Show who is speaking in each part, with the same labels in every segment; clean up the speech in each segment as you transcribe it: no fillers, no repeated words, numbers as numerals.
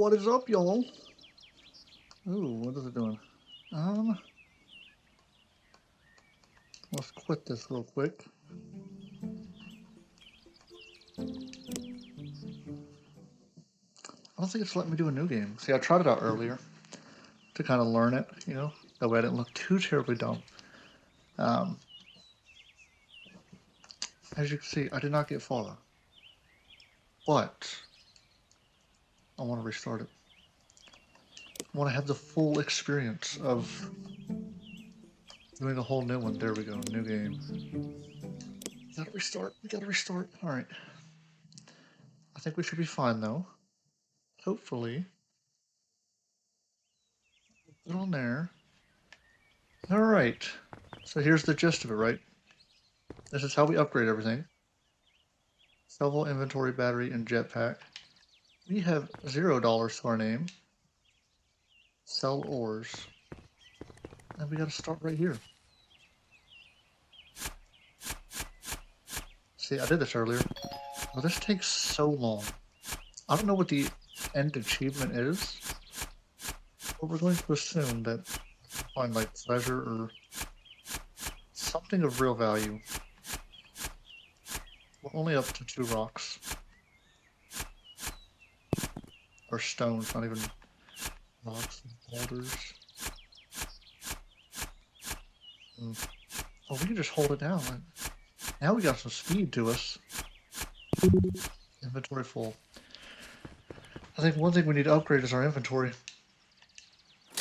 Speaker 1: What is up, y'all? Ooh, what is it doing? Um, let's quit this real quick. I don't think it's letting me do a new game. See, I tried it out earlier to kind of learn it, you know, that way I didn't look too terribly dumb. Um, as you can see, I did not get far, but I want to restart it. I want to have the full experience of doing a whole new one. There we go, new game. We gotta restart. We gotta restart. All right. I think we should be fine though. Hopefully. Put on there. All right. So here's the gist of it, right? This is how we upgrade everything. Shovel, inventory, battery, and jetpack. We have $0 to our name. Sell ores. And we gotta start right here. See, I did this earlier. Well, this takes so long. I don't know what the end achievement is, but we're going to assume that we'll find like treasure or something of real value. We're only up to 2 rocks. Or stones, not even rocks and boulders. Oh, we can just hold it down. Now we got some speed to us. Inventory full. I think one thing we need to upgrade is our inventory.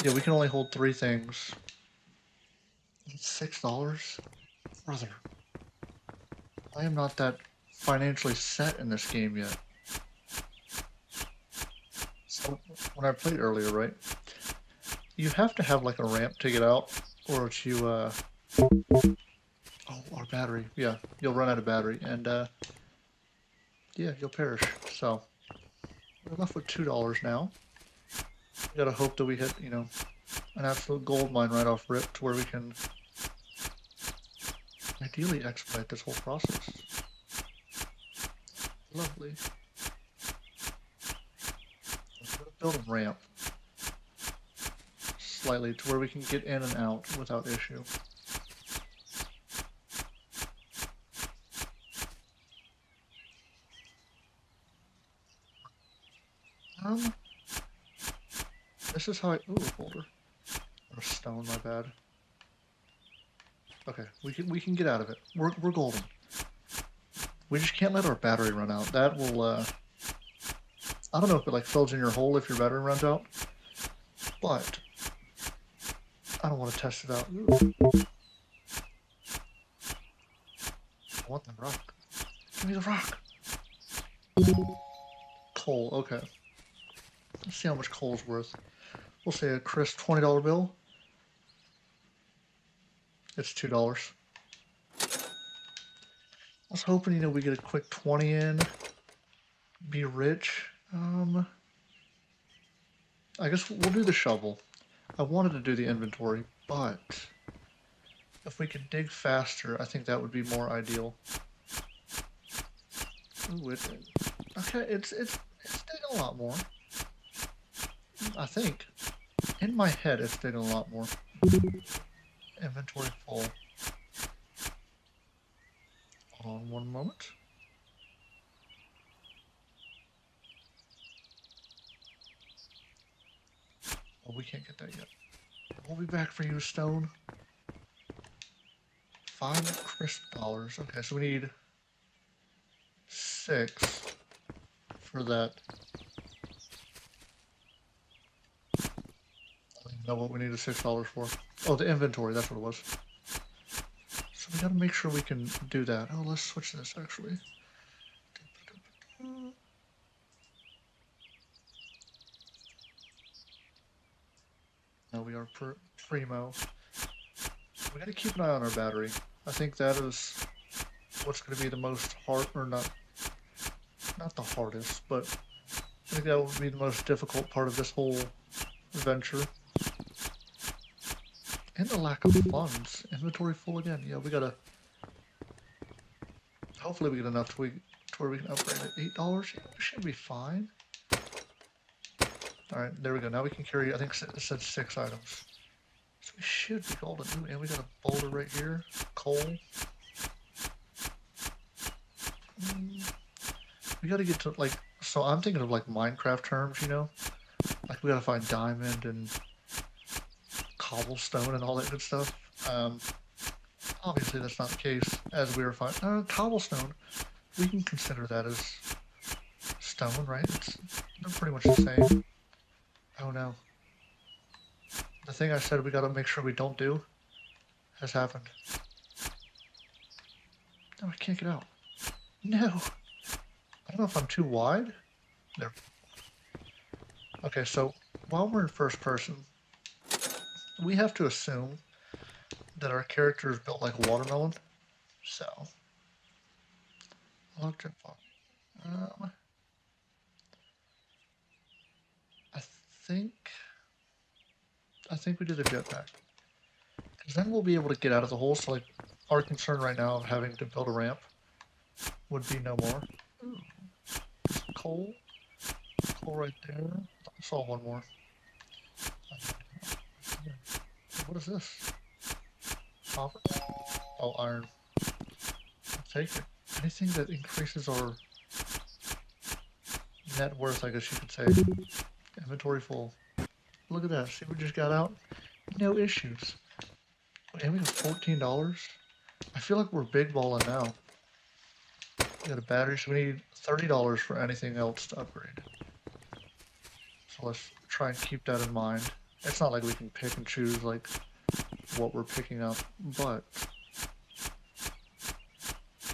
Speaker 1: Yeah, we can only hold 3 things. $6? Brother. I am not that financially set in this game yet. So, when I played earlier, right? You have to have like a ramp to get out, or else you, oh, our battery. Yeah, you'll run out of battery, and, yeah, you'll perish. So, we're left with $2 now. We gotta hope that we hit, you know, an absolute gold mine right off rip to where we can ideally expedite this whole process. Lovely. We're gonna build a ramp slightly to where we can get in and out without issue. This is how I, ooh, a boulder. Or a stone, my bad. Okay, we can get out of it. We're golden. We just can't let our battery run out. That will, I don't know if it like fills in your hole if your battery runs out, but I don't want to test it out. Ooh. I want the rock. Give me the rock. Coal, okay. Let's see how much coal's worth. We'll say a crisp $20 bill. It's $2. I was hoping, you know, we get a quick 20 in, be rich. I guess we'll do the shovel. I wanted to do the inventory, but if we could dig faster, I think that would be more ideal. Ooh, okay, it's digging a lot more. I think. In my head, it's digging a lot more. Inventory full. Hold on one moment. Oh, we can't get that yet. We'll be back for you, stone. 5 crisp dollars. Okay, so we need 6 for that. I don't even know what we need the $6 for. Oh, the inventory, that's what it was. So we gotta make sure we can do that. Oh, let's switch this actually. Now we are primo. We gotta keep an eye on our battery. I think that is what's gonna be the most hard, or not the hardest, but I think that would be the most difficult part of this whole venture. And the lack of funds. Inventory full again. Yeah, we gotta. Hopefully, we get enough to where we can upgrade it. $8? Yeah, we should be fine. Alright, there we go. Now we can carry, I think it said 6 items. So we should be golden. Ooh, and we got a boulder right here. Coal. We gotta get to, like, so I'm thinking of, like, Minecraft terms, you know? Like, we gotta find diamond and cobblestone and all that good stuff. Obviously, that's not the case, as we were finding. Cobblestone, we can consider that as stone, right? They're pretty much the same. Oh no. The thing I said we gotta make sure we don't do has happened. No, I can't get out. No. I don't know if I'm too wide. There. Okay, so while we're in first person, we have to assume that our character is built like a watermelon. So, electric fog. I think we do the jetpack. Because then we'll be able to get out of the hole. So, like, our concern right now of having to build a ramp would be no more. Ooh. Coal. Coal right there. I saw one more. What is this? Copper? Oh, iron. I'll take it. Anything that increases our net worth, I guess you could say. Inventory full. Look at that. See, we just got out. No issues. And we have $14. I feel like we're big balling now. We got a battery, so we need $30 for anything else to upgrade. So let's try and keep that in mind. It's not like we can pick and choose like what we're picking up, but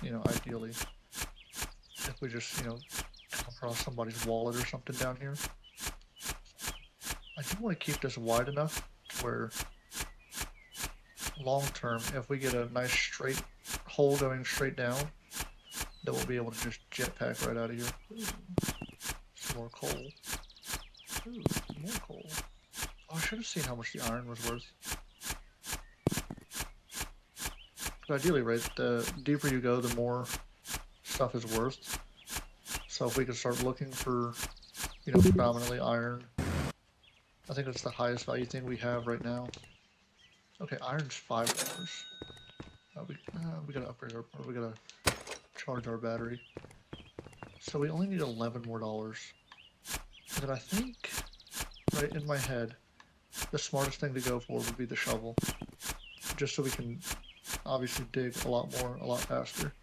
Speaker 1: you know, ideally, if we just, you know, come across somebody's wallet or something down here, I do want to keep this wide enough to where long term, if we get a nice straight hole going straight down, then we'll be able to just jetpack right out of here. Ooh, some more coal. Ooh, more coal. Oh, I should have seen how much the iron was worth. But ideally, right, the deeper you go, the more stuff is worth. So if we could start looking for, you know, predominantly iron, I think that's the highest value thing we have right now. Okay, iron's $5. We gotta upgrade our, or we gotta charge our battery. So we only need $11 more. And then I think, right in my head, the smartest thing to go for would be the shovel. Just so we can obviously dig a lot more, a lot faster.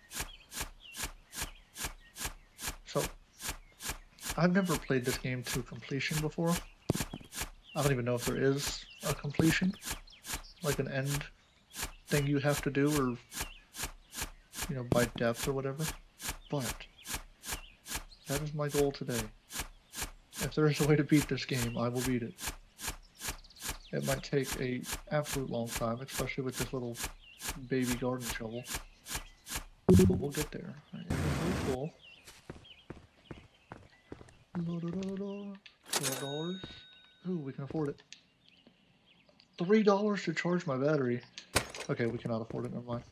Speaker 1: So, I've never played this game to completion before. I don't even know if there is a completion, like an end thing you have to do, or, you know, by depth or whatever. But, that is my goal today. If there is a way to beat this game, I will beat it. It might take an absolute long time, especially with this little baby garden shovel. But we'll get there. Alright, cool. $12. Ooh, we can afford it. $3 to charge my battery. Okay, we cannot afford it, never mind.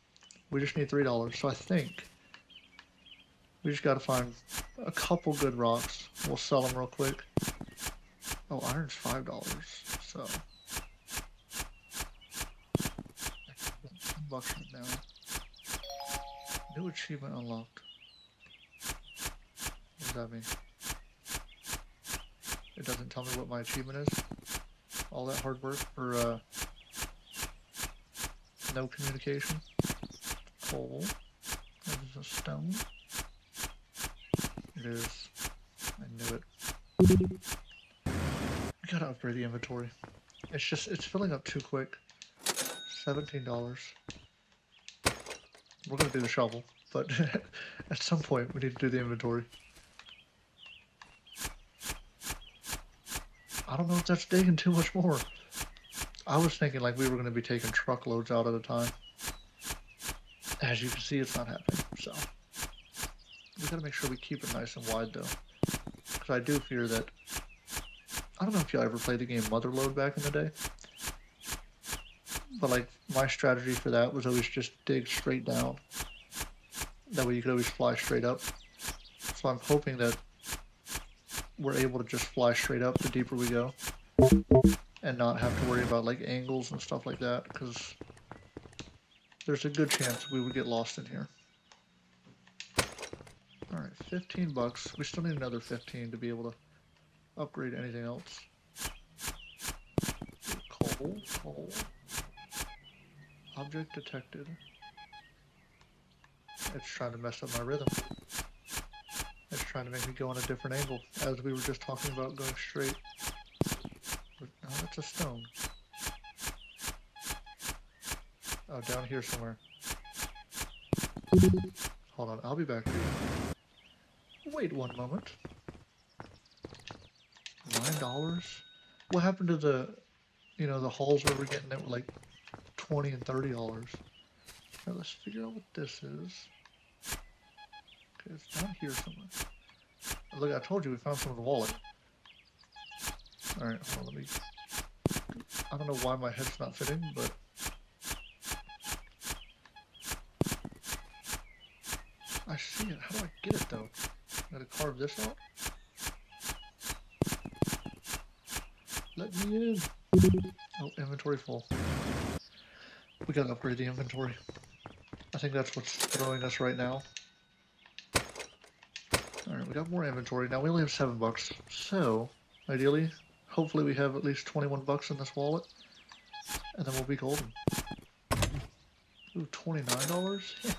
Speaker 1: We just need $3, so I think we just gotta find a couple good rocks. We'll sell them real quick. Oh, iron's $5, so $10 from now. New achievement unlocked. What does that mean? It doesn't tell me what my achievement is. All that hard work for no communication. Coal. That is a stone. It is. I knew it. We gotta upgrade the inventory. It's filling up too quick. $17. We're gonna do the shovel, but at some point we need to do the inventory. I don't know if that's digging too much more. I was thinking like we were gonna be taking truckloads out at a time. As you can see, it's not happening, so we gotta make sure we keep it nice and wide though. Because I do fear that, I don't know if y'all ever played the game Motherload back in the day, but like my strategy for that was always just dig straight down. That way you could always fly straight up. So I'm hoping that we're able to just fly straight up the deeper we go, and not have to worry about like angles and stuff like that, because there's a good chance we would get lost in here. Alright, $15. We still need another 15 to be able to upgrade anything else. Coal. Object detected. It's trying to mess up my rhythm. It's trying to make me go on a different angle, as we were just talking about going straight. But, no, that's a stone. Oh, down here somewhere. Hold on, I'll be back. Wait one moment. $9? What happened to the, you know, the hauls where we're getting it like $20 and $30? Alright, let's figure out what this is. Okay, it's down here somewhere. Look, I told you we found some of the wallet. Alright, hold on, let me... I don't know why my head's not fitting, but... I see it. How do I get it, though? Gotta carve this out? Let me in! Oh, inventory full. We gotta upgrade the inventory. I think that's what's throwing us right now. Alright, we got more inventory. Now we only have $7. So, ideally, hopefully we have at least $21 in this wallet. And then we'll be golden. Ooh, $29?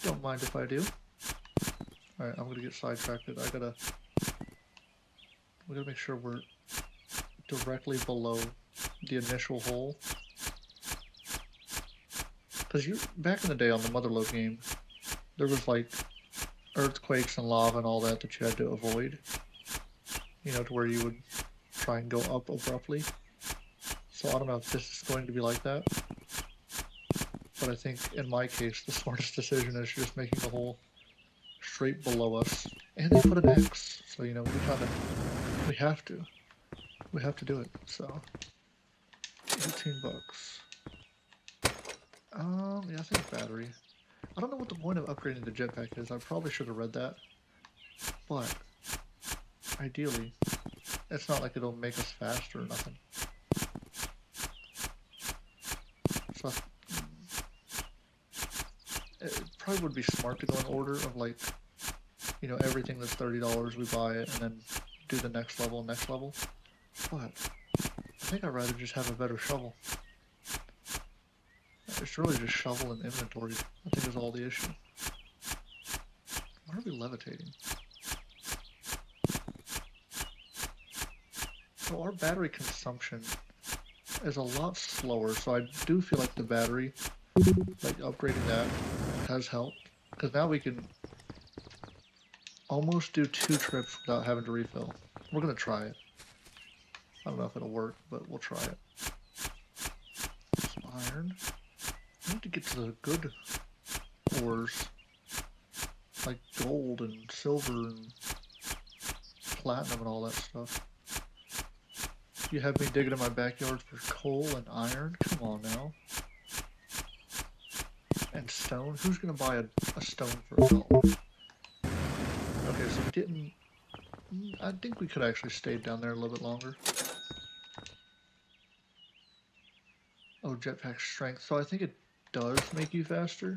Speaker 1: Don't mind if I do. Alright, I'm gonna get sidetracked. We gotta make sure we're directly below the initial hole. Because back in the day on the Motherlode game, there was like earthquakes and lava and all that you had to avoid. You know, to where you would try and go up abruptly. So I don't know if this is going to be like that. But I think in my case, the smartest decision is just making the hole straight below us. And they put an X. So, you know, we have to. We have to do it. So, 18 bucks. Yeah, I think battery. I don't know what the point of upgrading the jetpack is. I probably should have read that. But, ideally, it's not like it'll make us faster or nothing. So, it probably would be smart to go in order of like, you know, everything that's $30, we buy it, and then do the next level. But, I think I'd rather just have a better shovel. It's really just shovel and inventory, I think, is all the issue. Why are we levitating? So our battery consumption is a lot slower, so I do feel like the battery, like upgrading that, has helped. Because now we can almost do 2 trips without having to refill. We're going to try it. I don't know if it'll work, but we'll try it. Some iron. I need to get to the good ores, like gold and silver and platinum and all that stuff. You have me digging in my backyard for coal and iron? Come on now. And stone? Who's gonna buy a stone for $1? Okay, so we didn't... I think we could actually stay down there a little bit longer. Oh, jetpack strength. So I think it does make you faster.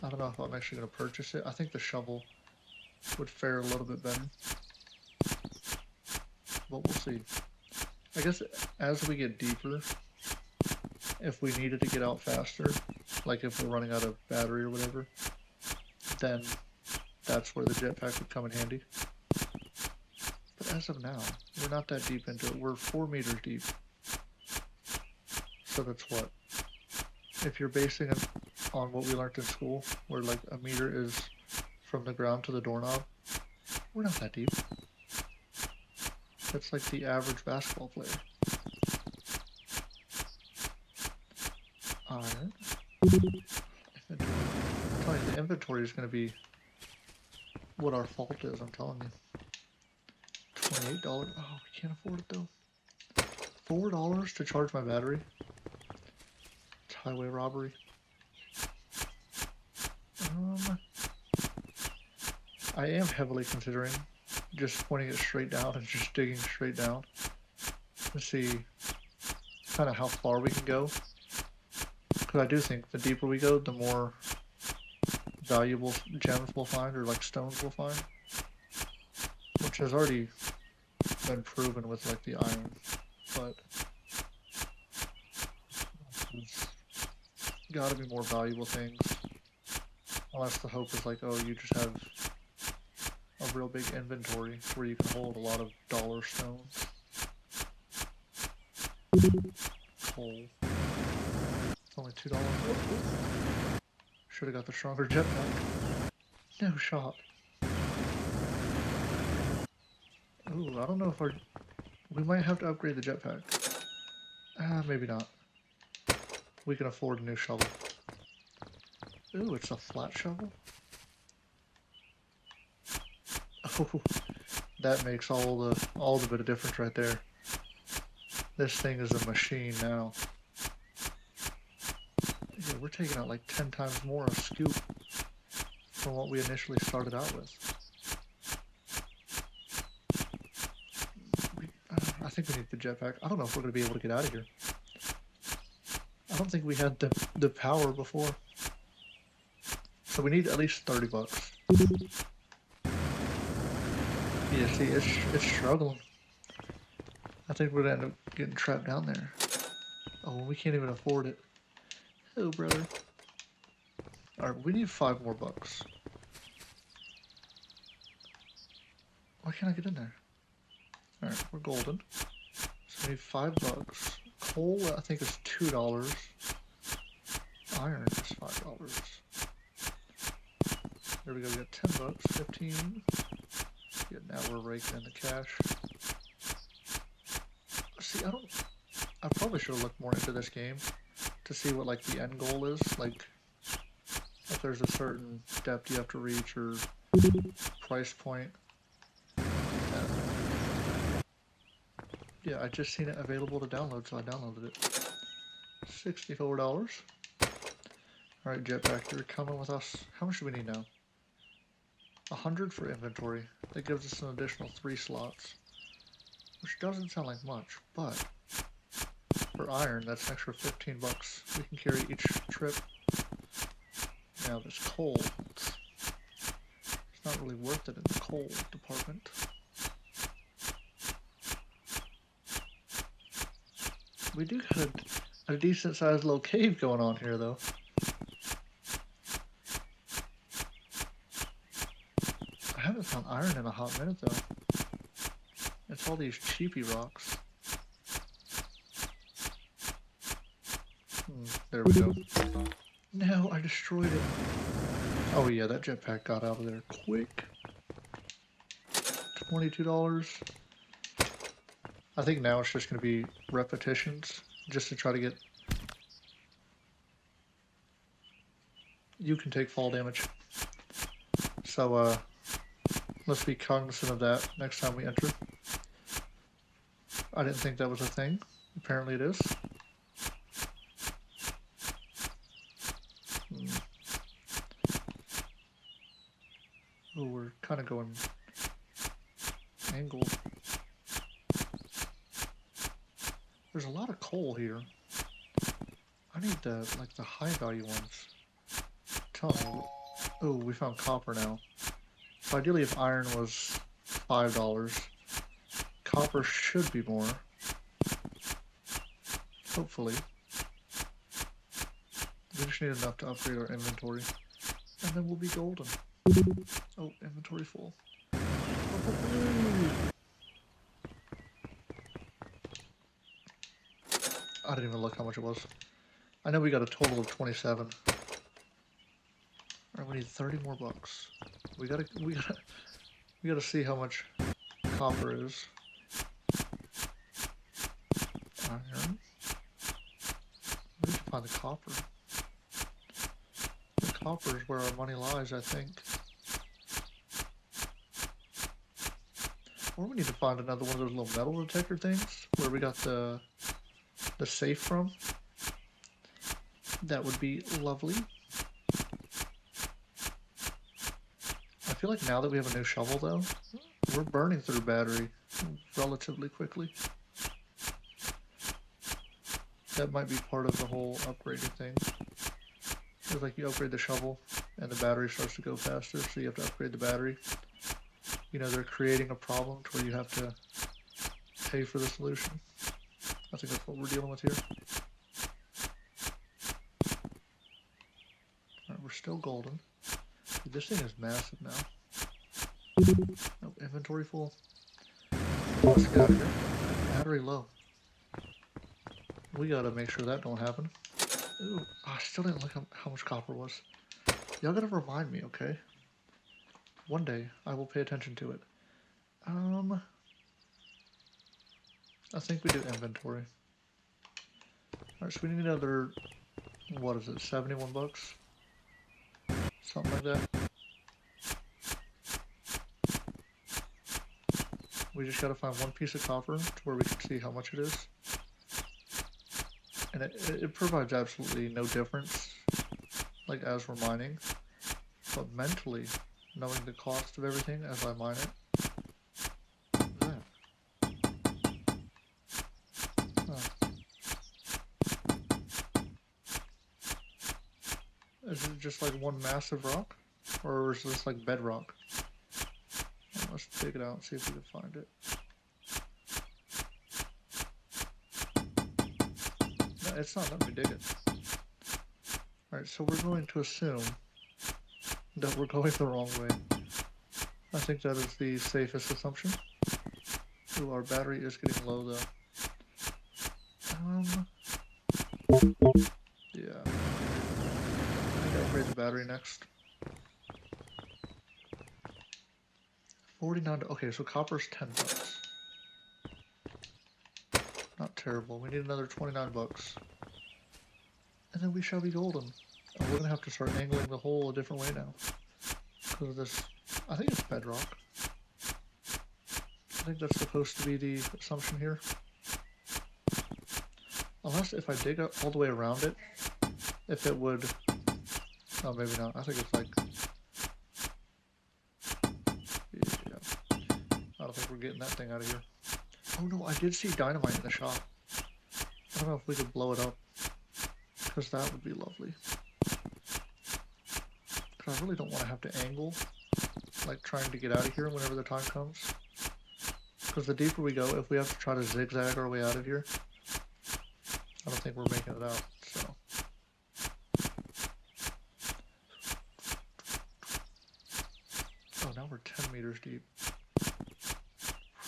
Speaker 1: I don't know if I'm actually going to purchase it. I think the shovel would fare a little bit better. But we'll see. I guess as we get deeper, if we needed to get out faster, like if we're running out of battery or whatever, then that's where the jetpack would come in handy. But as of now, we're not that deep into it. We're 4 meters deep. So that's what? If you're basing it on what we learned in school, where like a meter is from the ground to the doorknob, we're not that deep. That's like the average basketball player. Iron. Inventory. I'm telling you, the inventory is going to be what our fault is, I'm telling you. $28. Oh, we can't afford it though. $4 to charge my battery? It's highway robbery. I am heavily considering just pointing it straight down and just digging straight down to see kind of how far we can go. Because I do think the deeper we go, the more valuable gems we'll find, or like stones we'll find. Which has already been proven with like the iron, but there's gotta be more valuable things. Unless the hope is like, oh, you just have a real big inventory where you can hold a lot of dollar stones. Coal. It's only $2. Should have got the stronger jetpack. No shot. Ooh, I don't know if we might have to upgrade the jetpack. Maybe not. We can afford a new shovel. Ooh, it's a flat shovel? Oh, that makes all the bit of difference right there. This thing is a machine now. Yeah, we're taking out like 10 times more a scoop from what we initially started out with. I think we need the jetpack. I don't know if we're going to be able to get out of here. I don't think we had the power before. So we need at least 30 bucks. Yeah, see, it's struggling. I think we're going to end up getting trapped down there. Oh, we can't even afford it. Oh, brother. Alright, we need 5 more bucks. can't I get in there? Alright, we're golden. So we need $5. Coal, I think, is $2. Iron is $5. There we go, we got $10, 15. Yeah, now we're raking in the cash. See, I probably should have looked more into this game to see what, like, the end goal is. Like, if there's a certain depth you have to reach or price point. Yeah, I just seen it available to download, so I downloaded it. $64. Alright, Jetpack, you're coming with us. How much do we need now? 100 for inventory. That gives us an additional 3 slots. Which doesn't sound like much, but for iron, that's an extra $15 we can carry each trip. Now this coal, it's not really worth it in the coal department. We do got a decent sized little cave going on here though. I haven't found iron in a hot minute though. It's all these cheapy rocks. There we go. No, I destroyed it. Oh yeah, that jetpack got out of there quick. $22. I think now it's just going to be repetitions, just to try to get... You can take fall damage. So, let's be cognizant of that next time we enter. I didn't think that was a thing. Apparently it is. Oh, we're kind of going angled. There's a lot of coal here. I need the high value ones. Tell me. Oh, we found copper now. So ideally, if iron was $5, copper should be more. Hopefully. We just need enough to upgrade our inventory. And then we'll be golden. Oh, inventory full. I didn't even look how much it was. I know we got a total of 27. Alright, we need 30 more bucks. We gotta see how much copper is. Iron. We need to find the copper. The copper is where our money lies, I think. Or we need to find another one of those little metal detector things where we got the safe from. That would be lovely. I feel like now that we have a new shovel though, we're burning through battery relatively quickly. That might be part of the whole upgrading thing. It's like you upgrade the shovel and the battery starts to go faster, so you have to upgrade the battery. You know, they're creating a problem to where you have to pay for the solution. I think that's what we're dealing with here. Alright, we're still golden. Dude, this thing is massive now. Oh, inventory full. Let's get out of here. Battery low. We gotta make sure that don't happen. Ooh, I still didn't look at how much copper was. Y'all gotta remind me, okay? One day, I will pay attention to it. I think we do inventory. Alright, so we need another, what is it, 71 bucks? Something like that. We just gotta find one piece of copper to where we can see how much it is. And it provides absolutely no difference, like as we're mining. But mentally, knowing the cost of everything as I mine it. Is it just like one massive rock? Or is this like bedrock? Let's dig it out and see if we can find it. No, it's not letting me dig it. Alright, so we're going to assume that we're going the wrong way. I think that is the safest assumption. Ooh, our battery is getting low though. Yeah. I need to upgrade the battery next. 49. Okay, so copper's 10 bucks. Not terrible. We need another 29 bucks. And then we shall be golden. Oh, we're gonna have to start angling the hole a different way now. Because of this. I think it's bedrock. I think that's supposed to be the assumption here. Unless if I dig up all the way around it, if it would... Oh, maybe not. I think it's like... Yeah. I don't think we're getting that thing out of here. Oh no, I did see dynamite in the shop. I don't know if we could blow it up. Because that would be lovely. Because I really don't want to have to angle. Like trying to get out of here whenever the time comes. Because the deeper we go, if we have to try to zigzag our way out of here, I don't think we're making it out, so. Oh, now we're 10 meters deep.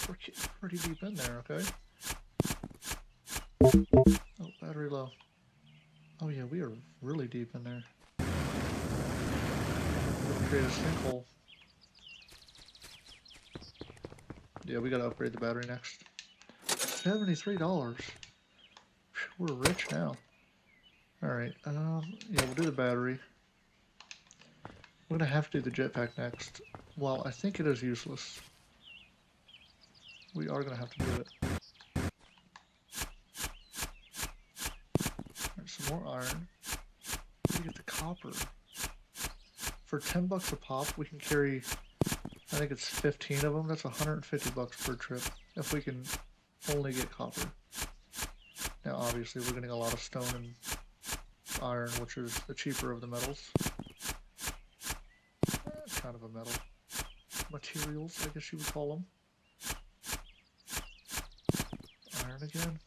Speaker 1: We're getting pretty deep in there, okay? Oh, battery low. Oh yeah, we are really deep in there. We'll create a sinkhole. Yeah, we gotta upgrade the battery next. $73. We're rich now. Alright, yeah, we'll do the battery. We're gonna have to do the jetpack next. Well, I think it is useless. We are gonna have to do it. Alright, some more iron. We get the copper. For 10 bucks a pop, we can carry, I think it's 15 of them. That's 150 bucks per trip if we can only get copper. Now, obviously, we're getting a lot of stone and iron, which is the cheaper of the metals. Kind of a metal. Materials, I guess you would call them. Iron again.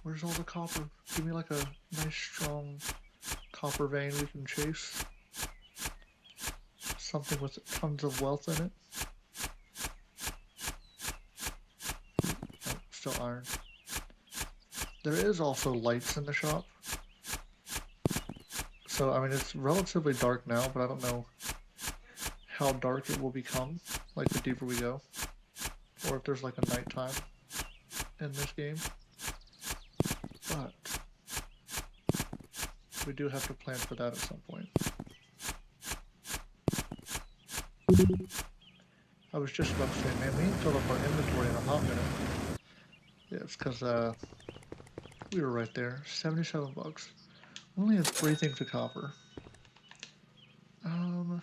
Speaker 1: Where's all the copper? Give me like a nice, strong copper vein we can chase. Something with tons of wealth in it. Oh, still iron. There is also lights in the shop. So, I mean, it's relatively dark now, but I don't know how dark it will become, like the deeper we go. Or if there's like a nighttime in this game. But we do have to plan for that at some point. I was just about to say, man, we ain't filled up our inventory in a hot minute. Yeah, it's because we were right there. 77 bucks. We only have 3 things of copper. I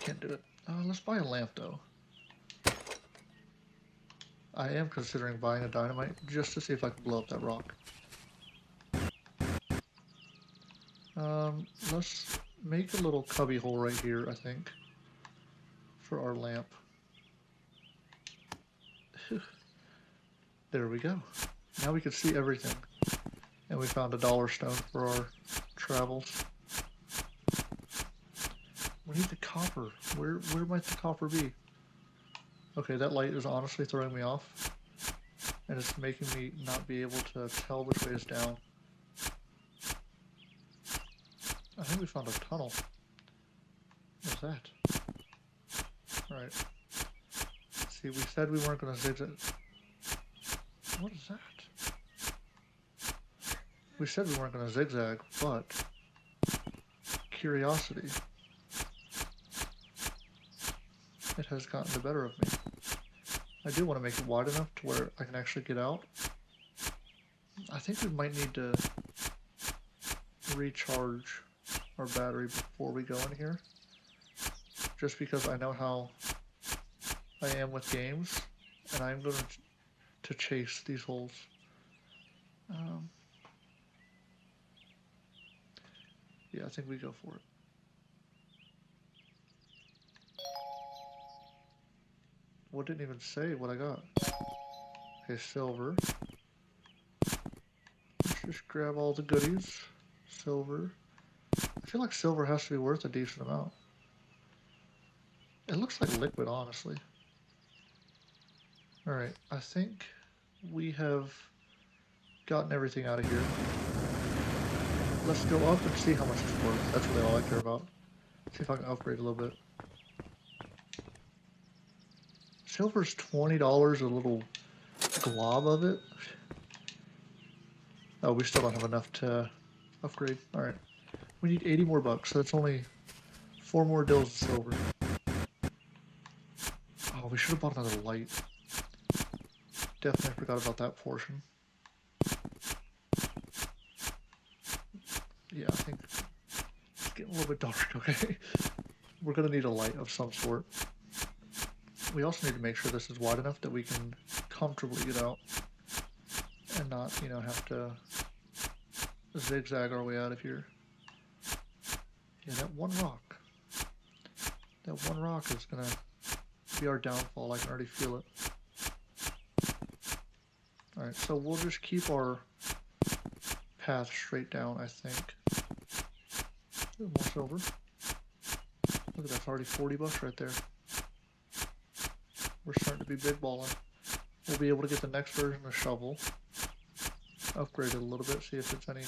Speaker 1: can't do it. Let's buy a lamp though. I am considering buying a dynamite just to see if I can blow up that rock. Let's make a little cubby hole right here, I think, for our lamp. There we go. Now we can see everything. And we found a dollar stone for our travels. We need the copper. Where might the copper be? Okay, that light is honestly throwing me off. And it's making me not be able to tell which way is down. I think we found a tunnel. What's that? Alright. See, we said we weren't going to zigzag. What is that? We said we weren't going to zigzag, but curiosity. It has gotten the better of me. I do want to make it wide enough to where I can actually get out. I think we might need to recharge our battery before we go in here. Just because I know how I am with games, and I'm going to chase these holes. Yeah, I think we go for it. Well, it didn't even say what I got. Okay, silver. Let's just grab all the goodies. Silver. I feel like silver has to be worth a decent amount. It looks like liquid, honestly. Alright, I think we have gotten everything out of here. Let's go up and see how much it's worth. That's really all I care about. See if I can upgrade a little bit. Silver's $20, a little glob of it. Oh, we still don't have enough to upgrade. Alright. We need 80 more bucks, so that's only 4 more dills of silver. Oh, we should have bought another light. Definitely forgot about that portion. Yeah, I think it's getting a little bit dark, okay? We're gonna need a light of some sort. We also need to make sure this is wide enough that we can comfortably get out and not, you know, have to zigzag our way out of here. Yeah, that one rock is gonna be our downfall. I can already feel it. Alright, so we'll just keep our path straight down, I think. More silver. Look at that, it's already 40 bucks right there. We're starting to be big balling. We'll be able to get the next version of shovel. Upgrade it a little bit, see if it's any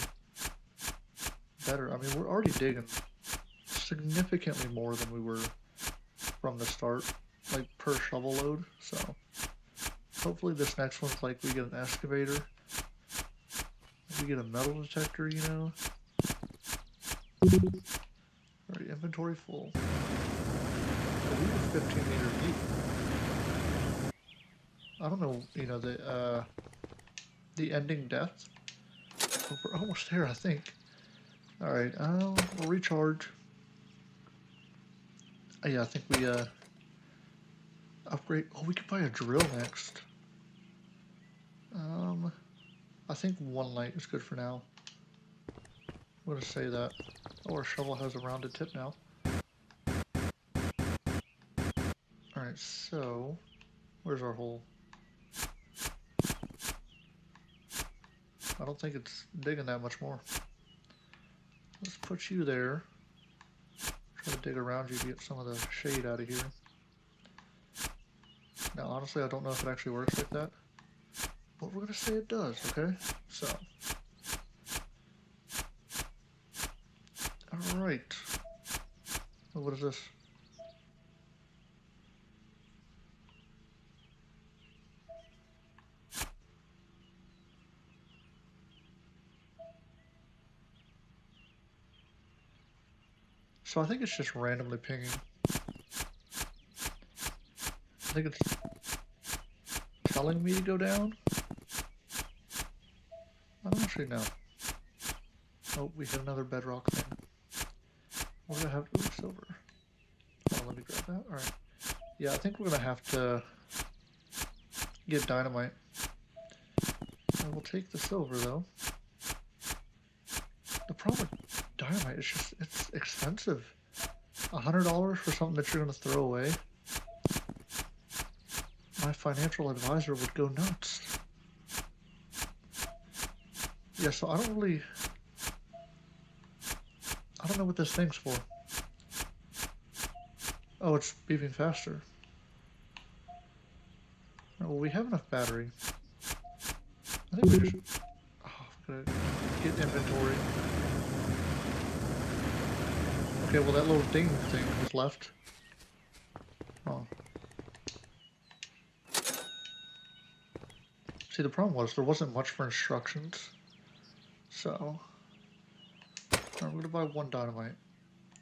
Speaker 1: better. I mean, we're already digging significantly more than we were from the start, like per shovel load, so hopefully this next one's like we get an excavator, we get a metal detector, you know. Alright, inventory full. So we were 15 meters deep. I don't know, you know, the ending depth. But we're almost there, I think. Alright, we'll recharge. Yeah, I think we upgrade. Oh, we could buy a drill next. I think one light is good for now. I'm gonna say that. Oh, our shovel has a rounded tip now. Alright, so where's our hole? I don't think it's digging that much more. Let's put you there. Try to dig around you to get some of the shade out of here. Now, honestly, I don't know if it actually works like that, but we're gonna say it does, okay? So, alright. Oh, what is this? So I think it's just randomly pinging. I think it's telling me to go down. I don't actually know. Oh, we hit another bedrock thing. We're gonna have to silver. Oh, let me grab that. Alright. Yeah, I think we're gonna have to get dynamite. I will take the silver though. The problem with dynamite is just it's expensive. $100 for something that you're gonna throw away. My financial advisor would go nuts. Yeah, so I don't know what this thing's for. Oh, it's beeping faster. Well, we have enough battery. I think we should... Oh, I'm gonna get inventory. Okay, well that little ding thing was left. Oh. See, the problem was there wasn't much for instructions. So... I'm gonna buy one dynamite.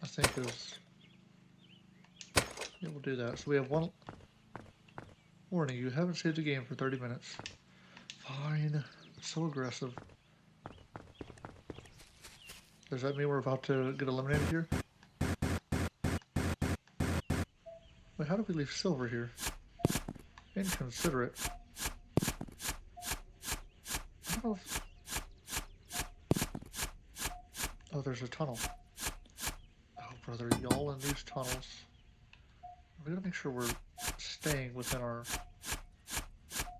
Speaker 1: I think is... Yeah, we'll do that. So we have one... Warning, you haven't saved the game for 30 minutes. Fine. So aggressive. Does that mean we're about to get eliminated here? Wait, how did we leave silver here? Inconsiderate. I don't know if... Oh, there's a tunnel. Oh, brother, y'all in these tunnels. We gotta make sure we're staying within our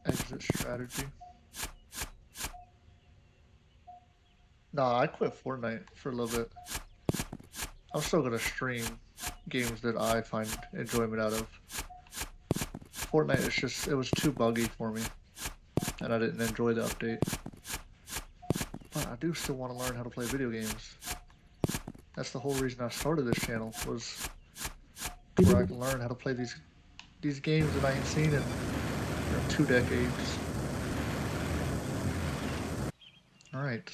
Speaker 1: exit strategy. Nah, I quit Fortnite for a little bit. I'm still gonna stream, games that I find enjoyment out of. Fortnite is just, it was too buggy for me, and I didn't enjoy the update. But I do still want to learn how to play video games. That's the whole reason I started this channel, was where I can learn how to play these games that I ain't seen in 2 decades. Alright.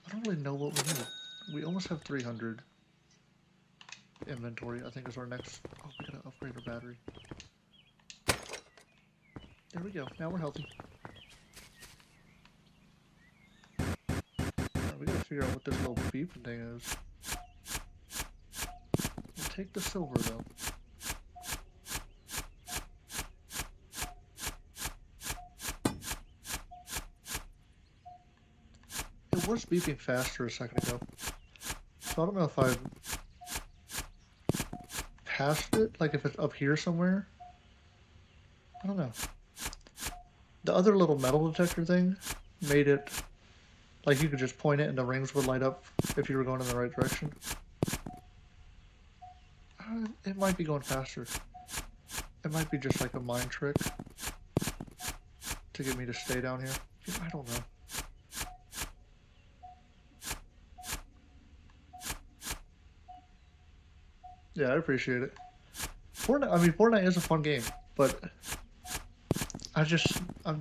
Speaker 1: I don't really know what we need. We almost have 300 inventory, I think is our next. Oh, we gotta upgrade our battery. There we go. Now we're healthy. Alright, we gotta figure out what this little beeping thing is. We'll take the silver though. It was beeping faster a second ago. So I don't know if I've passed it, like if it's up here somewhere. I don't know. The other little metal detector thing made it like you could just point it and the rings would light up if you were going in the right direction. It might be going faster. It might be just like a mind trick to get me to stay down here. I don't know. Yeah, I appreciate it. Fortnite is a fun game, but I'm a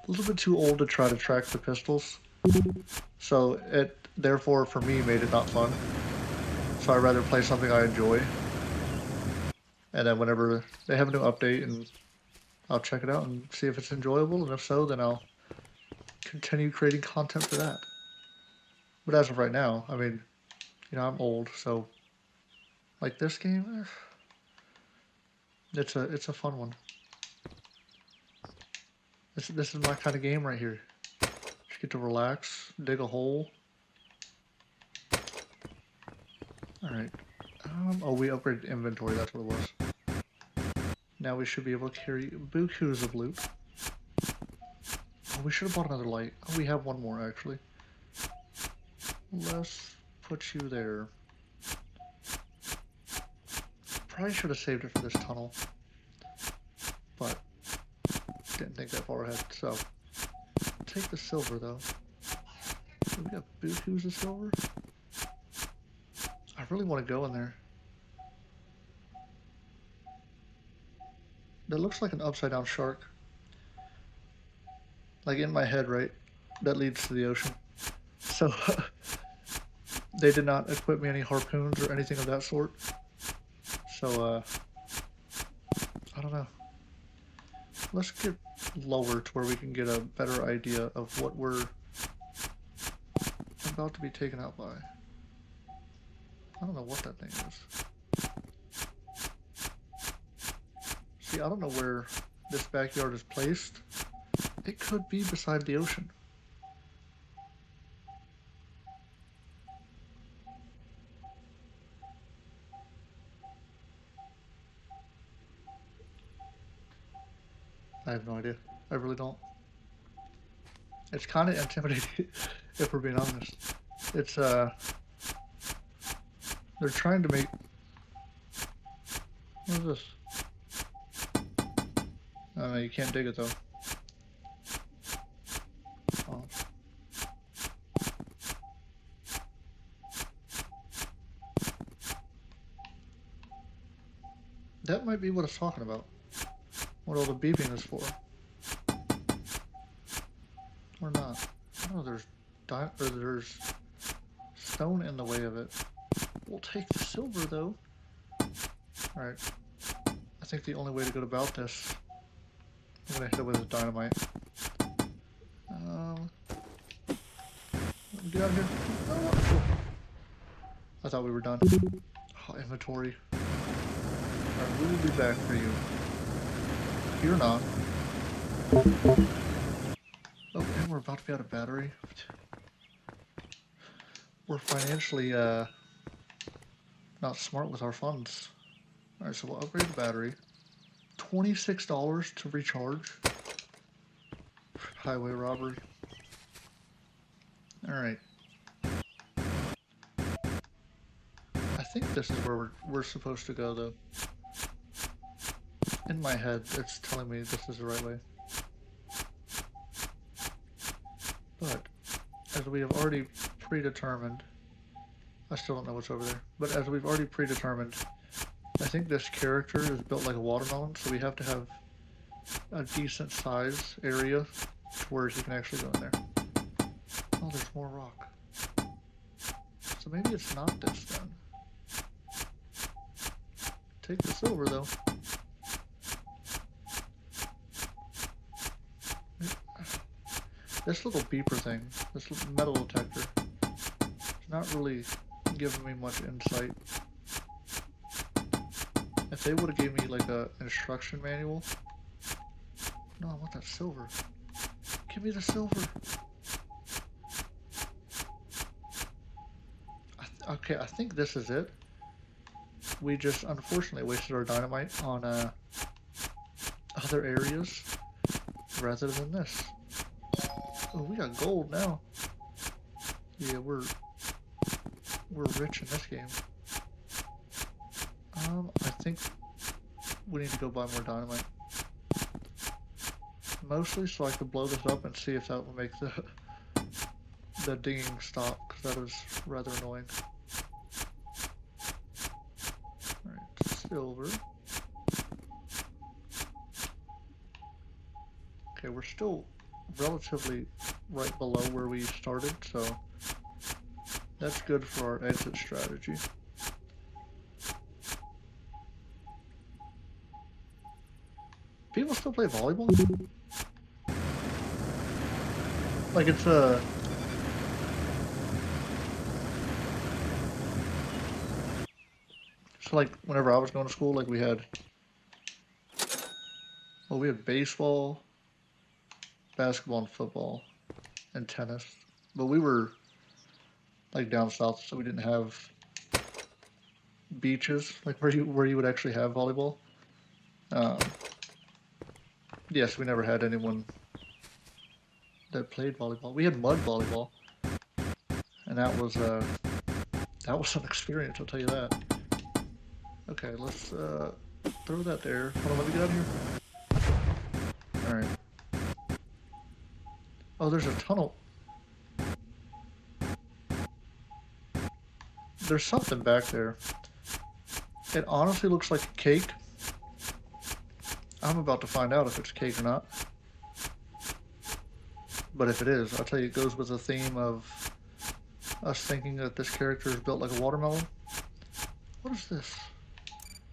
Speaker 1: little bit too old to try to track the pistols. So it, therefore, for me, made it not fun. So I'd rather play something I enjoy. And then whenever they have a new update, and I'll check it out and see if it's enjoyable, and if so, then I'll continue creating content for that. But as of right now, I mean, I'm old, so like this game, it's a fun one. This is my kind of game right here. Just get to relax, dig a hole. Alright. Oh, we upgraded inventory, that's what it was. Now we should be able to carry bukus of loot. Oh, we should have bought another light. Oh, we have one more, actually. Let's put you there. Probably should have saved it for this tunnel. But didn't think that far ahead, so take the silver though. We got bukus of silver. I really want to go in there. That looks like an upside down shark. Like in my head, right? That leads to the ocean. So they did not equip me any harpoons or anything of that sort. So I don't know. Let's get lower to where we can get a better idea of what we're about to be taken out by. I don't know what that thing is. See, I don't know where this backyard is placed. It could be beside the ocean. I have no idea. I really don't. It's kind of intimidating, if we're being honest. It's, they're trying to make... What is this? Oh, no, you can't dig it, though. Oh. That might be what it's talking about. What all the beeping is for. Or not. Oh, there's stone in the way of it. We'll take the silver, though. Alright. I think the only way to go about this... I'm gonna hit it with a dynamite. Let me get out of here. Oh. I thought we were done. Oh, inventory. Alright, we will be back for you. You're not. Oh, and we're about to be out of battery. We're financially, not smart with our funds. Alright, so we'll upgrade the battery. $26 to recharge. Highway robbery. Alright. I think this is where we're supposed to go, though. In my head, it's telling me this is the right way. But, as we have already predetermined, I still don't know what's over there, but as we've already predetermined, I think this character is built like a watermelon, so we have to have a decent size area to where he can actually go in there. Oh, there's more rock. So maybe it's not this then. Take the silver though. This little beeper thing, this little metal detector, is not really giving me much insight. If they would have gave me like a instruction manual. No, I want that silver. Give me the silver. Okay, I think this is it. We just unfortunately wasted our dynamite on other areas rather than this. Oh, we got gold now. Yeah, we're rich in this game. I think we need to go buy more dynamite. Mostly so I could blow this up and see if that will make the dinging stop, because that is rather annoying. Alright, silver. Okay, we're still relatively right below where we started, so that's good for our exit strategy. People still play volleyball? Like it's so like whenever I was going to school, like we had baseball, basketball, and football, and tennis. But we were like down south, so we didn't have beaches like where you would actually have volleyball. Yes, we never had anyone that played volleyball. We had mud volleyball, and that was an experience, I'll tell you that. Okay, let's throw that there. Hold on, let me get out of here. All right. Oh, there's a tunnel. There's something back there. It honestly looks like a cake. I'm about to find out if it's cake or not. But if it is, I'll tell you, it goes with the theme of us thinking that this character is built like a watermelon. What is this?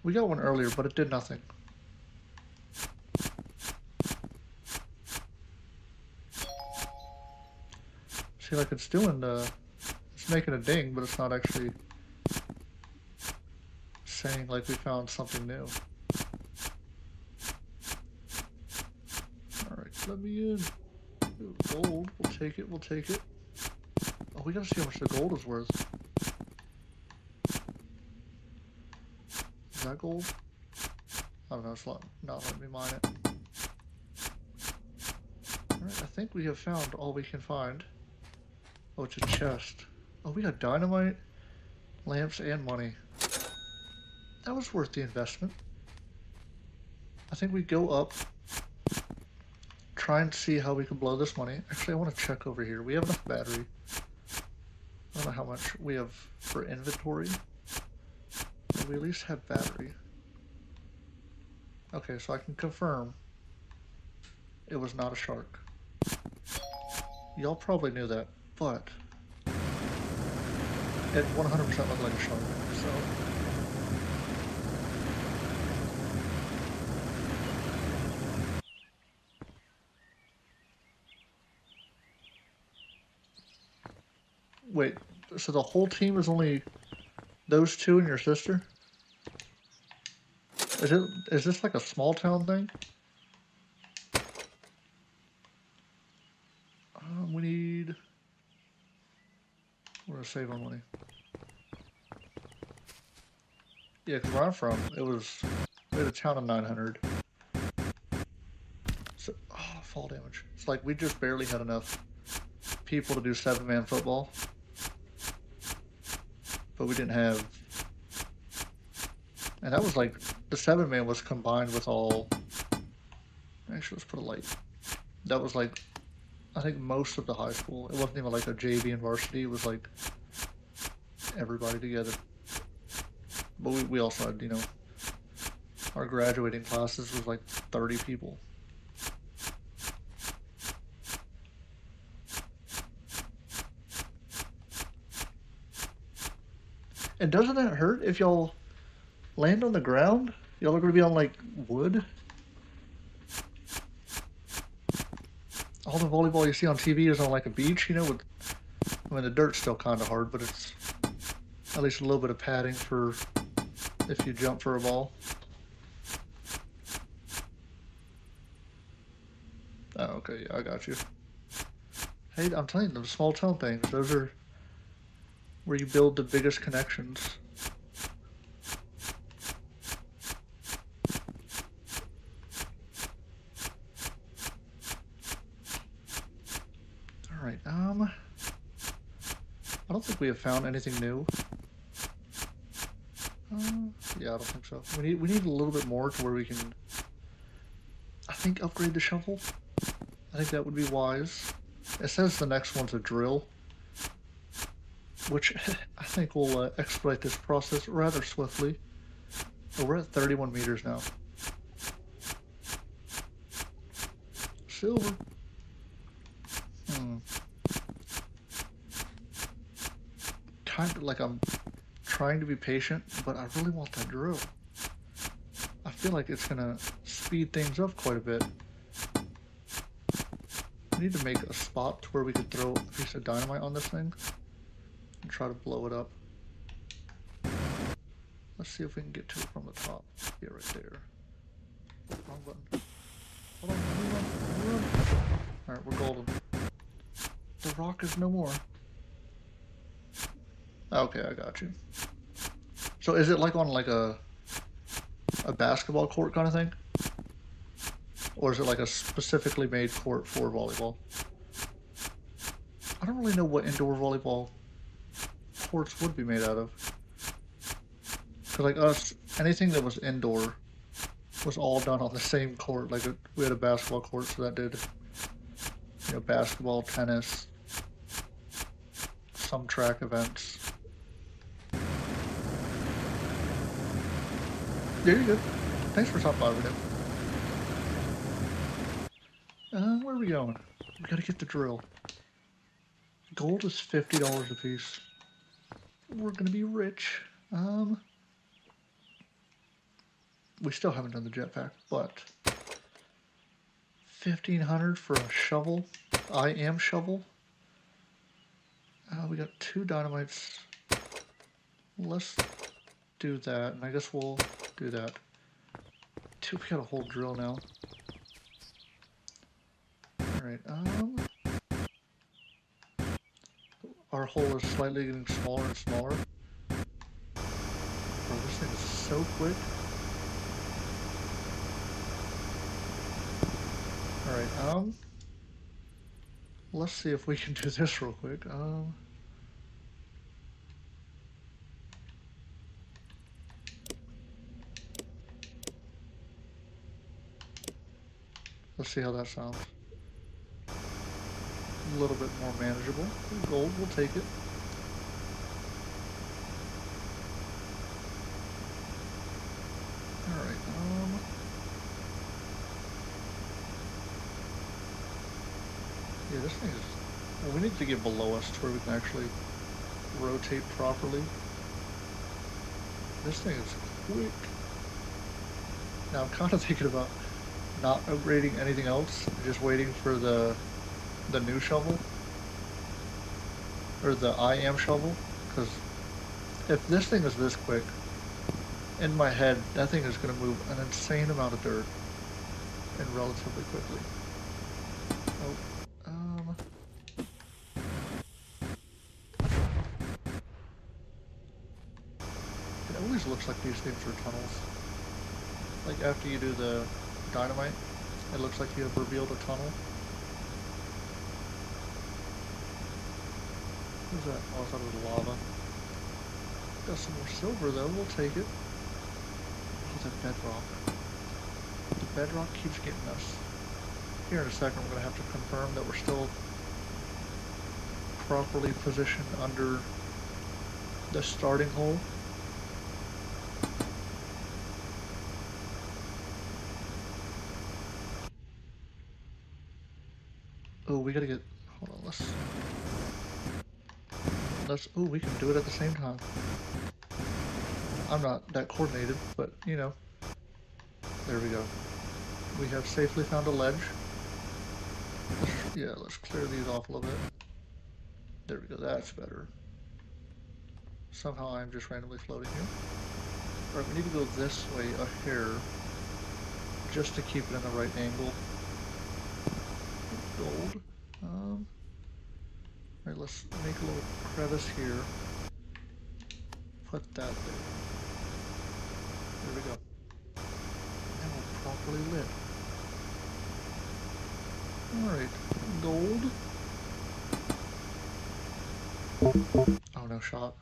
Speaker 1: We got one earlier, but it did nothing. See, like it's doing it's making a ding, but it's not actually saying like we found something new. Alright, let me in. Ooh, gold, we'll take it, we'll take it. Oh, we gotta see how much the gold is worth. Is that gold? I don't know, it's not letting me mine it. Alright, I think we have found all we can find. Oh, it's a chest. Oh, we got dynamite, lamps, and money. That was worth the investment. I think we go up, try and see how we can blow this money. Actually, I want to check over here. We have enough battery. I don't know how much we have for inventory, but we at least have battery. Okay, so I can confirm it was not a shark. Y'all probably knew that, but it 100% looked like a shark, so. Wait, so the whole team is only those two and your sister? Is this like a small town thing? We're gonna save our money. Yeah, because where I'm from, we had a town of 900. So, oh, fall damage. It's like we just barely had enough people to do 7-man football. But we didn't have And that was like, the 7-man was combined with all, actually let's put a light. That was like, I think most of the high school. It wasn't even like a JV and varsity, it was like everybody together. But we also had, you know, our graduating classes was like 30 people. And doesn't that hurt if y'all land on the ground? Y'all are gonna be on like wood? All the volleyball you see on TV is on like a beach, you know, with, I mean the dirt's still kinda hard, but it's at least a little bit of padding for if you jump for a ball. Oh, okay, yeah, I got you. Hey, I'm telling you, the small town things, those are where you build the biggest connections. Alright, I don't think we have found anything new. Yeah, I don't think so. We need a little bit more to where we can, I think, upgrade the shovel. I think that would be wise. It says the next one's a drill, which I think will expedite this process rather swiftly. But we're at 31 meters now. Silver. Kind of like I'm trying to be patient, but I really want that drill. I feel like it's gonna speed things up quite a bit. We need to make a spot to where we could throw a piece of dynamite on this thing and try to blow it up. Let's see if we can get to it from the top. Yeah, right there. Wrong button. Hold on, run. Alright, we're golden. The rock is no more. Okay, I got you. So is it like on like a basketball court kind of thing? Or is it like a specifically made court for volleyball? I don't really know what indoor volleyball courts would be made out of. Cause like us, anything that was indoor was all done on the same court. Like we had a basketball court, so that did, you know, basketball, tennis, some track events. Yeah, you're good. Thanks for stopping by, Renee. Where are we going? We gotta get the drill. Gold is $50 a piece. We're gonna be rich. We still haven't done the jetpack, but 1,500 for a shovel. I am shovel. We got 2 dynamites. Let's do that, and I guess we'll do that. We got a whole drill now. Alright, our hole is slightly getting smaller and smaller. Bro, this thing is so quick. Alright, let's see if we can do this real quick. Let's see how that sounds. A little bit more manageable. Gold, we'll take it. Alright, yeah, this thing is, well, we need to get below us to where we can actually rotate properly. This thing is quick. Now I'm kind of thinking about not upgrading anything else, just waiting for the new shovel, or the I am shovel, because if this thing is this quick, in my head, that thing is going to move an insane amount of dirt and relatively quickly. Oh, it always looks like these things are tunnels. Like after you do the dynamite, it looks like you have revealed a tunnel. What's that? Oh, I thought it was lava. Got some more silver though, we'll take it. Oh, that bedrock. The bedrock keeps getting us. Here in a second, we're going to have to confirm that we're still properly positioned under the starting hole. Oh, we gotta get, hold on, oh, we can do it at the same time. I'm not that coordinated, but you know, there we go. We have safely found a ledge. Yeah, let's clear these off a little bit. There we go, that's better. Somehow I'm just randomly floating here. Alright, we need to go this way a hair, just to keep it in the right angle. Gold. Alright, let's make a little crevice here. Put that there. There we go. And we're properly lit. Alright, gold. Oh, no shot.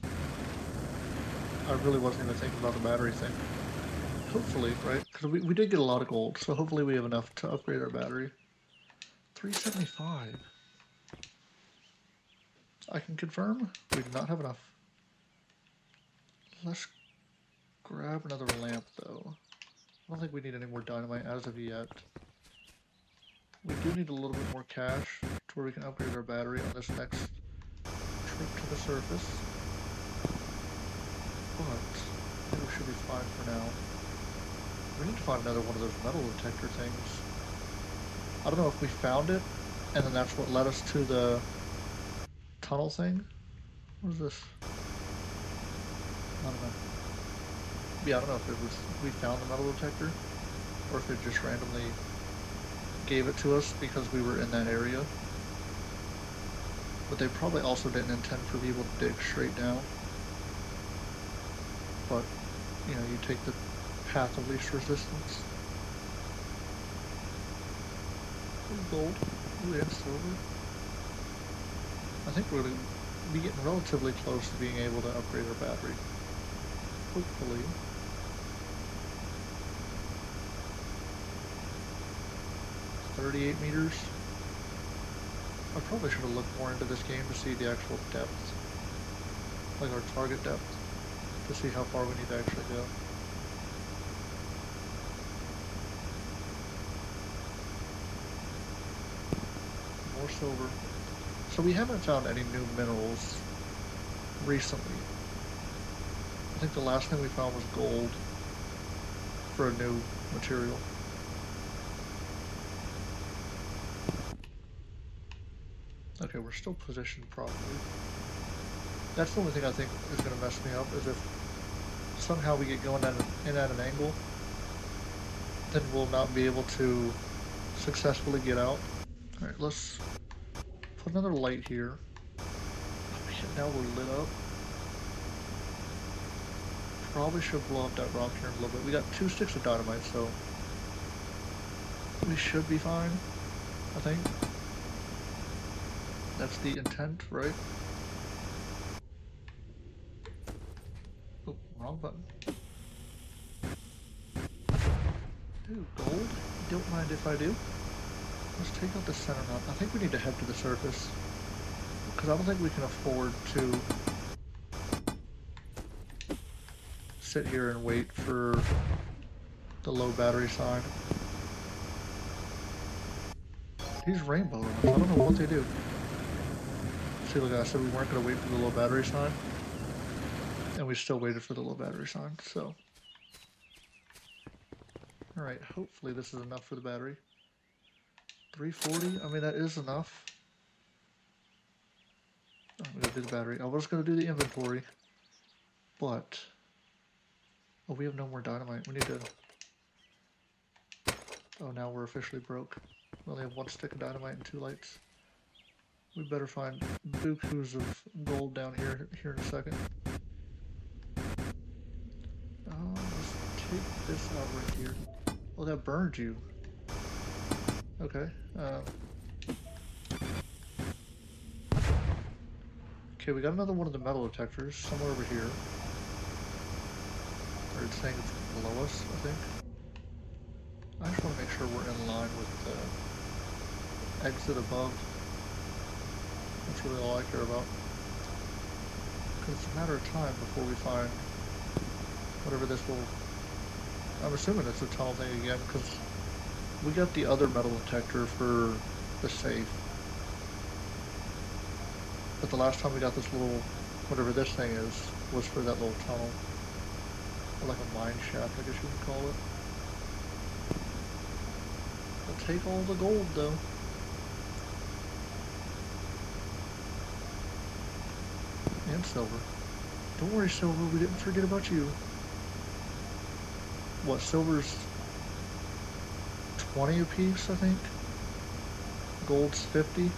Speaker 1: I really wasn't even thinking about the battery thing. Hopefully, right? Because we did get a lot of gold, so hopefully we have enough to upgrade our battery. 375. I can confirm we do not have enough. Let's grab another lamp, though. I don't think we need any more dynamite as of yet. We do need a little bit more cash to where we can upgrade our battery on this next trip to the surface. But I think we should be fine for now. We need to find another one of those metal detector things. I don't know if we found it, and then that's what led us to the tunnel thing. What is this? I don't know. Yeah, I don't know if it was we found the metal detector, or if it just randomly gave it to us because we were in that area. But they probably also didn't intend for people to dig straight down. But, you know, you take the path of least resistance. Gold. Ooh, and silver. I think we're going to be getting relatively close to being able to upgrade our battery. Hopefully. $38 meters. I probably should have looked more into this game to see the actual depth. Like our target depth. To see how far we need to actually go. More silver. So we haven't found any new minerals recently. I think the last thing we found was gold for a new material. Okay, we're still positioned properly. That's the only thing I think is going to mess me up, is if somehow we get going in at an angle, then we'll not be able to successfully get out. Alright, let's put another light here. Oh shit, now we're lit up. Probably should blow up that rock here in a little bit. We got 2 sticks of dynamite, so we should be fine, I think. That's the intent, right? Oh, wrong button. Ooh, gold? Don't mind if I do. Let's take out the center knot. I think we need to head to the surface, because I don't think we can afford to sit here and wait for the low battery sign. These rainbow rods, I don't know what they do. See, like I said, we weren't going to wait for the low battery sign, and we still waited for the low battery sign, so. Alright, hopefully this is enough for the battery. 340, I mean that is enough. I'm going to do the battery. I was going to do the inventory, but... Oh, we have no more dynamite. We need to... Oh, now we're officially broke. We only have 1 stick of dynamite and 2 lights. We better find bukus of gold down here in a second. Let's take this out right here. Oh, that burned you. Okay. Okay, we got another one of the metal detectors somewhere over here. Or It's saying it's below us, I think. I just want to make sure we're in line with the exit above. That's really all I care about. Because it's a matter of time before we find whatever this will... I'm assuming it's a tunnel thing again, because we got the other metal detector for the safe. But the last time we got this little, whatever this thing is, was for that little tunnel. Or like a mine shaft, I guess you can call it. We'll take all the gold, though. And silver. Don't worry, silver, we didn't forget about you. What, silver's 20 apiece, I think? Gold's 50.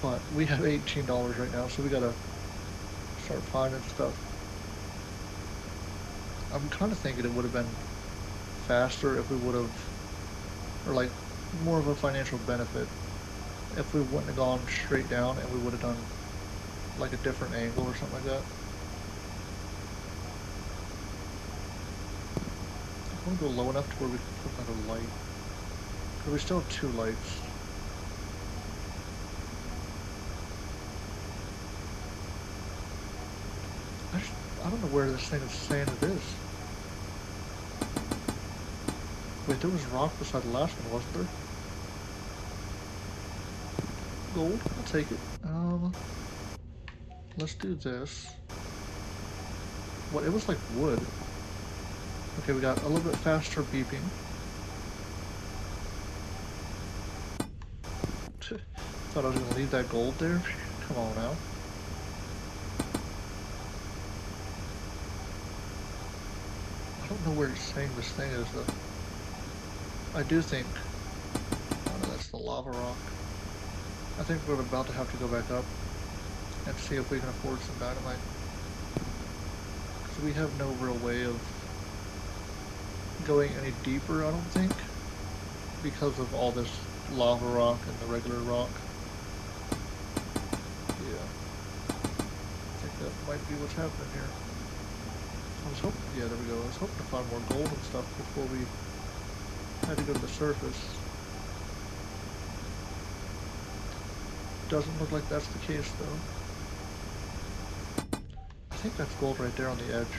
Speaker 1: But we have $18 right now, so we gotta start finding stuff. I'm kind of thinking it would have been faster if we would have, or like more of a financial benefit if we wouldn't have gone straight down and we would have done like a different angle or something like that. I want to go low enough to where we can put another light. Because we still have 2 lights. I don't know where this thing is saying it is. Wait, there was rock beside the last one, wasn't there? Gold, I'll take it. Let's do this. What, it was like wood. Okay, we got a little bit faster beeping. Thought I was gonna leave that gold there. Come on now. I don't know where it's saying this thing is though. I do think... Oh no, that's the lava rock. I think we're about to have to go back up and see if we can afford some dynamite. Because we have no real way of going any deeper, I don't think, because of all this lava rock and the regular rock. Yeah. I think that might be what's happening here. I was hoping, yeah, there we go. I was hoping to find more gold and stuff before we had to go to the surface. Doesn't look like that's the case though. I think that's gold right there on the edge.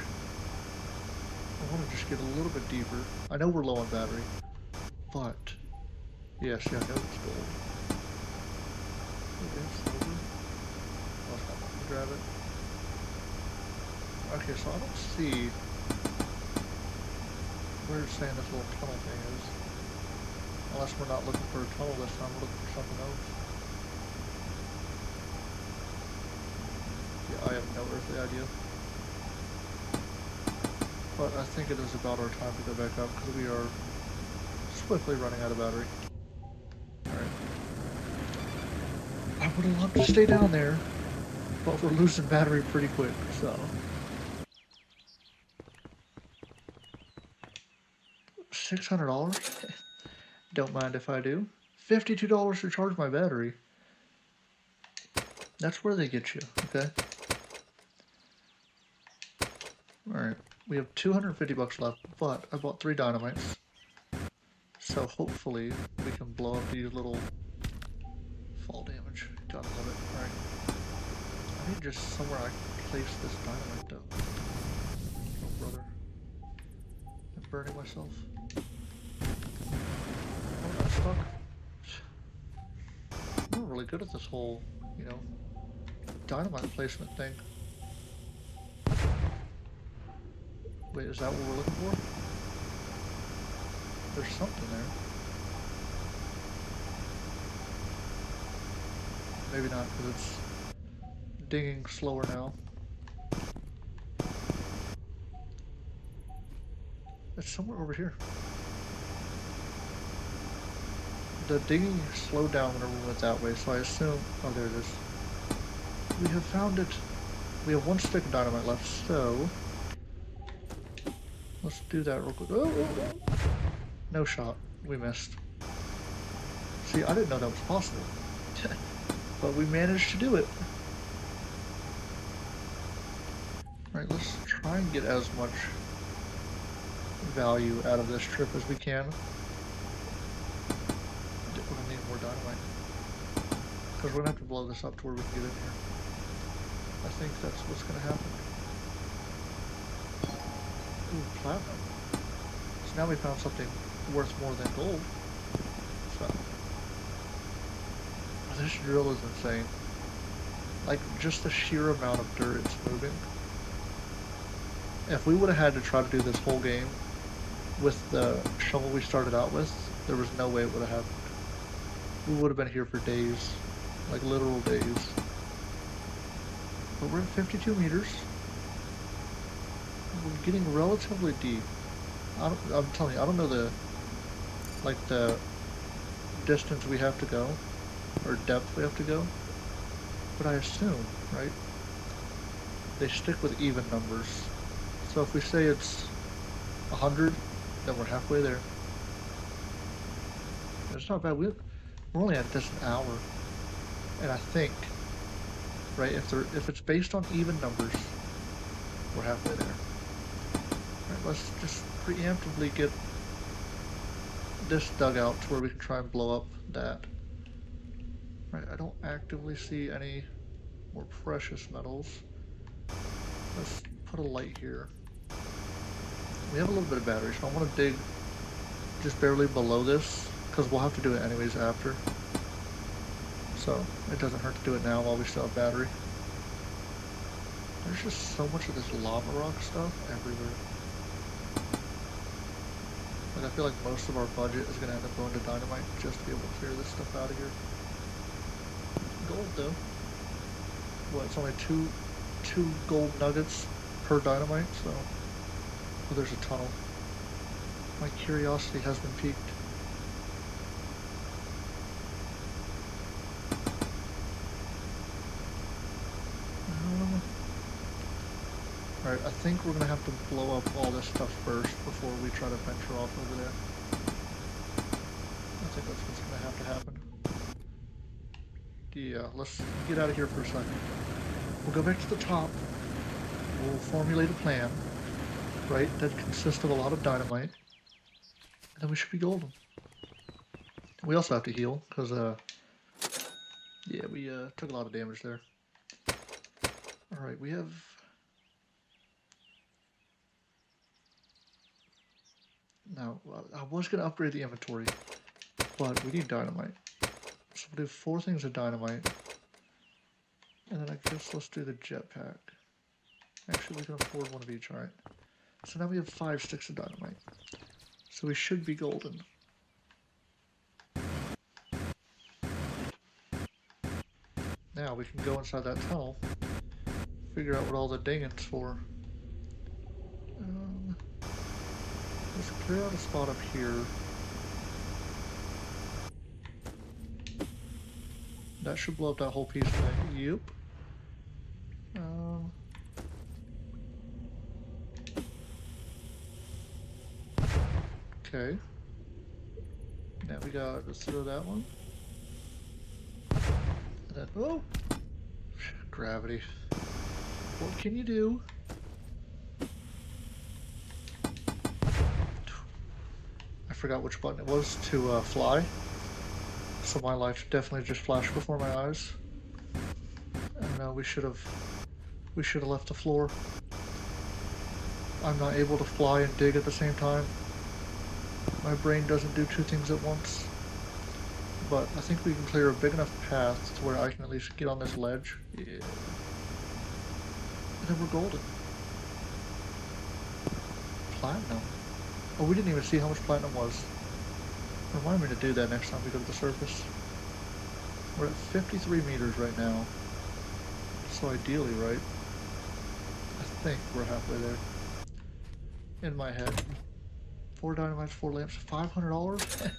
Speaker 1: I want to just get a little bit deeper. I know we're low on battery, but yes, yeah, I know it's gold. Okay, silver. Oh, it's not letting me grab it. Okay, so I don't see where it's saying this little tunnel thing is. Unless we're not looking for a tunnel this time, we're looking for something else. Yeah, I have no earthly idea. But I think it is about our time to go back up because we are swiftly running out of battery. Alright. I would have loved to stay down there, but we're losing battery pretty quick, so. $600? Don't mind if I do. $52 to charge my battery. That's where they get you, okay? Alright, we have 250 bucks left, but I bought 3 dynamites. So hopefully we can blow up these little fall damage. Gotta love it. Alright. I need just somewhere I can place this dynamite though. Oh brother. I'm burning myself. Oh, I'm stuck. I'm not really good at this whole, you know, dynamite placement thing. Wait, is that what we're looking for? There's something there. Maybe not, because it's digging slower now. It's somewhere over here. The digging slowed down whenever we went that way, so I assume... Oh, there it is. We have found it. We have 1 stick of dynamite left, so... Let's do that real quick. Oh, oh, oh. No shot. We missed. See, I didn't know that was possible. But we managed to do it. Right, Alright, let's try and get as much value out of this trip as we can. We're gonna need more dynamite. Because we're gonna have to blow this up to where we can get in here. I think that's what's gonna happen. Ooh, platinum. So now we found something worth more than gold. So this drill is insane. Like, just the sheer amount of dirt it's moving. If we would have had to try to do this whole game with the shovel we started out with, there was no way it would have happened. We would have been here for days. Like, literal days. But we're at 52 meters. We're getting relatively deep. I'm telling you, I don't know the distance we have to go, or depth we have to go, but I assume, right, they stick with even numbers. So if we say it's 100, then we're halfway there. It's not bad. We're only at this an hour, and I think, right, if it's based on even numbers, we're halfway there. All right, let's just preemptively get this dugout to where we can try and blow up that. Right, I don't actively see any more precious metals. Let's put a light here. We have a little bit of battery, so I want to dig just barely below this, because we'll have to do it anyways after. So it doesn't hurt to do it now while we still have battery. There's just so much of this lava rock stuff everywhere. Like, I feel like most of our budget is going to end up going to dynamite just to be able to clear this stuff out of here. Gold though. Well, it's only two gold nuggets per dynamite, so oh, there's a tunnel. My curiosity has been piqued. Alright, I think we're gonna have to blow up all this stuff first before we try to venture off over there. I think that's what's gonna have to happen. Yeah, let's get out of here for a second. We'll go back to the top. We'll formulate a plan, right, that consists of a lot of dynamite. And then we should be golden. We also have to heal, because, yeah, we took a lot of damage there. Alright, we have... Now, I was going to upgrade the inventory, but we need dynamite. So we'll do 4 things of dynamite. And then I guess let's do the jetpack. Actually, we can afford one of each, alright. So now we have 5 sticks of dynamite. So we should be golden. Now we can go inside that tunnel, figure out what all the dinging's for. Let's clear out a spot up here. That should blow up that whole piece thing. Yep. Okay. Now we got, let's throw that one. And then, oh! Gravity. What can you do? I forgot which button it was to fly. So my life definitely just flashed before my eyes. And we should have left the floor. I'm not able to fly and dig at the same time. My brain doesn't do 2 things at once. But I think we can clear a big enough path to where I can at least get on this ledge. Yeah. And then we're golden. Platinum. Oh, we didn't even see how much platinum was. Remind me to do that next time we go to the surface. We're at 53 meters right now. So ideally, right? I think we're halfway there. In my head. 4 dynamites, 4 lamps, $500?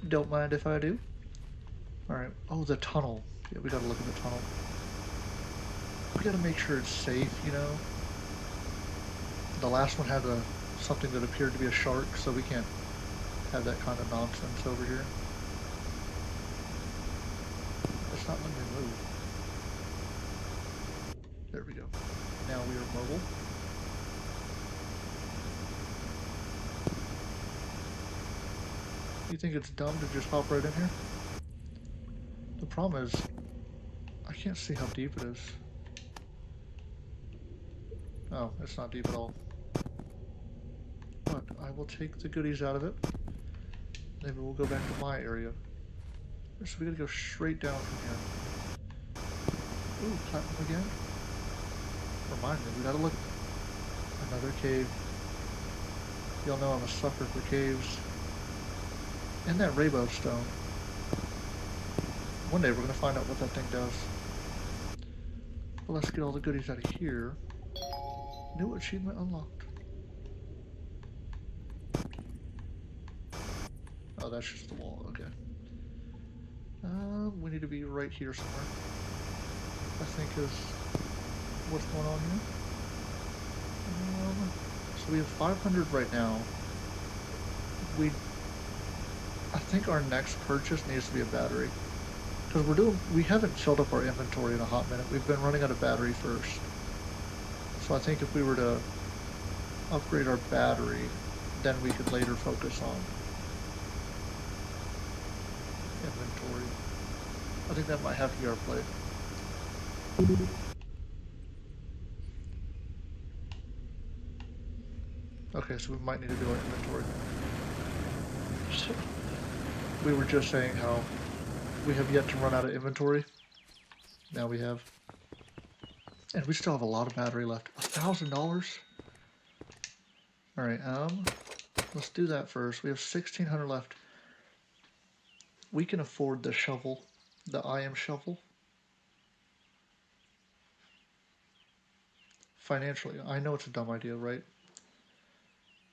Speaker 1: Don't mind if I do. Alright. Oh, the tunnel. Yeah, we gotta look at the tunnel. We gotta make sure it's safe, you know? The last one had something that appeared to be a shark, so we can't have that kind of nonsense over here. It's not letting me move. There we go. Now we are mobile. You think it's dumb to just hop right in here? The problem is, I can't see how deep it is. Oh, it's not deep at all. But I will take the goodies out of it. Maybe we'll go back to my area. So we gotta go straight down from here. Ooh, platinum again. Remind me, we gotta look. Another cave. Y'all know I'm a sucker for caves. And that rainbow stone. One day we're gonna find out what that thing does. But let's get all the goodies out of here. New achievement unlocked. Oh, that's just the wall, okay. We need to be right here somewhere. I think is what's going on here. So we have 500 right now. I think our next purchase needs to be a battery. Because we haven't filled up our inventory in a hot minute. We've been running out of battery first. So I think if we were to upgrade our battery, then we could later focus on inventory. I think that might have to be our play. Okay, so we might need to do our inventory. So, we were just saying how we have yet to run out of inventory. Now we have. And we still have a lot of battery left. $1,000? Alright, let's do that first. We have 1,600 left. We can afford the shovel, the IM shovel. Financially, I know it's a dumb idea, right?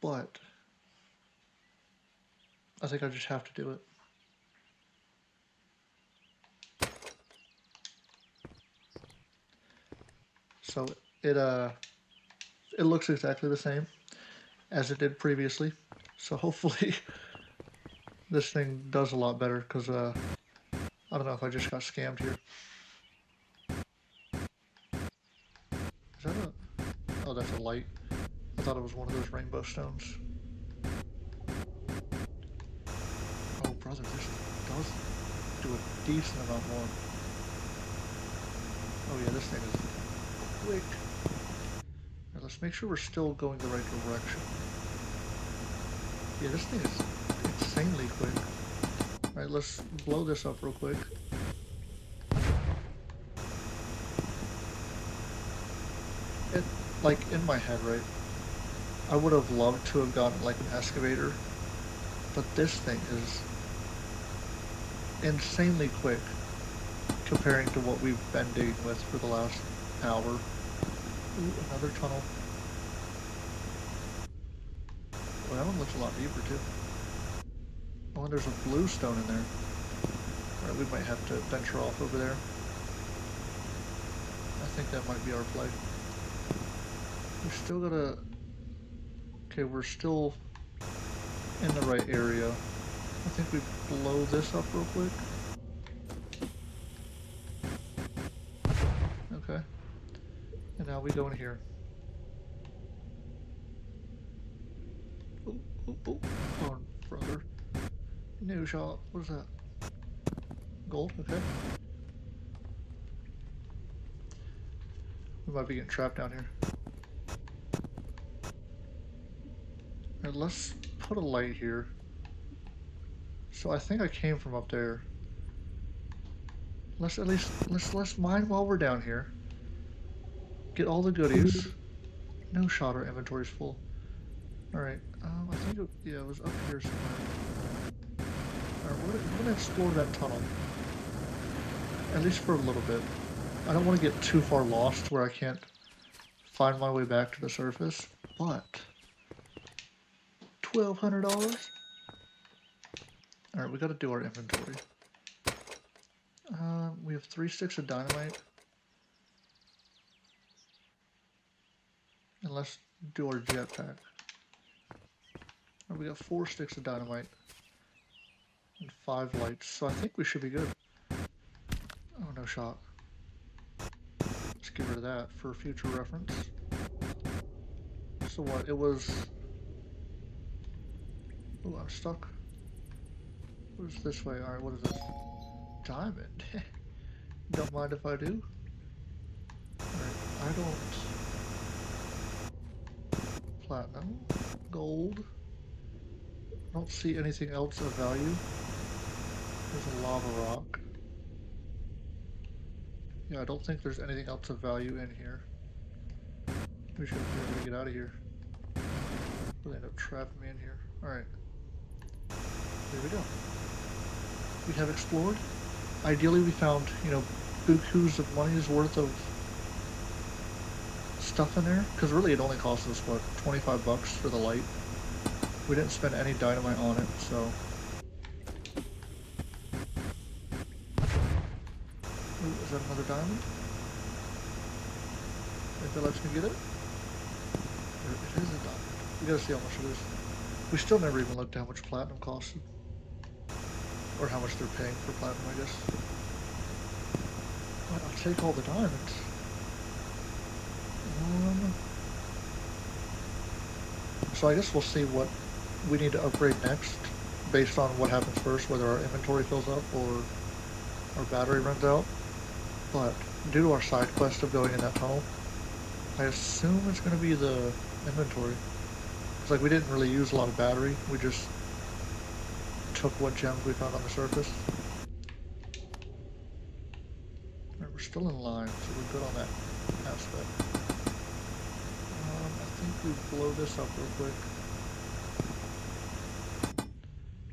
Speaker 1: But I think I just have to do it. So it looks exactly the same as it did previously. So hopefully this thing does a lot better, because I don't know if I just got scammed here. Is that a... Oh, that's a light. I thought it was one of those rainbow stones. Oh, brother, this does do a decent amount more. Oh yeah, this thing is quick. Now let's make sure we're still going the right direction. Yeah, this thing is insanely quick. Alright, let's blow this up real quick. It, like, in my head, right, I would have loved to have gotten, like, an excavator, but this thing is insanely quick comparing to what we've been digging with for the last hour. Ooh, another tunnel. Well, that one looks a lot deeper, too. Oh, and there's a blue stone in there. Alright, we might have to venture off over there. I think that might be our play. We still gotta... Okay, we're still in the right area. I think we blow this up real quick. Okay. And now we go in here. Oh, oh, oh. Oh, brother. New shot. What is that? Gold? Okay. We might be getting trapped down here. Alright, let's put a light here. So I think I came from up there. Let's mine while we're down here. Get all the goodies. No shot, our inventory's full. Alright, I think it was up here somewhere. Alright, we're gonna explore that tunnel. At least for a little bit. I don't want to get too far lost where I can't find my way back to the surface, but $1,200? Alright, we gotta do our inventory. We have 3 sticks of dynamite. And let's do our jetpack. We got 4 sticks of dynamite. And 5 lights, so I think we should be good. Oh, no shot. Let's get rid of that for future reference. So what, it was... Oh, I'm stuck. What's this way? Alright, what is this? Diamond. Don't mind if I do. Alright, I don't... Platinum. Gold. I don't see anything else of value. There's a lava rock. Yeah, I don't think there's anything else of value in here. We should be able to get out of here. We'll end up trapping me in here. Alright. There we go. We have explored. Ideally we found, you know, bukus of money's worth of stuff in there. Because really it only cost us, what, 25 bucks for the light. We didn't spend any dynamite on it, so... Ooh, is that another diamond? If it lets me get it? It is a diamond. We gotta see how much it is. We still never even looked at how much platinum costs. Or how much they're paying for platinum, I guess. But I'll take all the diamonds. So I guess we'll see what we need to upgrade next, based on what happens first, whether our inventory fills up or our battery runs out. But due to our side quest of going in that tunnel, I assume it's going to be the inventory. It's like we didn't really use a lot of battery, we just took what gems we found on the surface. Alright, we're still in line, so we're good on that aspect. I think we blow this up real quick.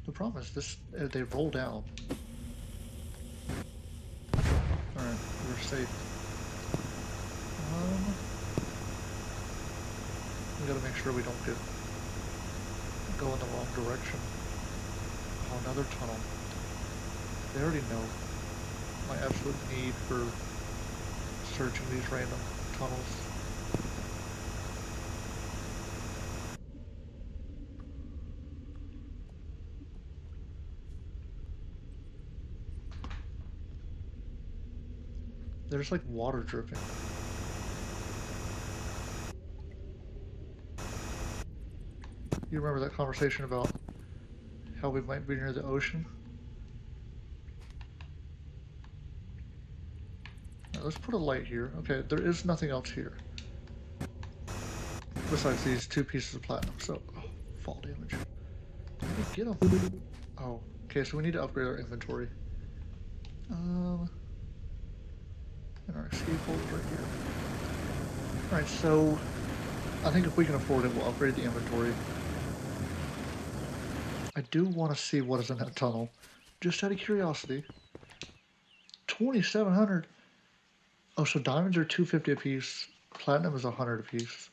Speaker 1: The problem is this, they roll down. Alright, we're safe. We gotta make sure we don't go in the wrong direction. Oh, another tunnel. They already know my absolute need for searching these random tunnels. There's like water dripping. You remember that conversation about how we might be near the ocean? Now, let's put a light here. Okay, there is nothing else here. Besides these 2 pieces of platinum, so... Oh, fall damage. Let me get them. Oh, okay, so we need to upgrade our inventory. And our escape hole's right here. Alright, so... I think if we can afford it, we'll upgrade the inventory. I do want to see what is in that tunnel. Just out of curiosity. 2,700. Oh, so diamonds are 250 a piece. Platinum is 100 a piece.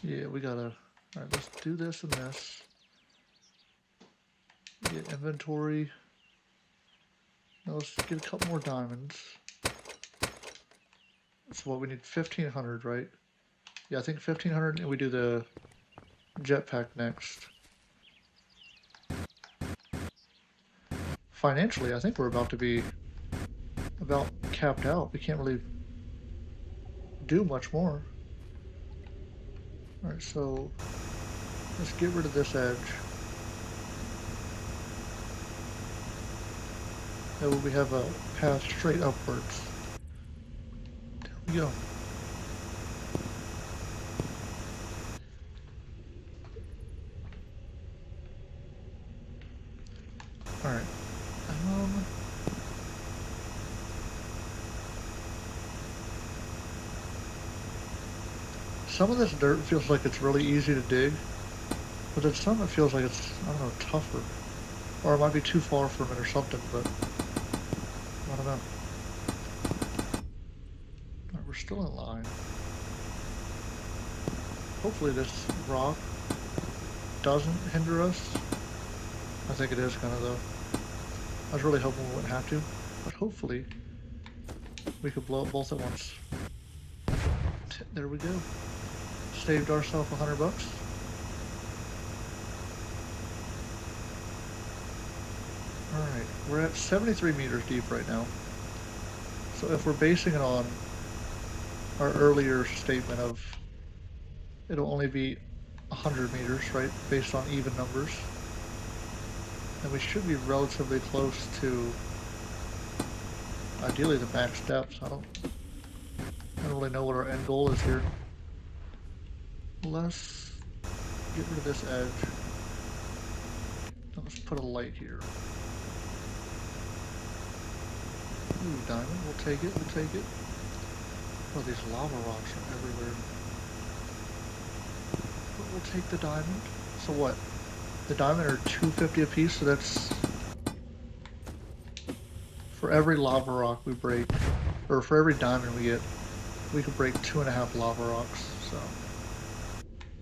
Speaker 1: Yeah, we gotta... Alright, let's do this and this. Get inventory. Now let's get a couple more diamonds. So what we need, 1,500, right? Yeah, I think 1,500, and we do the jetpack next. Financially, I think we're about to be about capped out. We can't really do much more. Alright, so let's get rid of this edge. That way we have a path straight upwards. There we go. Alright. Some of this dirt feels like it's really easy to dig, but then some it feels like it's, I don't know, tougher. Or it might be too far from it or something, but I don't know. Alright, we're still in line. Hopefully this rock doesn't hinder us. I think it is kind of though. I was really hoping we wouldn't have to, but hopefully we could blow up both at once. There we go. Saved ourselves 100 bucks. Alright, we're at 73 meters deep right now. So if we're basing it on our earlier statement of it'll only be 100 meters, right, based on even numbers, And we should be relatively close to, ideally, the max depths. I don't really know what our end goal is here. Let's get rid of this edge. Now let's put a light here. Ooh, diamond. We'll take it. We'll take it. Oh, these lava rocks are everywhere. But we'll take the diamond. So what? The diamond are $2.50 a piece, so that's for every lava rock we break, or for every diamond we get, we could break 2.5 lava rocks. So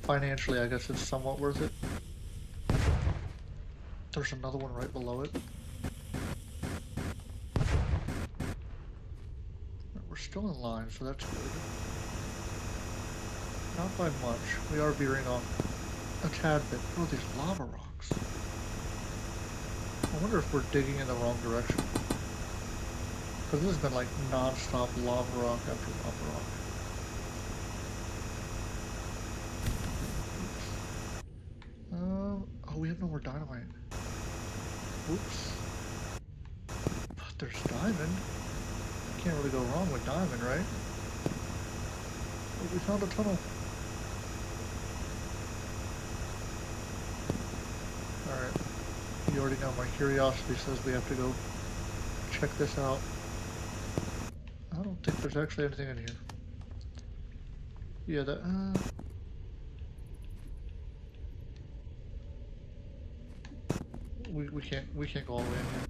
Speaker 1: financially, I guess it's somewhat worth it. There's another one right below it. We're still in line, so that's good. Not by much. We are veering off a tad bit. Oh, these lava rocks. I wonder if we're digging in the wrong direction. Because this has been like non-stop lava rock after lava rock. Oh, we have no more dynamite. Oops. But there's diamond. Can't really go wrong with diamond, right? Oh, we found a tunnel. Alright. You already know my curiosity says we have to go check this out. I don't think there's actually anything in here. Yeah, that, we can't go all the way in here.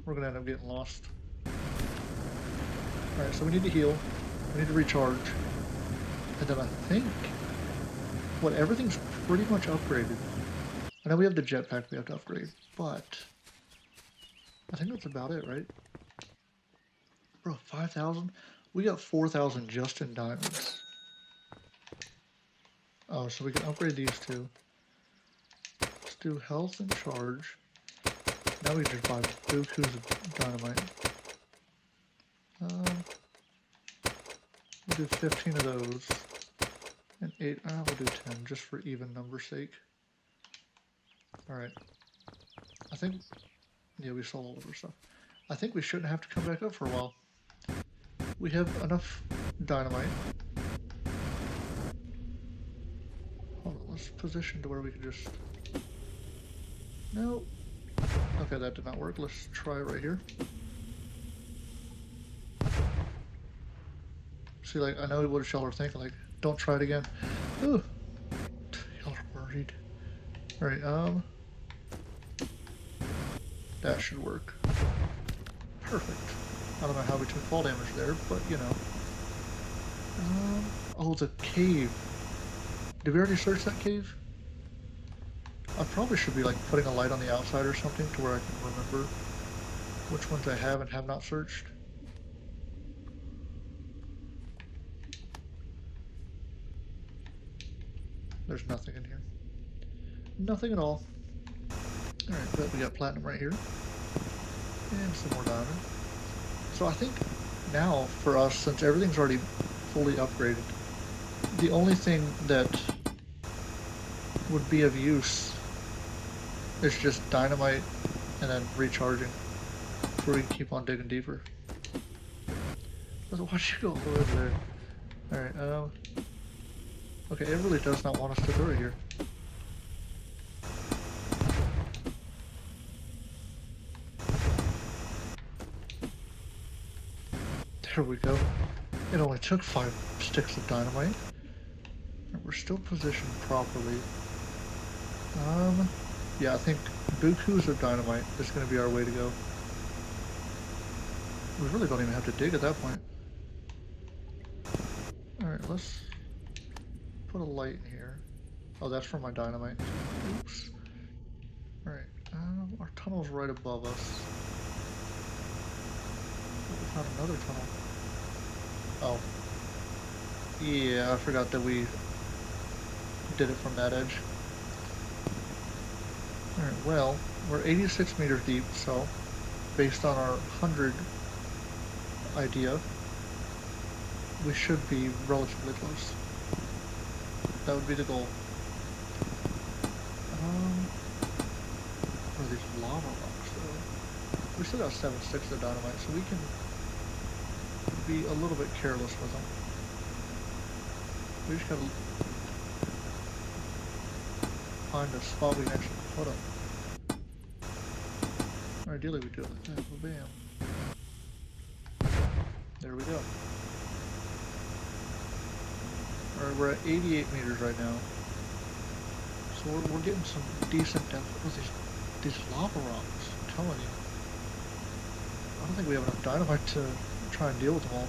Speaker 1: We're gonna end up getting lost. Alright, so we need to heal. We need to recharge. And then I think, what, everything's pretty much upgraded. I know we have the jetpack we have to upgrade, but I think that's about it, right? Bro, 5,000? We got 4,000 just in diamonds. Oh, so we can upgrade these two. Let's do health and charge. Now we just buy bukus of dynamite. We'll do 15 of those. And 8, we'll do 10, just for even number's sake. Alright. I think, yeah, we sold all of our stuff. I think we shouldn't have to come back up for a while. We have enough dynamite. Hold on, let's position to where we can just... No. Okay, that did not work. Let's try right here. See, like, I know what y'all are thinking, like, don't try it again. Ooh. Y'all are worried. Alright, that should work. Perfect. I don't know how we took fall damage there, but, you know. Oh, the cave. Did we already search that cave? I probably should be, like, putting a light on the outside or something to where I can remember which ones I have and have not searched. There's nothing in here. Nothing at all. Alright, but we got platinum right here. And some more diamond. So I think now, for us, since everything's already fully upgraded, the only thing that would be of use is just dynamite and then recharging, so we can keep on digging deeper. Watch you go all the way over there. Alright, okay, it really does not want us to throw it here. There we go. It only took 5 sticks of dynamite. And we're still positioned properly. Yeah, I think bukus of dynamite is going to be our way to go. We really don't even have to dig at that point. Alright, let's put a light in here. Oh, that's from my dynamite. Oops. Alright, our tunnel's right above us. Oh, we found another tunnel. Oh. Yeah, I forgot that we did it from that edge. Alright, well, we're 86 meters deep, so based on our 100 idea, we should be relatively close. That would be the goal. of these lava rocks, though. We still got 7 sticks of dynamite, so we can be a little bit careless with them. We just gotta find a spot we can actually put them. Ideally, we do it like that. Well, bam. There we go. Alright, we're at 88 meters right now. So we're getting some decent depth with these lava rocks. I'm telling you. I don't think we have enough dynamite to try and deal with them all.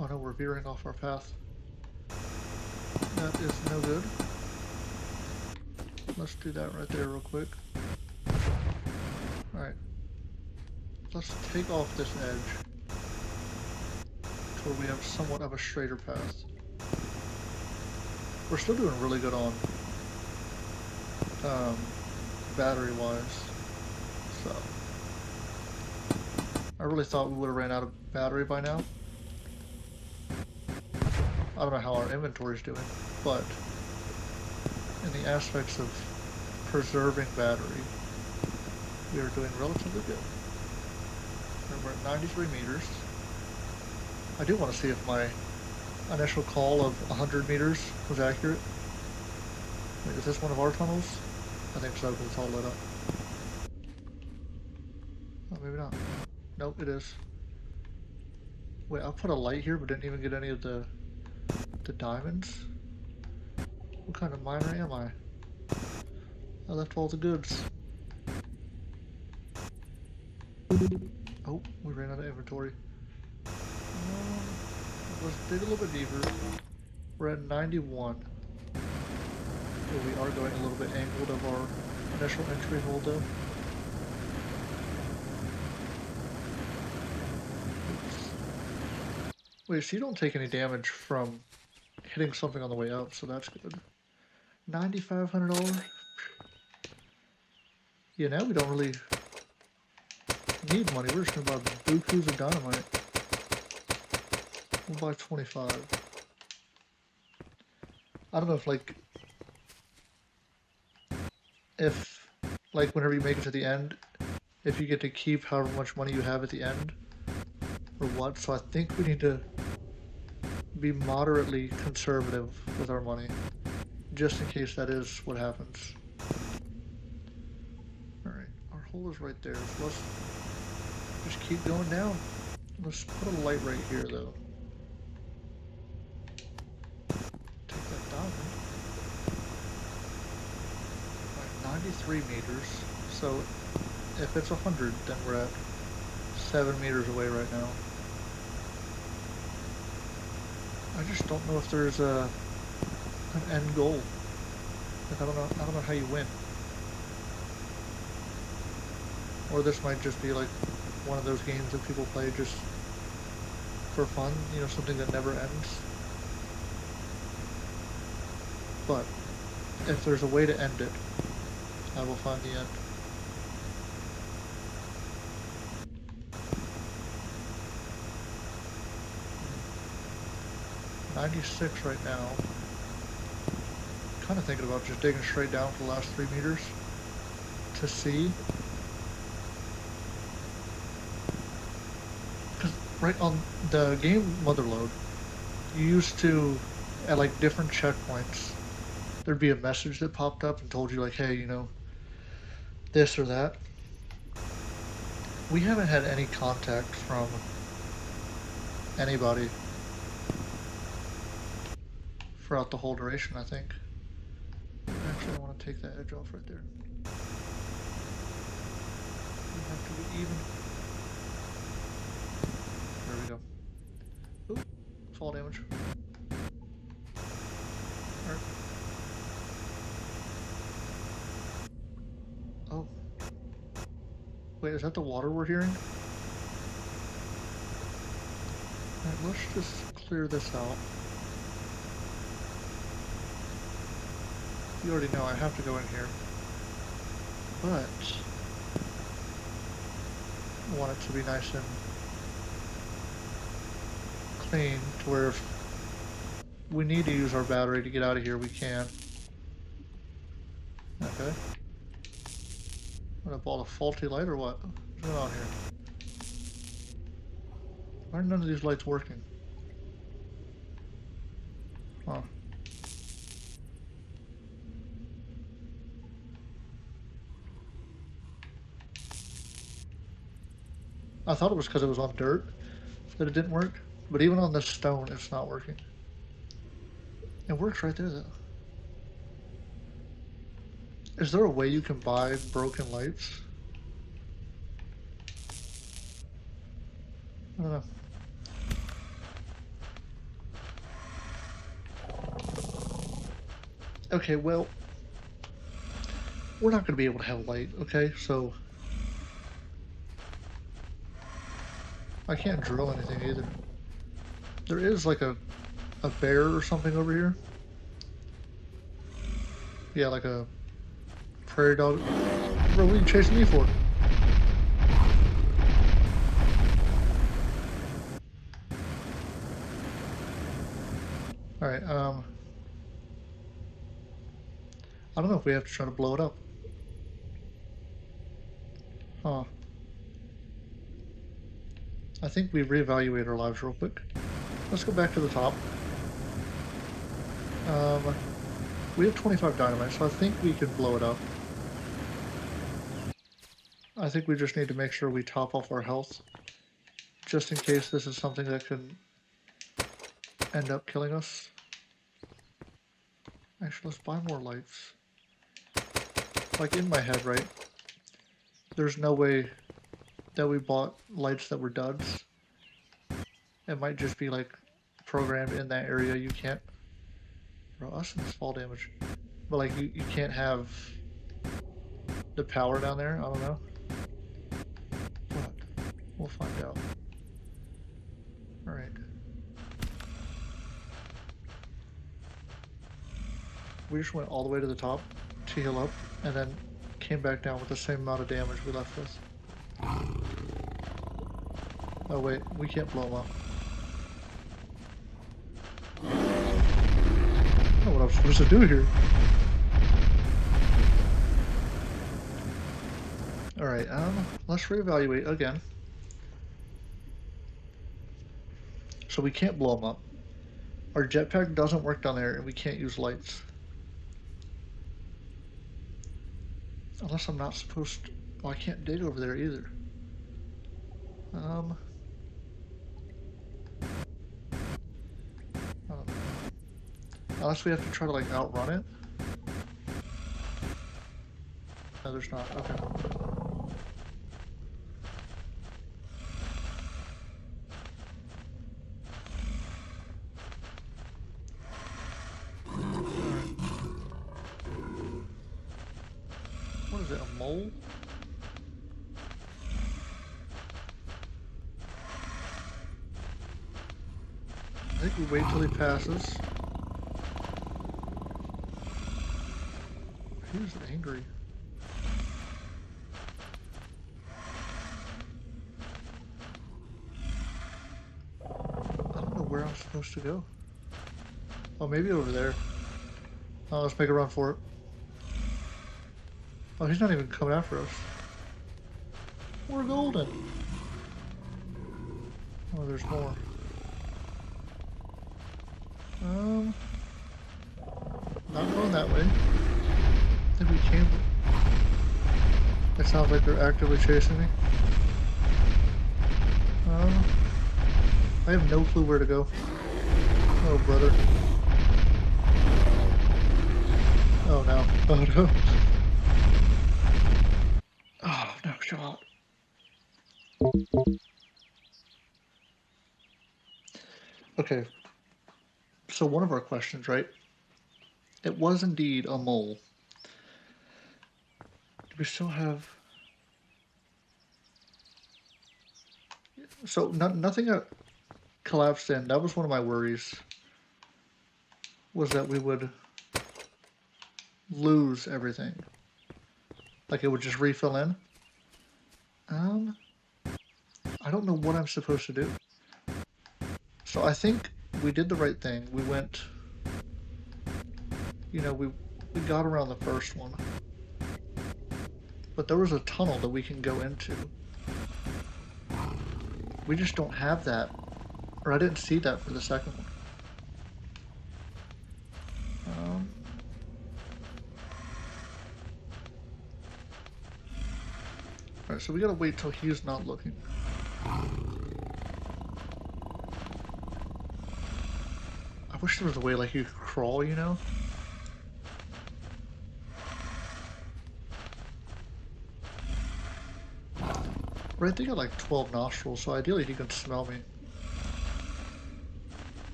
Speaker 1: Oh no, we're veering off our path. That is no good. Let's do that right there real quick. Alright. Let's take off this edge to where we have somewhat of a straighter path. We're still doing really good on battery wise. So I really thought we would have ran out of battery by now. I don't know how our inventory's doing, but in the aspects of preserving battery, we are doing relatively good. And we're at 93 meters. I do want to see if my initial call of 100 meters was accurate. Wait, is this one of our tunnels? I think so, because it's all lit up. Oh, maybe not. Nope, it is. Wait, I put a light here, but didn't even get any of the diamonds? What kind of miner am I? I left all the goods. Oh, we ran out of inventory. Let's dig a little bit deeper. We're at 91. So we are going a little bit angled of our initial entry hole though. Oops. Wait, so you don't take any damage from hitting something on the way up, so that's good. $9,500? Yeah, now we don't really need money. We're just gonna buy bukus of dynamite. We'll buy 25. I don't know if whenever you make it to the end, if you get to keep however much money you have at the end, or what. So I think we need to be moderately conservative with our money, just in case that is what happens. Alright, our hole is right there, so let's just keep going down. Let's put a light right here though. Take that diamond. Alright, 93 meters, so if it's 100, then we're at 7 meters away right now. I just don't know if there's an end goal. Like I don't know how you win. Or this might just be like one of those games that people play just for fun, you know, something that never ends. But if there's a way to end it, I will find the end. $96 right now. Kind of thinking about just digging straight down for the last 3 meters to see. Because right on the game motherload, you used to, at like different checkpoints, there'd be a message that popped up and told you like, hey, you know, this or that. We haven't had any contact from anybody throughout the whole duration, I think. Actually, I want to take that edge off right there. We have to be even. There we go. Oop, fall damage. Alright. Oh. Wait, is that the water we're hearing? Alright, let's just clear this out. You already know I have to go in here, but I want it to be nice and clean to where if we need to use our battery to get out of here, we can. Okay. What, I bought a faulty light or what? What's going on here? Why are none of these lights working? Huh. I thought it was because it was on dirt that it didn't work, but even on this stone, it's not working. It works right there, though. Is there a way you can buy broken lights? I don't know. Okay, well, we're not going to be able to have light, okay? So, I can't drill anything either. There is like a bear or something over here. Yeah, like a prairie dog. Bro, what are you chasing me for? Alright, I don't know if we have to try to blow it up. Huh. I think we reevaluate our lives real quick. Let's go back to the top. We have 25 dynamite, so I think we can blow it up. I think we just need to make sure we top off our health, just in case this is something that could end up killing us. Actually, let's buy more lights. Like in my head, right? There's no way that we bought lights that were duds. It might just be like programmed in that area. You can't. Bro, us and this fall damage. But like you can't have the power down there. I don't know. What? We'll find out. Alright. We just went all the way to the top to heal up, and then came back down with the same amount of damage we left with. Oh wait, we can't blow them up. I don't know what I'm supposed to do here. Alright, let's reevaluate again. So we can't blow them up. Our jetpack doesn't work down there, and we can't use lights. Unless I'm not supposed to... Oh, I can't dig over there either. I don't know. Unless we have to try to, like, outrun it. No, there's not. Okay. What is it, a mole? I think we wait till he passes. He's angry. I don't know where I'm supposed to go. Oh, maybe over there. Oh, let's make a run for it. Oh, he's not even coming after us. We're golden. Oh, there's more. Not going that way. I think we came. It sounds like they're actively chasing me. I have no clue where to go. Oh, brother. Oh, no. Oh, no. Oh, no, shut up. Okay. So one of our questions, right? It was indeed a mole. Do we still have... So nothing got collapsed in. That was one of my worries. Was that we would lose everything. Like it would just refill in. I don't know what I'm supposed to do. So I think we did the right thing. We went You know, we got around the first one. But there was a tunnel that we can go into. We just don't have that. Or I didn't see that for the second one. Alright, so we gotta wait till he's not looking. I wish there was a way like you could crawl, you know? Right, they got like 12 nostrils, so ideally he can smell me.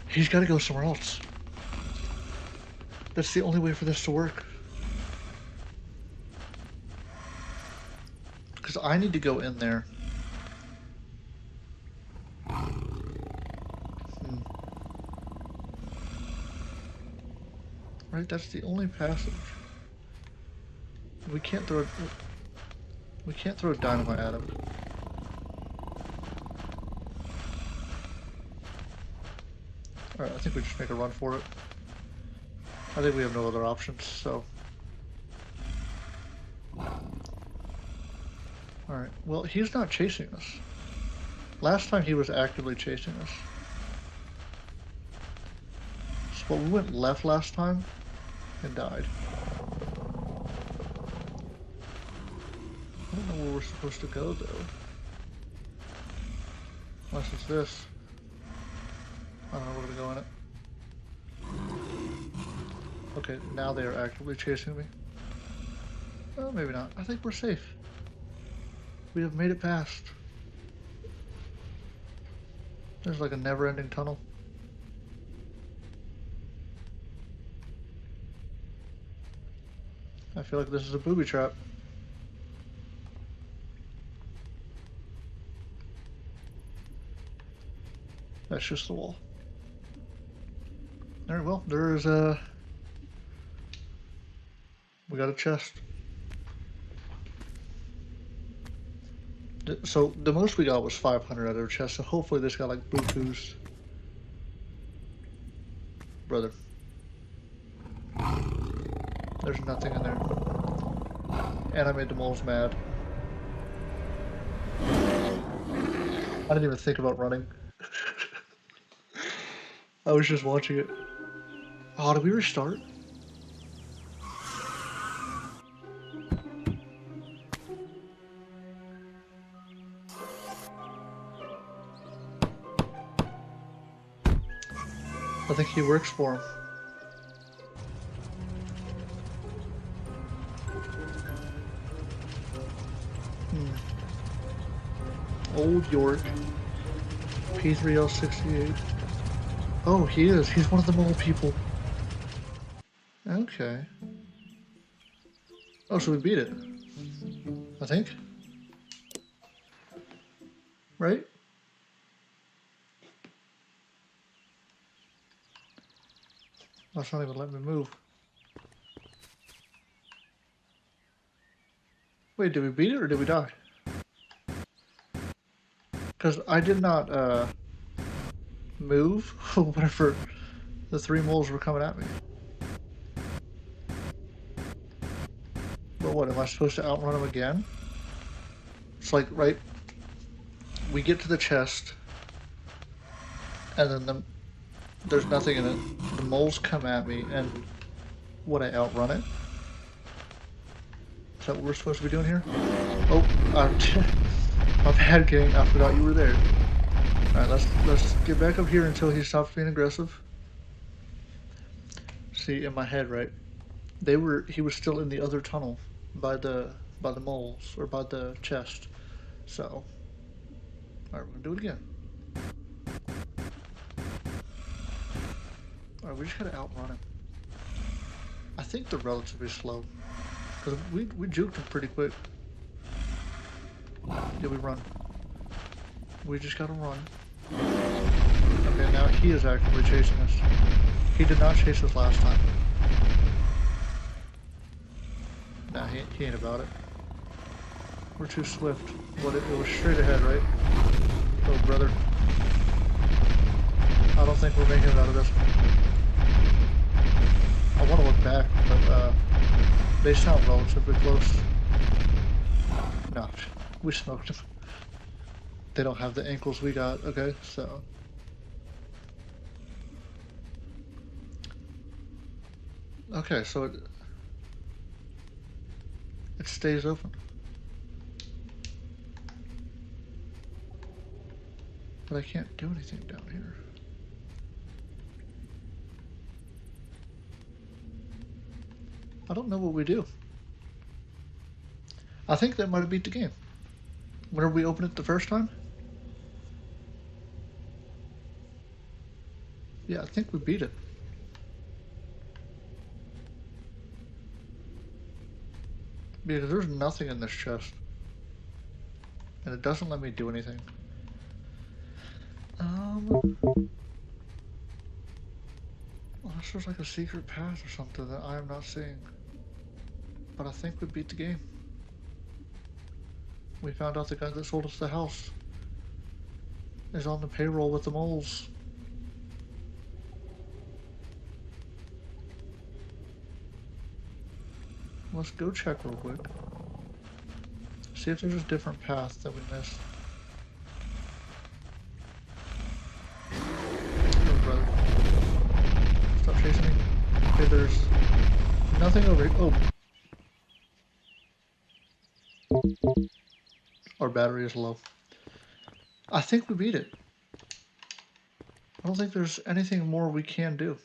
Speaker 1: He's gotta go somewhere else. That's the only way for this to work. Because I need to go in there. Right, that's the only passage. We can't throw dynamite at him. Alright, I think we just make a run for it. I think we have no other options, so. Alright, well, he's not chasing us. Last time he was actively chasing us. So we went left last time and died. I don't know where we're supposed to go, though. Unless it's this. I don't know, we're gonna go in it. Okay, now they are actively chasing me. Well, maybe not. I think we're safe. We have made it past. There's like a never-ending tunnel. I feel like this is a booby trap. That's just the wall. Alright, well, there's we got a chest. So the most we got was 500 out of our chest, so hopefully this got like bukus. Brother. There's nothing in there. And I made the moles mad. I didn't even think about running. I was just watching it. Oh, did we restart? I think he works for him. Old York. P3L68. Oh, he is. He's one of the mole people. Okay. Oh, so we beat it. I think. Right? That's not even letting me move. Wait, did we beat it or did we die? Because I did not move whenever the 3 moles were coming at me. But what, am I supposed to outrun them again? It's like, right, we get to the chest, and then there's nothing in it. The moles come at me, and what, I outrun it? Is that what we're supposed to be doing here? Oh, my bad, gang. I forgot you were there. Alright, let's get back up here until he stops being aggressive. See, in my head, right? He was still in the other tunnel by the moles, or by the chest. So, alright, we're gonna do it again. Alright, we just gotta outrun him. I think they're relatively slow. Because we juked him pretty quick. Yeah, we run. We just gotta run. Okay, now he is actively chasing us. He did not chase us last time. Nah, he ain't about it. We're too swift. But it was straight ahead, right? Oh, brother. I don't think we're making it out of this one. I want to look back, but they sound relatively close. No, we smoked them. They don't have the ankles we got. Okay, so. Okay, so it stays open. But I can't do anything down here. I don't know what we do. I think that might have beat the game. Whenever we opened it the first time? Yeah, I think we beat it. Because there's nothing in this chest. And it doesn't let me do anything. Unless there's like a secret path or something that I am not seeing. But I think we beat the game. We found out the guy that sold us the house is on the payroll with the moles. Let's go check real quick. See if there's a different path that we missed. Oh, brother. Stop chasing me. Okay, there's nothing over here. Oh. Our battery is low. I think we beat it. I don't think there's anything more we can do.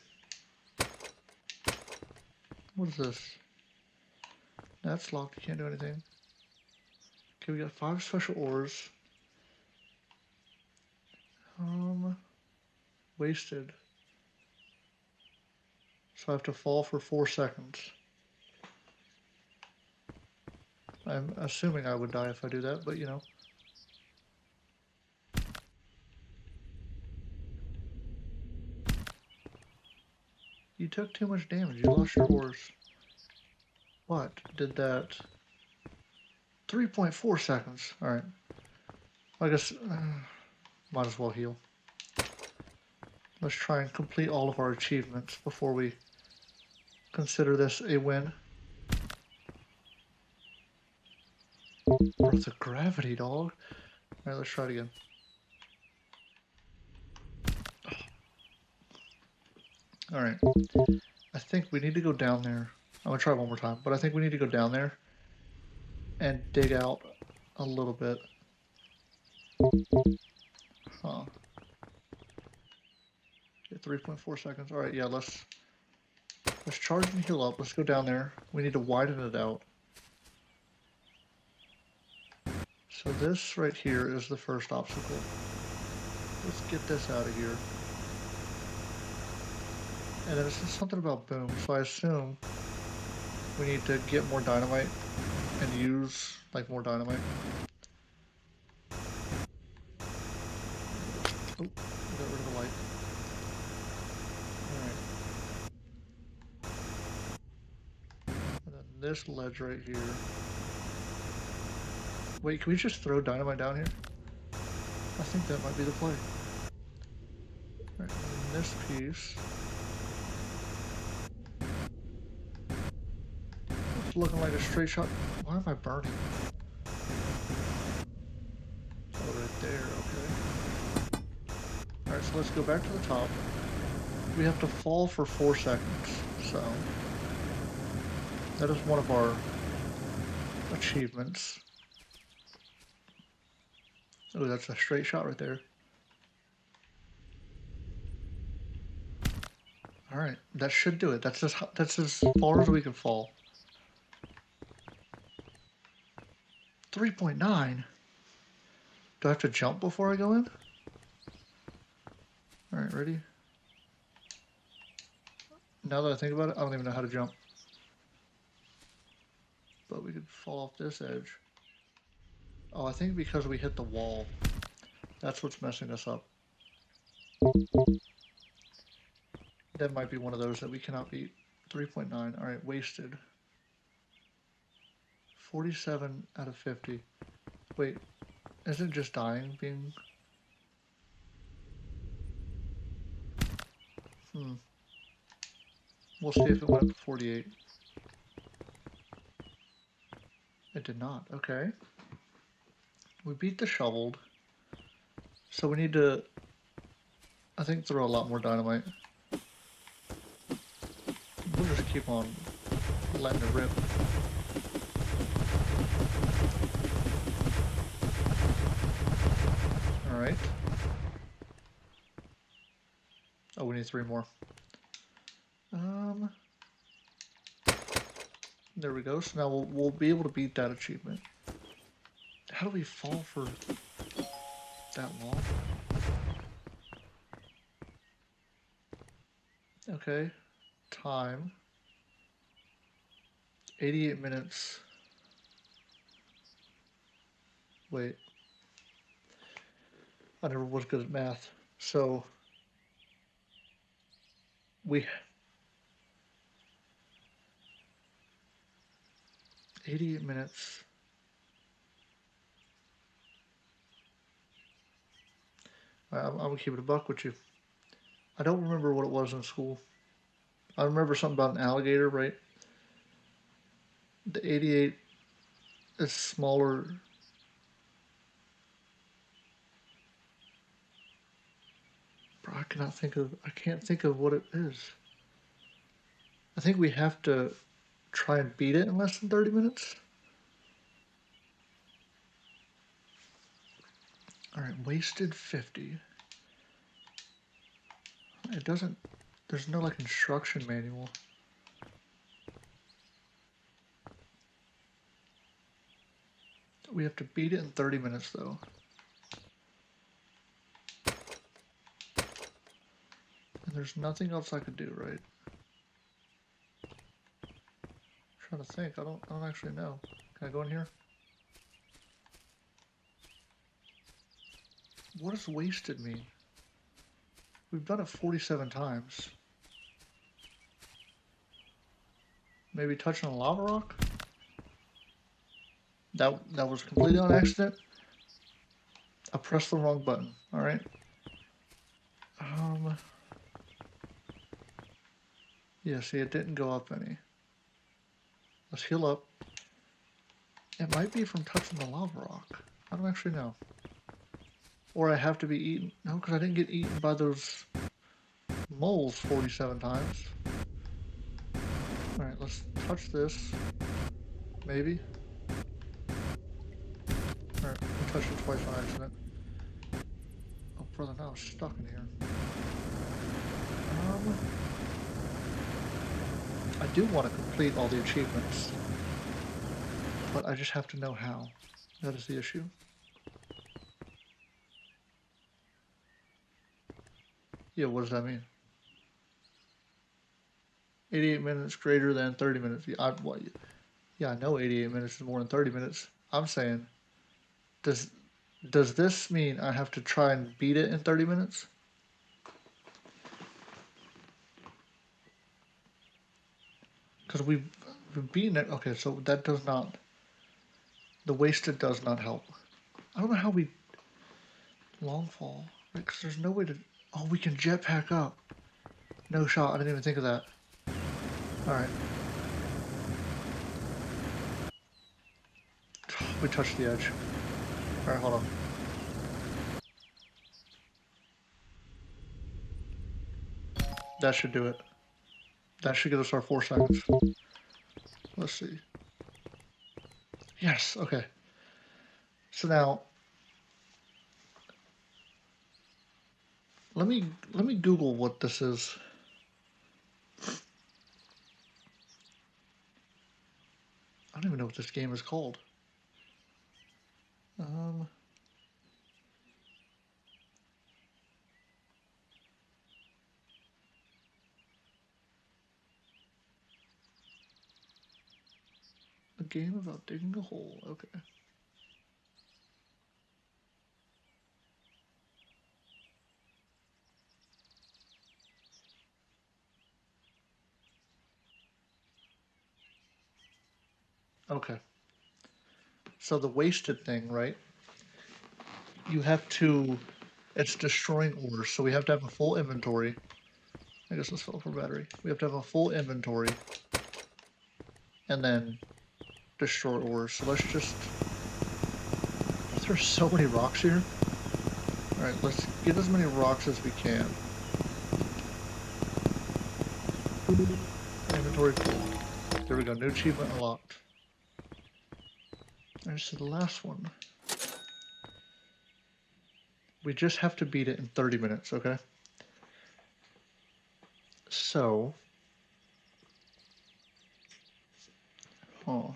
Speaker 1: What is this? That's locked. You can't do anything. Okay, we got 5 special ores. Wasted. So I have to fall for 4 seconds. I'm assuming I would die if I do that, but you know. You took too much damage. You lost your ores. What did that? 3.4 seconds. Alright. I guess might as well heal. Let's try and complete all of our achievements before we consider this a win. Breath of gravity, dog. Alright, let's try it again. Alright. I think we need to go down there. I'm gonna try one more time, but I think we need to go down there and dig out a little bit. Huh. 3.4 seconds. Alright, yeah, let's charge and heal up. Let's go down there. We need to widen it out. So this right here is the first obstacle. Let's get this out of here. And then it's just something about boom. So I assume we need to get more dynamite and use like more dynamite. Oh, we got rid of the light. Alright. And then this ledge right here. Wait, can we just throw dynamite down here? I think that might be the play. Alright, and this piece. It's looking like a straight shot. Why am I burning? Oh, right there, okay. Alright, so let's go back to the top. We have to fall for 4 seconds, so that is one of our achievements. Oh, that's a straight shot right there. Alright, that should do it. That's as far as we can fall. 3.9? Do I have to jump before I go in? Alright, ready? Now that I think about it, I don't even know how to jump. But we could fall off this edge. Oh, I think because we hit the wall. That's what's messing us up. That might be one of those that we cannot beat. 3.9. Alright, wasted. 47 out of 50. Wait, isn't just dying being We'll see if it went up to 48. It did not. Okay. We beat the shoveled. So we need to, I think, throw a lot more dynamite. We'll just keep on letting it rip. Alright. Oh, we need 3 more. There we go. So now we'll be able to beat that achievement. How do we fall for that long? Okay. Time. 88 minutes. Wait. I never was good at math. So we 88 minutes. I'm gonna keep it a buck with you. I don't remember what it was in school. I remember something about an alligator, right? The 88 is smaller. Bro, I can't think of what it is. I think we have to try and beat it in less than 30 minutes. Alright, wasted 50. It doesn't, there's no like instruction manual. We have to beat it in 30 minutes though. And there's nothing else I could do, right? I'm trying to think, I don't actually know. Can I go in here? What does wasted mean? We've done it 47 times. Maybe touching a lava rock? That was completely on accident. I pressed the wrong button. All right. Yeah. See, it didn't go up any. Let's heal up. It might be from touching the lava rock. I don't actually know. Or I have to be eaten. No, because I didn't get eaten by those moles 47 times. All right. Let's touch this. Maybe. All right. We touched it twice on accident. Oh, brother, now I'm stuck in here. I do want to complete all the achievements, but I just have to know how. That is the issue. Yeah, what does that mean? 88 minutes greater than 30 minutes. Yeah, I know 88 minutes is more than 30 minutes. I'm saying, does this mean I have to try and beat it in 30 minutes? Because we've beaten it. Okay, so that does not. The wasted does not help. I don't know how we long fall. Because there's no way to. Oh, we can jetpack up. No shot. I didn't even think of that. All right. We touched the edge. All right, hold on. That should do it. That should get us our 4 seconds. Let's see. Yes, okay. So now let me Google what this is. I don't even know what this game is called. A game about digging a hole. Okay. Okay. So the wasted thing, right? You have to. It's destroying ores, so we have to have a full inventory. I guess let's fill up our battery. We have to have a full inventory and then destroy ores. So let's just... There's so many rocks here. Alright, let's get as many rocks as we can. Inventory full. There we go, new achievement unlocked. Alright, so the last one. We just have to beat it in 30 minutes, okay? So... Oh.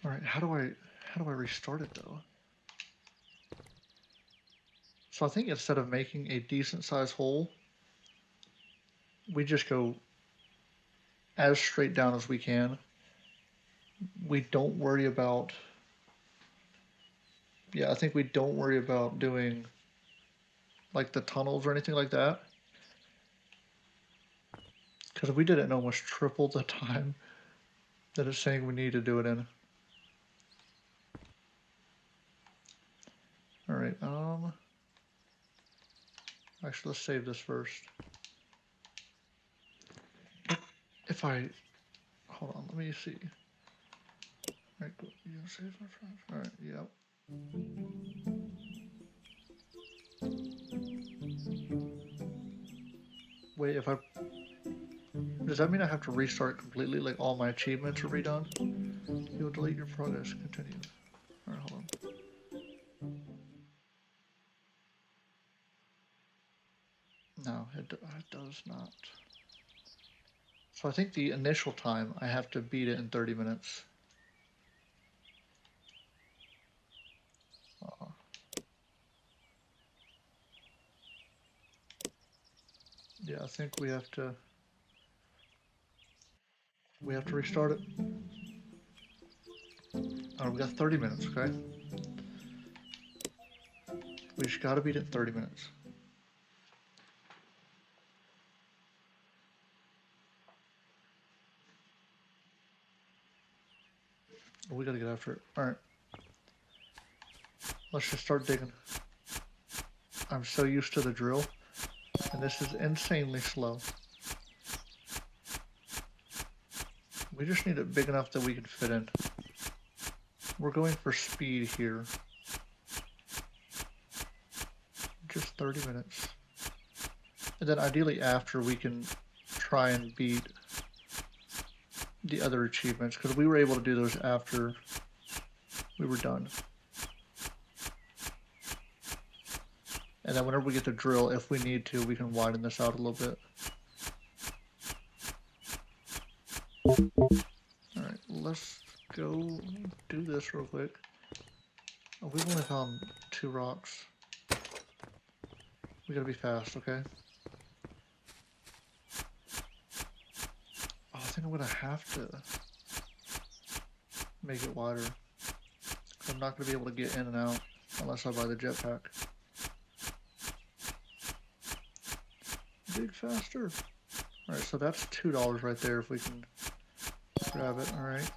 Speaker 1: Alright, how do I restart it though? So I think instead of making a decent sized hole, we just go as straight down as we can. We don't worry about... Yeah, I think we don't worry about doing like the tunnels or anything like that. Because we did it in almost triple the time that it's saying we need to do it in. Alright, actually let's save this first. If I... Hold on, let me see. Alright, you save my friends? Alright, yep. Wait, if I... Does that mean I have to restart completely, like all my achievements are redone? You'll delete your progress, continue. Alright, hold on. No, it does not. So I think the initial time, I have to beat it in 30 minutes. Yeah, I think we have to restart it. Alright, we got 30 minutes, okay? We just gotta beat it in 30 minutes. We gotta get after it. Alright. Let's just start digging. I'm so used to the drill, and this is insanely slow. We just need it big enough that we can fit in. We're going for speed here. Just 30 minutes. And then ideally after we can try and beat the other achievements, because we were able to do those after we were done. And then whenever we get the drill, if we need to, we can widen this out a little bit. Alright, let's go do this real quick. Oh, we've only found 2 rocks. We gotta be fast, okay? Oh, I think I'm gonna have to make it wider. I'm not gonna be able to get in and out unless I buy the jetpack. Dig faster. Alright, so that's $2 right there if we can grab it. Alright.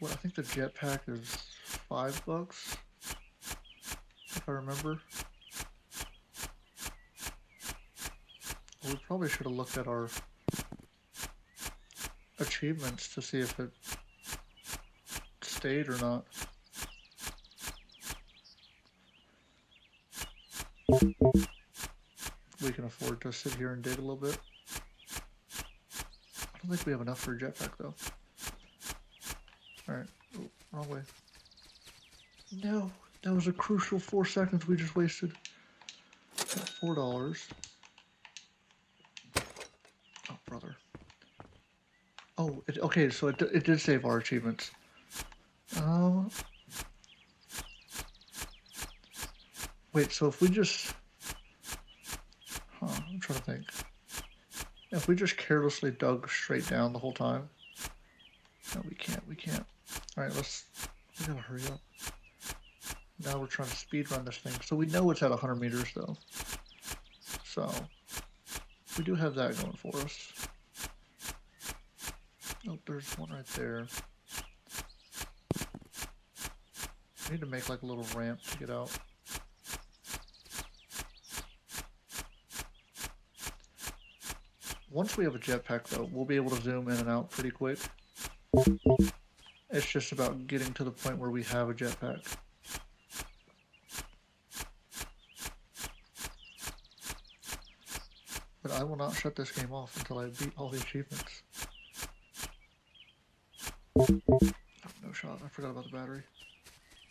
Speaker 1: Well, I think the jetpack is $5, if I remember. We probably should have looked at our achievements to see if it stayed or not. We can afford to sit here and dig a little bit. I don't think we have enough for a jetpack though. Alright, oh, wrong way. No, that was a crucial 4 seconds we just wasted. Got $4. Oh, brother. Oh, okay, so it did save our achievements. Wait, so if we just... I'm trying to think. If we just carelessly dug straight down the whole time... No, we can't. Alright, we gotta hurry up. Now we're trying to speed run this thing. So we know it's at 100 meters though. So, we do have that going for us. Oh, there's one right there. I need to make like a little ramp to get out. Once we have a jetpack though, we'll be able to zoom in and out pretty quick. It's just about getting to the point where we have a jetpack. But I will not shut this game off until I beat all the achievements. Oh, no shot. I forgot about the battery.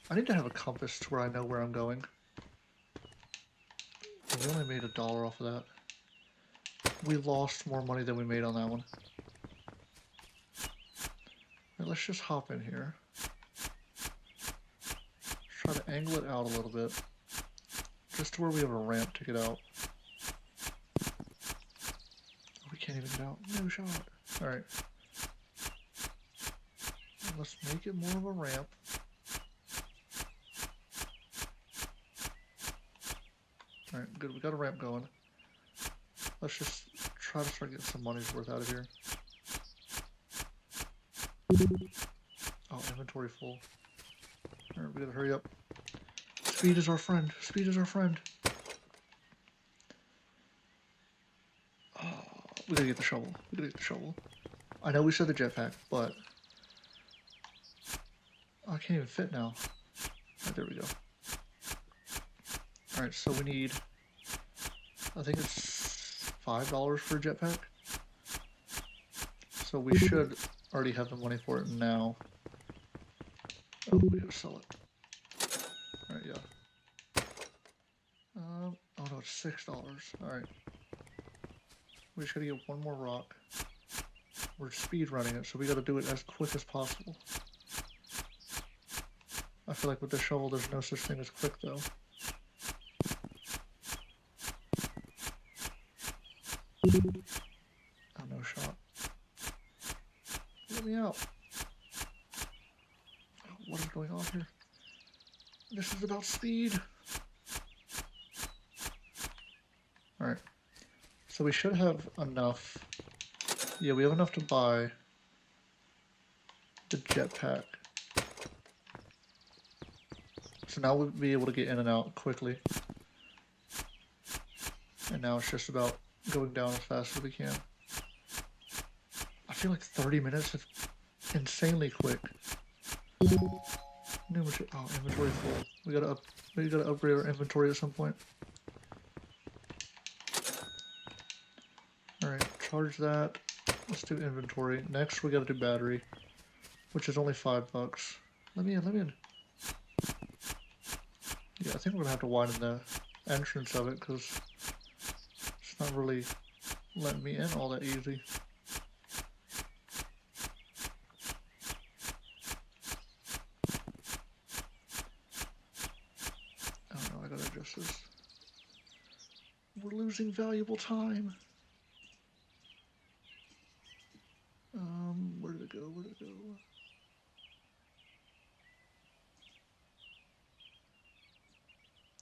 Speaker 1: I need to have a compass to where I know where I'm going. We only made $1 off of that. We lost more money than we made on that one. Right, let's just hop in here. Try to angle it out a little bit. Just to where we have a ramp to get out. We can't even get out. No shot. Alright. Let's make it more of a ramp. Alright, good. We got a ramp going. Let's just try to start getting some money's worth out of here. Oh, inventory full. Alright, we gotta hurry up. Speed is our friend. Speed is our friend. Oh, we gotta get the shovel. We gotta get the shovel. I know we said the jetpack, but I can't even fit now. Right, there we go. Alright, so we need, I think it's $5 for a jetpack. So we should already have the money for it now. Oh, we gotta sell it. Alright, yeah. Oh no, it's $6. Alright. We just gotta get one more rock. We're speed running it, so we gotta do it as quick as possible. I feel like with this shovel, there's no such thing as quick, though. Oh, no shot. Let me out. Oh, what is going on here? This is about speed. Alright. So we should have enough. Yeah, we have enough to buy the jetpack. So now we'll be able to get in and out quickly. And now it's just about going down as fast as we can. I feel like 30 minutes is insanely quick. Oh, inventory full. We gotta upgrade our inventory at some point. Alright, charge that. Let's do inventory. Next we gotta do battery, which is only $5. Let me in. Yeah, I think we're gonna have to widen the entrance of it because it's not really letting me in all that easy. Oh no, I gotta adjust this. We're losing valuable time. Where did it go? Where did it go?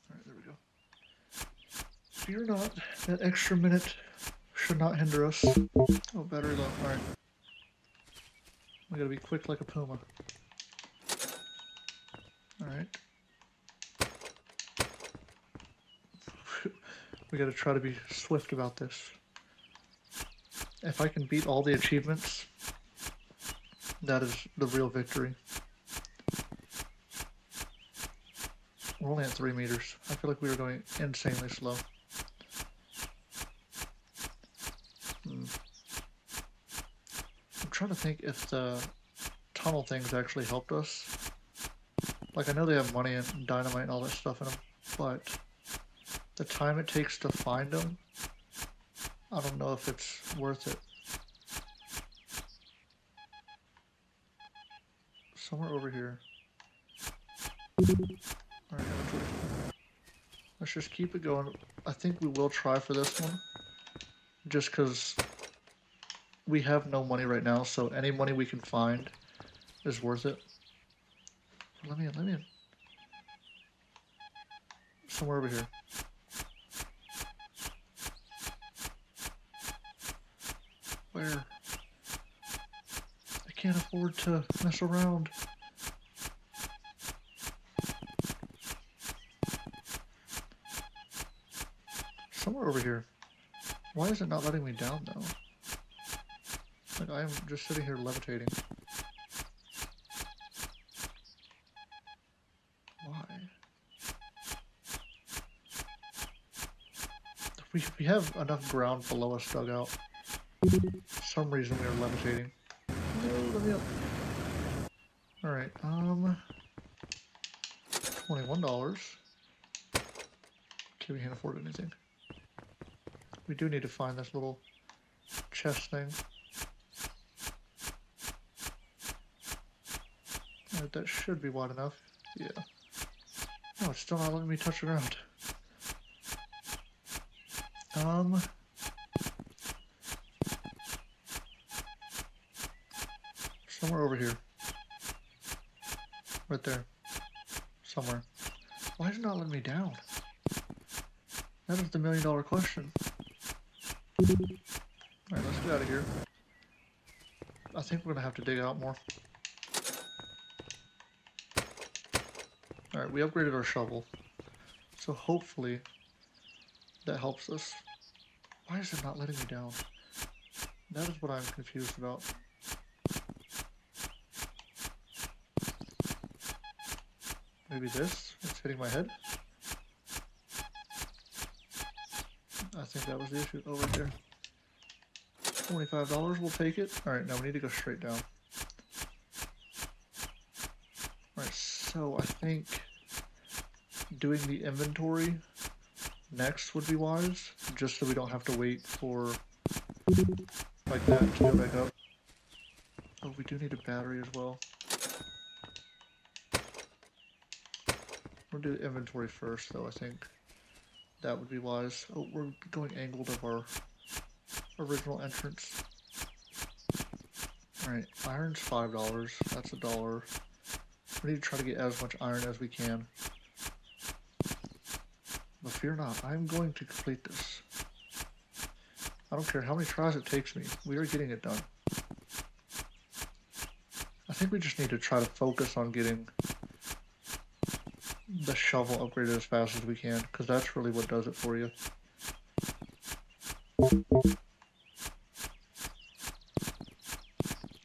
Speaker 1: Alright, there we go. Fear not, that extra minute should not hinder us. Oh, battery low. Alright. We gotta be quick like a puma. Alright. We gotta try to be swift about this. If I can beat all the achievements, that is the real victory. We're only at 3 meters. I feel like we were going insanely slow. I'm trying to think if the tunnel things actually helped us. Like, I know they have money and dynamite and all that stuff in them, but the time it takes to find them, I don't know if it's worth it. Somewhere over here. Alright, let's just keep it going. I think we will try for this one. Just because we have no money right now, so any money we can find is worth it. Let me in. Somewhere over here. Where? I can't afford to mess around. Somewhere over here. Why is it not letting me down though? Like I am just sitting here levitating. Why? We have enough ground below us dug out. For some reason we are levitating. No, let me up. Alright, $21. Okay, we can't afford anything. We do need to find this little chest thing. Alright, that should be wide enough. Yeah. Oh, it's still not letting me touch the ground. Somewhere over here. Right there. Somewhere. Why is it not letting me down? That is the $1,000,000 question. Alright, let's get out of here. I think we're gonna have to dig out more. Alright, we upgraded our shovel. So hopefully that helps us. Why is it not letting me down? That is what I'm confused about. Maybe this? It's hitting my head? I think that was the issue. Oh, right there. $25, we'll take it. Alright, now we need to go straight down. Alright, so I think doing the inventory next would be wise, just so we don't have to wait for like that to go back up. Oh, we do need a battery as well. We'll do the inventory first, though. I think that would be wise. Oh, we're going angled of our original entrance. Alright, iron's $5. That's $1. We need to try to get as much iron as we can. But fear not, I'm going to complete this. I don't care how many tries it takes me. We are getting it done. I think we just need to try to focus on getting the shovel upgraded as fast as we can, because that's really what does it for you.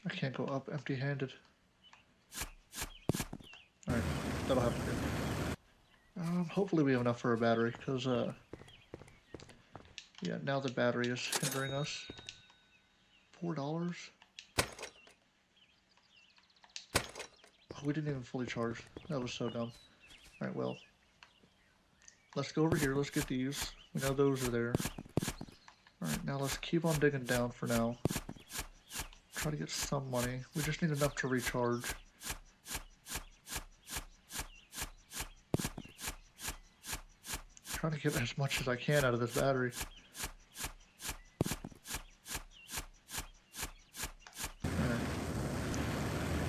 Speaker 1: I can't go up empty-handed. Alright, that'll have to do. Hopefully we have enough for a battery, because, yeah, now the battery is hindering us. $4? Oh, we didn't even fully charge. That was so dumb. Alright, well, let's go over here, let's get these. We know those are there. Alright, now let's keep on digging down for now. Try to get some money. We just need enough to recharge. Trying to get as much as I can out of this battery. Alright.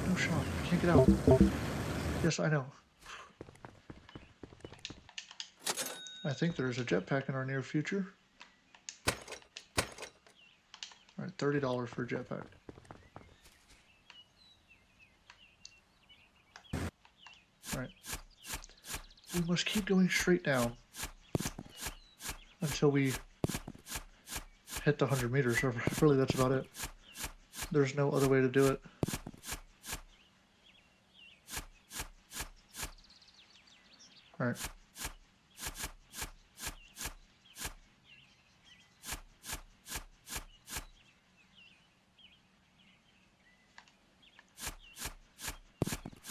Speaker 1: No shot. I can't get out. Yes, I know. I think there's a jetpack in our near future. Alright, $30 for a jetpack. Alright. We must keep going straight down until we hit the 100 meters. Really, that's about it. There's no other way to do it. Alright.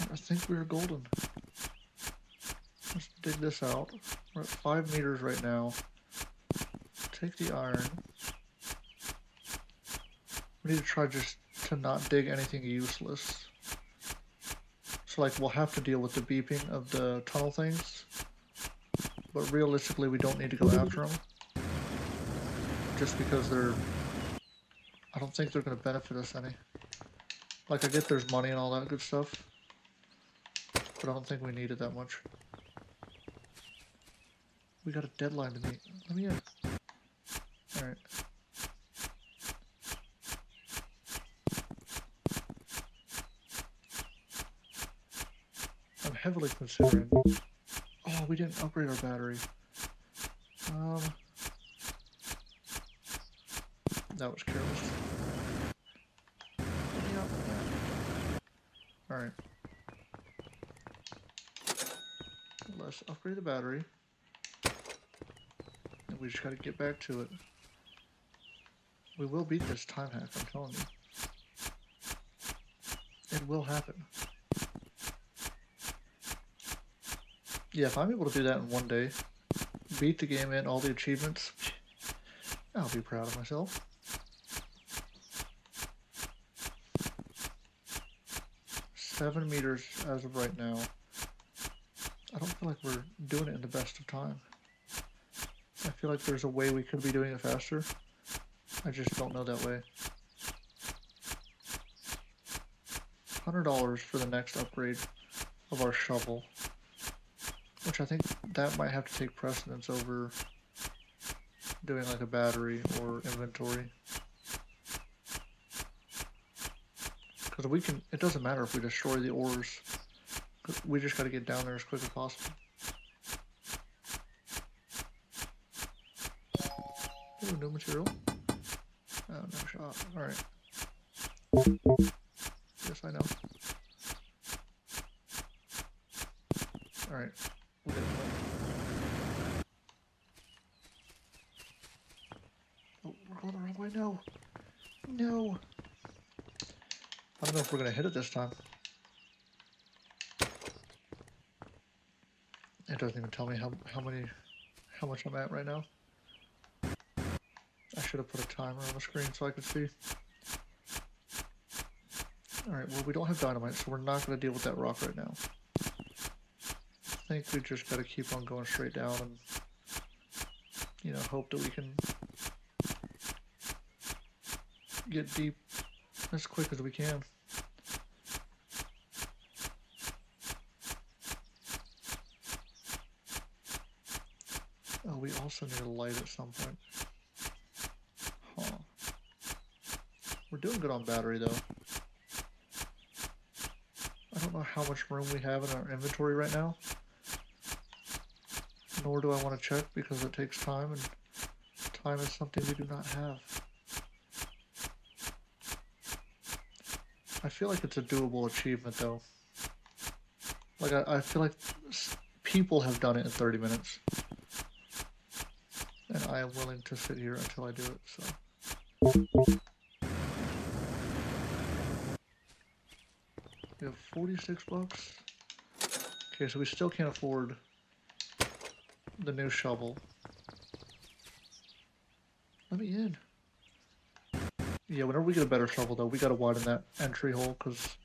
Speaker 1: I think we're golden. Let's dig this out. We're at 5 meters right now. Take the iron. We need to try just to not dig anything useless. So like we'll have to deal with the beeping of the tunnel things. But realistically we don't need to go after them. Just because they're... I don't think they're going to benefit us any. Like I get there's money and all that good stuff. But I don't think we need it that much. We got a deadline to meet. Let me in. Alright. I'm heavily considering... Oh, we didn't upgrade our battery. That was careless. Yeah. Alright. Let's upgrade the battery. And we just gotta get back to it. We will beat this time hack, I'm telling you. It will happen. Yeah, if I'm able to do that in one day, beat the game and all the achievements, I'll be proud of myself. $7 meters as of right now. I don't feel like we're doing it in the best of time. I feel like there's a way we could be doing it faster. I just don't know that way. $100 for the next upgrade of our shovel, which I think that might have to take precedence over doing like a battery or inventory. Because we can, it doesn't matter if we destroy the ores. We just got to get down there as quick as possible. Ooh, new material. Oh, no shot. Alright. Yes, I know. Alright. We'll get it. Oh, we're going the wrong way. No. No. I don't know if we're going to hit it this time. It doesn't even tell me how much I'm at right now. I should have put a timer on the screen so I could see. Alright, well we don't have dynamite, so we're not going to deal with that rock right now. I think we just got to keep on going straight down and, you know, hope that we can get deep as quick as we can. Oh, we also need a light at some point. Huh. We're doing good on battery though. I don't know how much room we have in our inventory right now. Nor do I want to check because it takes time, and time is something we do not have. I feel like it's a doable achievement though. Like I feel like people have done it in 30 minutes. And I am willing to sit here until I do it, so. We have 46 bucks. Okay, so we still can't afford the new shovel. Let me in. Yeah, whenever we get a better shovel though, we gotta widen that entry hole because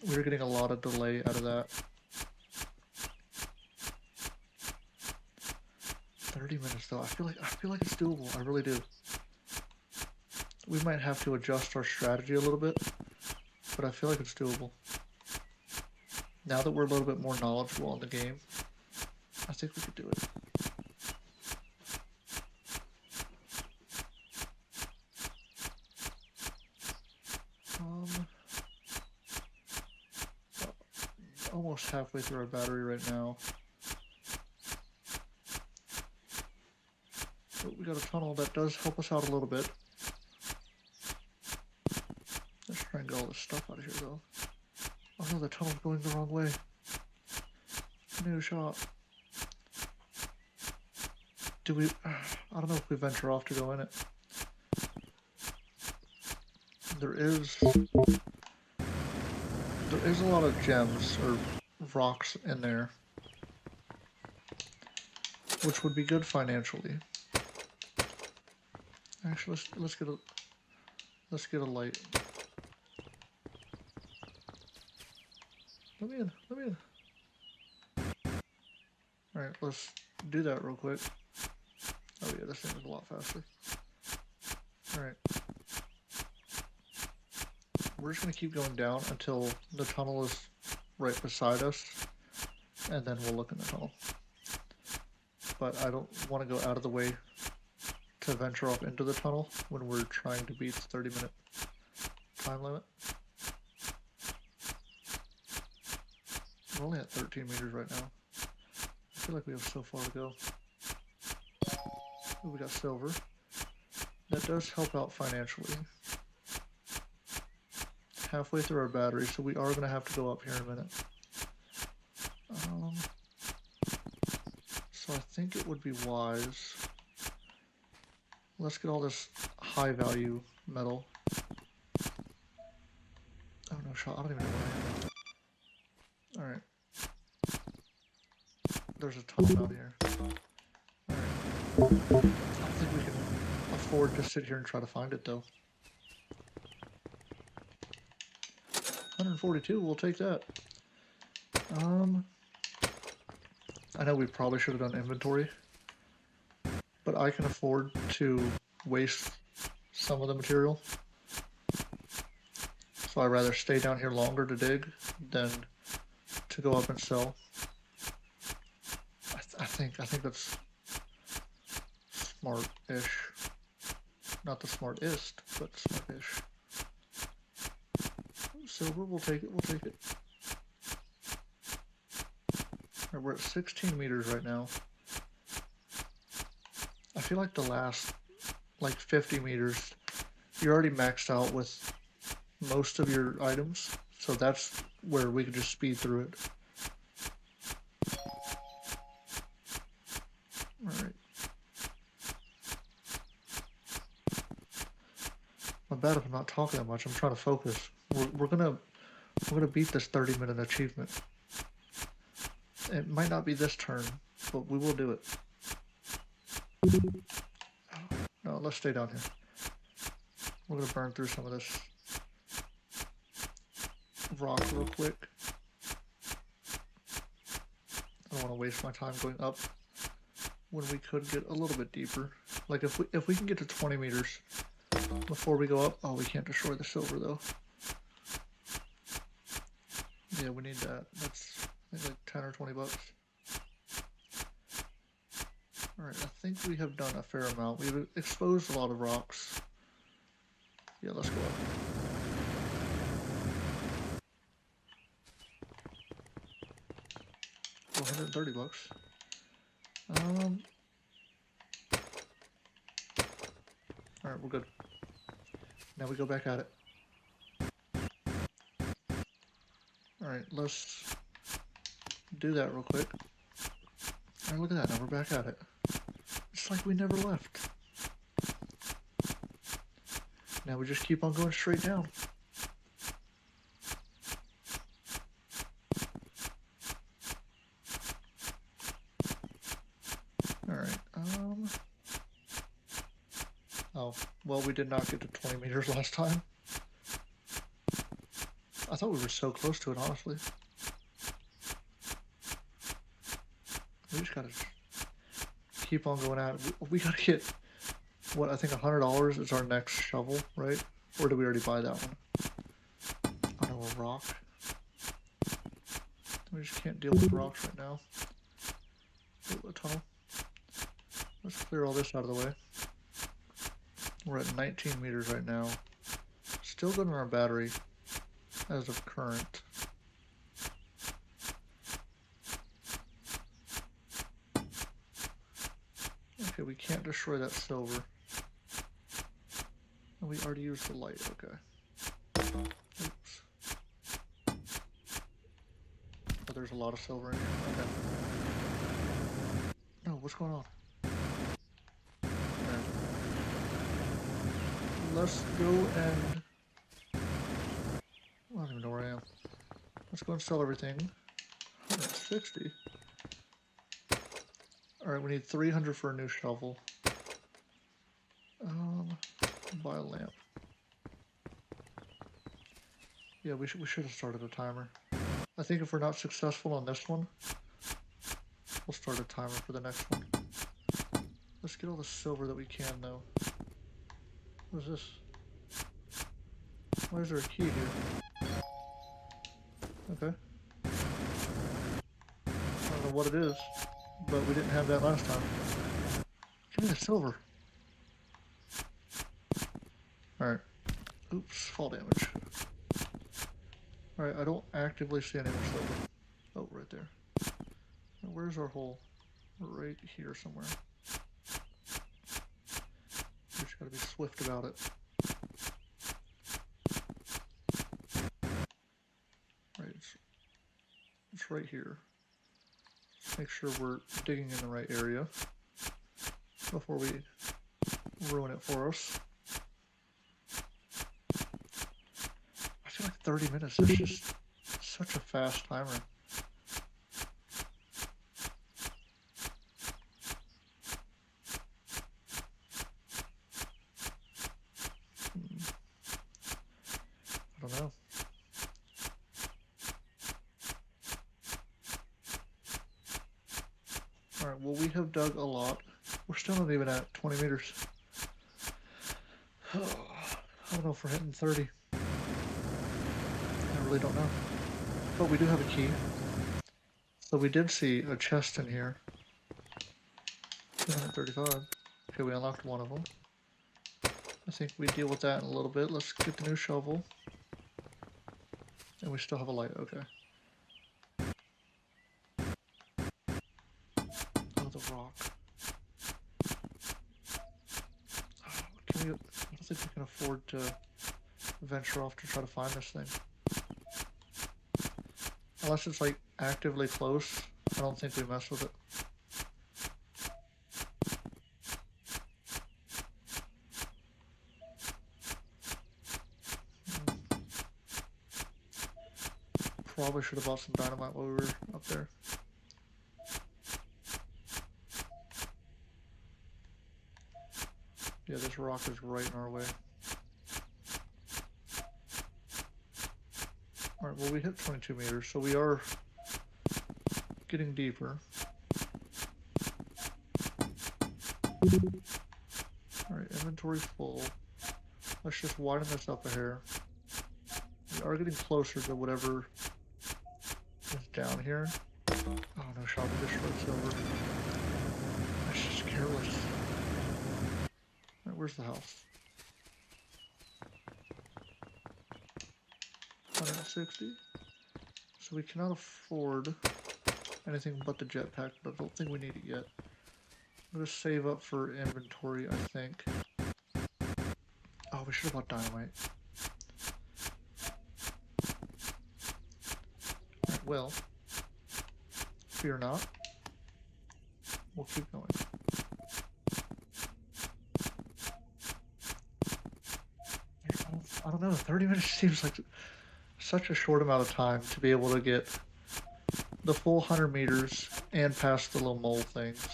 Speaker 1: we're getting a lot of delay out of that. 30 minutes though. I feel like it's doable. I really do. We might have to adjust our strategy a little bit, but I feel like it's doable. Now that we're a little bit more knowledgeable in the game, I think we could do it. Almost halfway through our battery right now. But we got a tunnel that does help us out a little bit. Let's try and get all this stuff out of here though. Oh no, the tunnel's going the wrong way. New shot. Do we... I don't know if we venture off to go in it. There is a lot of gems or rocks in there, which would be good financially. Actually, let's get a light. Let me in. Alright, let's do that real quick. Oh yeah, this thing is a lot faster. Alright. We're just gonna keep going down until the tunnel is right beside us, and then we'll look in the tunnel. But I don't want to go out of the way to venture off into the tunnel when we're trying to beat the 30-minute time limit. We're only at 13 meters right now. I feel like we have so far to go. Ooh, we got silver. That does help out financially. Halfway through our battery, so we are going to have to go up here in a minute. So I think it would be wise. Let's get all this high value metal. Oh no, shot. I don't even know where I am. Alright. There's a tunnel down here. Alright. I don't think we can afford to sit here and try to find it though. 142, we'll take that. I know we probably should have done inventory, but I can afford to waste some of the material. So I'd rather stay down here longer to dig than to go up and sell. I think that's smart-ish. Not the smartest, but smart-ish. Silver, we'll take it, we'll take it. Right, we're at 16 meters right now. I feel like the last, like 50 meters, you're already maxed out with most of your items, so that's where we can just speed through it. Alright. My bad if I'm not talking that much, I'm trying to focus. We're gonna beat this 30-minute achievement. It might not be this turn, but we will do it. No, let's stay down here. We're gonna burn through some of this rock real quick. I don't want to waste my time going up when we could get a little bit deeper. Like if we can get to 20 meters before we go up. Oh, we can't destroy the silver though. Yeah, we need that. That's I think like 10 or 20 bucks. Alright, I think we have done a fair amount. We've exposed a lot of rocks. Yeah, let's go up. $130. Alright, we're good. Now we go back at it. Alright, let's do that real quick. Alright, look at that, now we're back at it. It's like we never left. Now we just keep on going straight down. Alright, oh, well, we did not get to 20 meters last time. I thought we were so close to it, honestly. We just gotta keep on going at it. We gotta get, what, I think $100 is our next shovel, right? Or did we already buy that one? Oh no, a rock. We just can't deal with rocks right now. Oh, a tunnel. Let's clear all this out of the way. We're at 19 meters right now. Still good on our battery as of current. Okay, we can't destroy that silver. And we already used the light, okay. Oops. Oh, there's a lot of silver in here, okay. No, what's going on? Right. Let's go and... I don't even know where I am. Let's go and sell everything. 160. Alright, we need 300 for a new shovel. Buy a lamp. Yeah, we should have started a timer. I think if we're not successful on this one, we'll start a timer for the next one. Let's get all the silver that we can, though. What is this? Why is there a key here? Okay. I don't know what it is, but we didn't have that last time. Give me the silver. Alright. Oops, fall damage. Alright, I don't actively see any more silver. Oh, right there. Now, where's our hole? Right here somewhere. We just Gotta be swift about it. Right, it's right here. Let's make sure we're digging in the right area before we ruin it for us. I feel like 30 minutes is just such a fast timer. I don't know. Alright, well, we have dug a lot. We're still not even at 20 meters. I don't know if we're hitting 30. I really don't know. But we do have a key. So we did see a chest in here. 235. Okay, we unlocked one of them. I think we deal with that in a little bit. Let's get the new shovel. And we still have a light, okay. Oh, the rock. Oh, I don't think we can afford to venture off to try to find this thing. Unless it's like actively close, I don't think we mess with it. Probably should have bought some dynamite while we were up there. Yeah, this rock is right in our way. Alright, well, we hit 22 meters, so we are getting deeper. Alright, inventory full. Let's just widen this up a hair. We are getting closer to whatever is down here. Oh no, shot, we destroyed silver. That's just careless. Alright, where's the house? 160. So we cannot afford anything but the jetpack, but I don't think we need it yet. I'm gonna save up for inventory, I think. Oh, we should have bought dynamite. Right, well, fear not. We'll keep going. I don't know, 30 minutes seems like such a short amount of time to be able to get the full 100 meters and past the little mole things.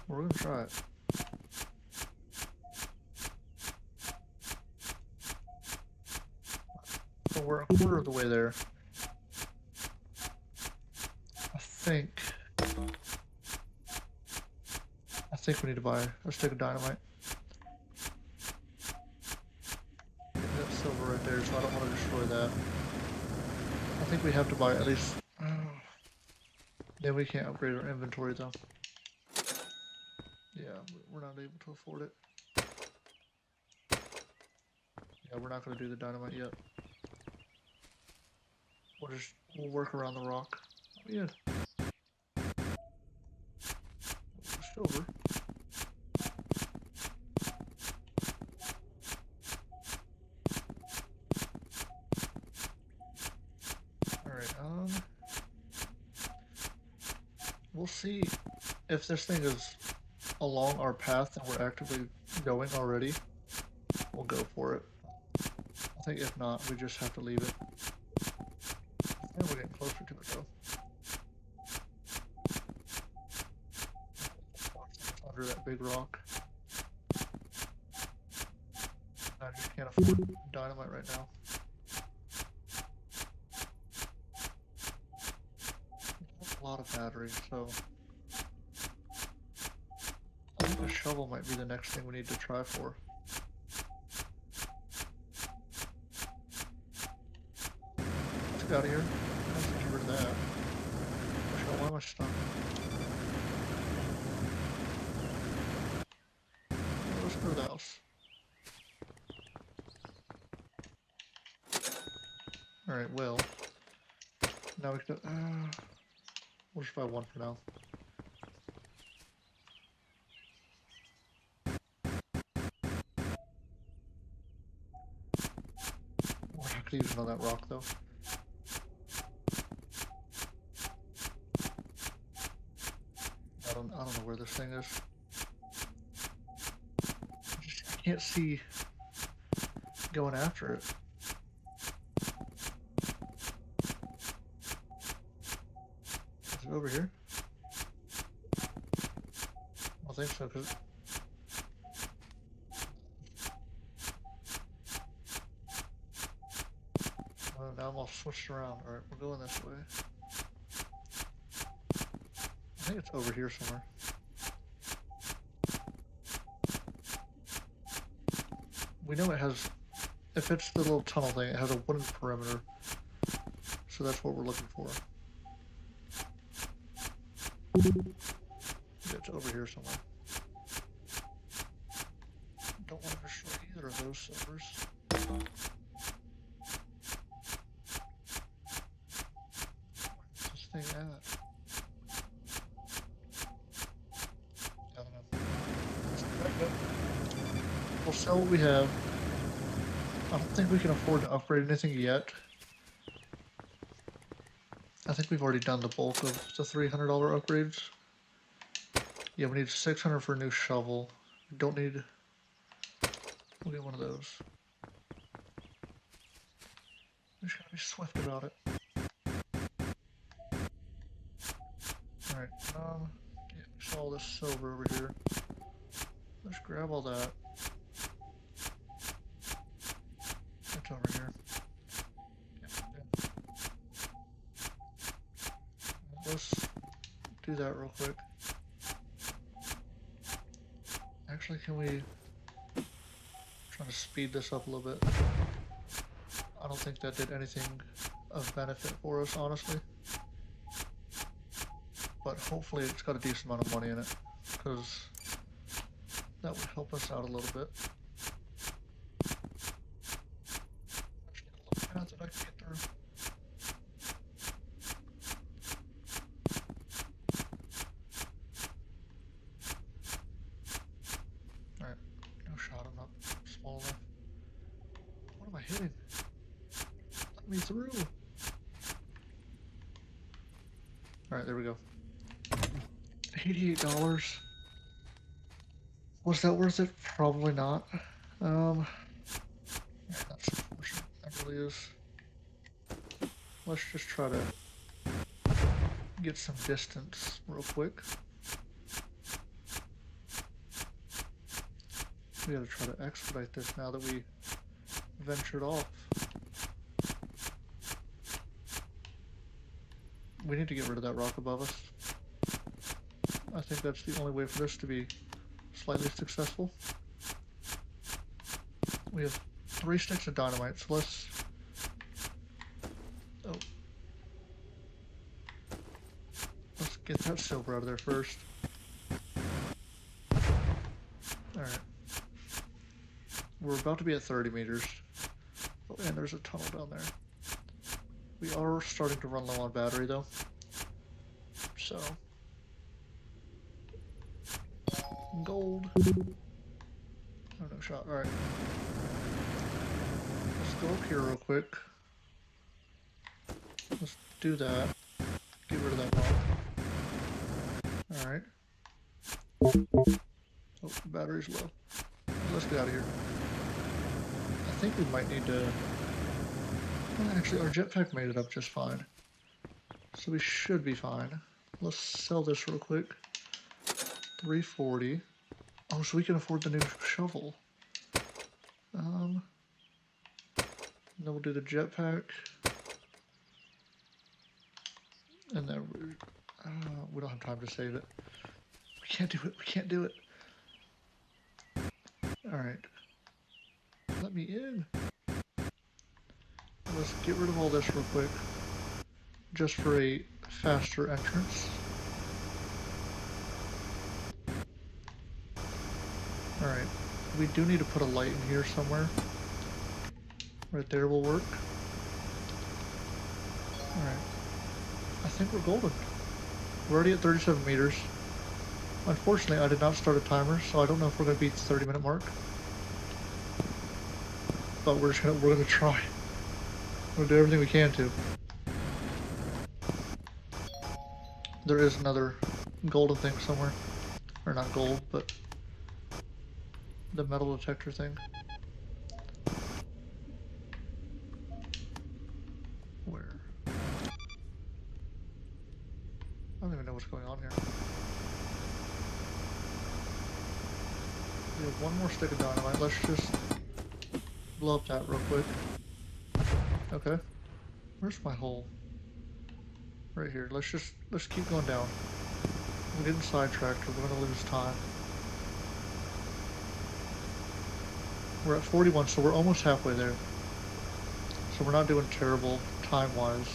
Speaker 1: We're gonna try it. So we're a quarter of the way there. I think we need to buy a stick of dynamite. That's silver right there, so I don't want to destroy that. I think we have to buy at least... yeah, we can't upgrade our inventory though. Yeah, we're not able to afford it. Yeah, we're not going to do the dynamite yet. We'll work around the rock. Oh, yeah. Silver. Alright, we'll see if this thing is along our path and we're actively going already. We'll go for it. I think if not, we just have to leave it. And we're getting closer to it though. Under that big rock. I just can't afford dynamite right now. A lot of batteries, so I think a shovel might be the next thing we need to try for. Let's get out of here. Let's get rid of that. Why am I stuck? Let's go to the house. Alright, well. Now we can... we'll just buy one for now. confusion on that rock, though. I don't know where this thing is. I can't see going after it. Is it over here? I don't think so, because... Oh, now I'm all switched around. Alright, we're going this way. I think it's over here somewhere. We know it has... If it's the little tunnel thing, it has a wooden perimeter. So that's what we're looking for. It's over here somewhere. Don't want to destroy either of those silvers. Where's this thing at? I don't know. We'll sell what we have. I don't think we can afford to upgrade anything yet. I think we've already done the bulk of the $300 upgrades. Yeah, we need 600 for a new shovel. We don't need... We'll get one of those. We just gotta be swift about it. Alright, yeah, we saw all this silver over here. Let's grab all that. It's over here. Let's do that real quick. Actually, can we... Trying to speed this up a little bit. I don't think that did anything of benefit for us, honestly. But hopefully it's got a decent amount of money in it, because that would help us out a little bit. Actually, a little path that I can get through. Alright, no shot, I'm not small enough. What am I hitting? Let me through. Alright, there we go. $88. Was that worth it? Probably not. Yeah, that's unfortunate. That really is. Let's just try to get some distance real quick. We gotta try to expedite this now that we ventured off. We need to get rid of that rock above us. I think that's the only way for this to be slightly successful. We have 3 sticks of dynamite, so let's... Oh. Let's get that silver out of there first. Alright. We're about to be at 30 meters. Oh, and there's a tunnel down there. We are starting to run low on battery, though. So... Gold. Oh, no shot. Alright. Let's go up here real quick. Let's do that. Get rid of that rock. Alright. Oh, the battery's low. Let's get out of here. I think we might need to... Well, actually, our jetpack made it up just fine. So we should be fine. Let's sell this real quick. 340. Oh, so we can afford the new shovel. Then we'll do the jetpack. And then we don't have time to save it. We can't do it. We can't do it. Alright. Let me in. Let's get rid of all this real quick. Just for a faster entrance. Alright, we do need to put a light in here somewhere. Right there will work. Alright. I think we're golden. We're already at 37 meters. Unfortunately, I did not start a timer, so I don't know if we're going to beat the 30-minute mark. But we're gonna try. We'll do everything we can to. There is another golden thing somewhere. Or not gold, but the metal detector thing. Where? I don't even know what's going on here. We have one more stick of dynamite. Let's just blow up that real quick. Okay. Where's my hole? Right here. Let's keep going down. We're getting sidetracked or we're gonna lose time. We're at 41, so we're almost halfway there. So we're not doing terrible time-wise.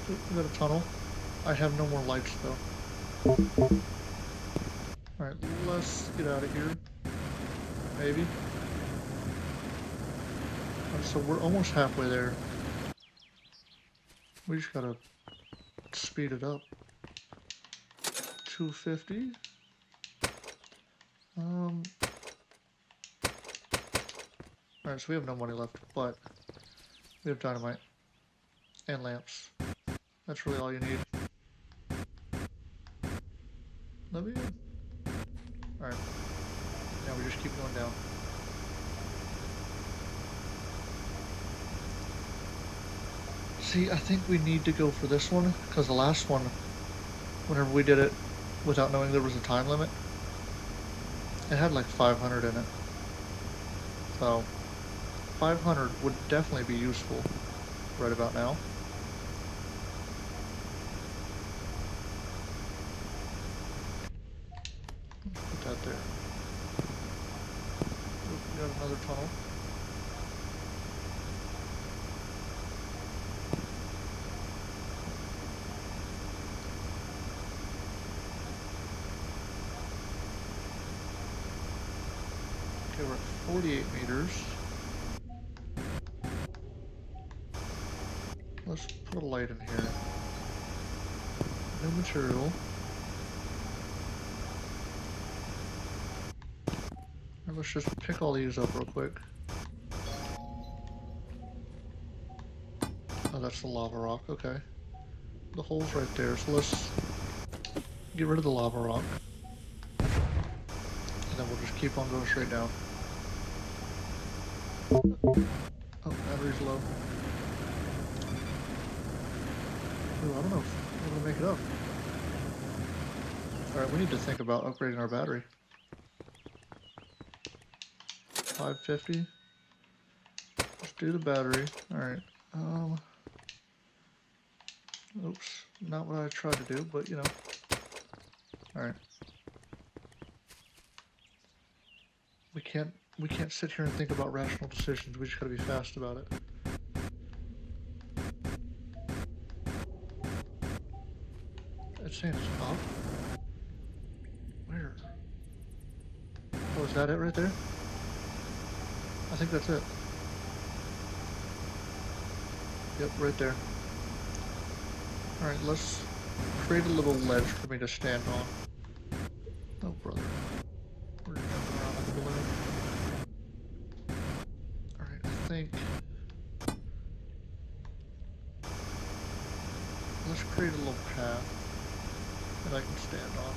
Speaker 1: We got a tunnel. I have no more lights though. Alright, let's get out of here. Maybe. Right, so we're almost halfway there. We just gotta speed it up. 250. Alright, so we have no money left, but we have dynamite and lamps. That's really all you need. Let me in. Alright. Now we just keep going down. See, I think we need to go for this one, because the last one, whenever we did it without knowing there was a time limit, it had like 500 in it. So, 500 would definitely be useful right about now. Put that there. Oop, we got another tunnel. Okay, we're at 48 meters. Let's put a light in here. New material. And let's just pick all these up real quick. Oh, that's the lava rock, okay. The hole's right there, so let's get rid of the lava rock. And then we'll just keep on going straight down. Oh, battery's low. Ooh, I don't know if I'm gonna make it up. Alright, we need to think about upgrading our battery. 550. Let's do the battery. Alright. Oops. Not what I tried to do, but you know. Alright. We can't sit here and think about rational decisions. We just gotta be fast about it. It's saying it's up. Where? Oh, is that it right there? I think that's it. Yep, right there. Alright, let's create a little ledge for me to stand on. Oh, brother. We're jumping around like a balloon. Alright, I think... Let's create a little path that I can stand on.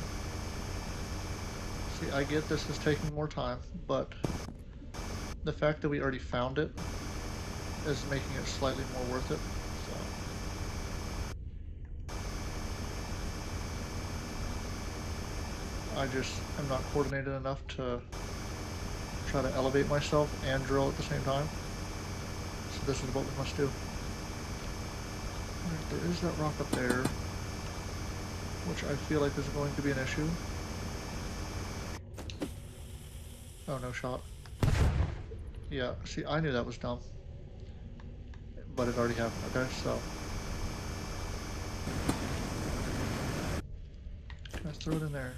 Speaker 1: See, I get this is taking more time, but the fact that we already found it is making it slightly more worth it. So I just am not coordinated enough to try to elevate myself and drill at the same time. So this is what we must do. Alright, there is that rock up there, which I feel like is going to be an issue. Oh, no shot. Yeah, see, I knew that was dumb. But it already happened, okay, so. Can I throw it in there?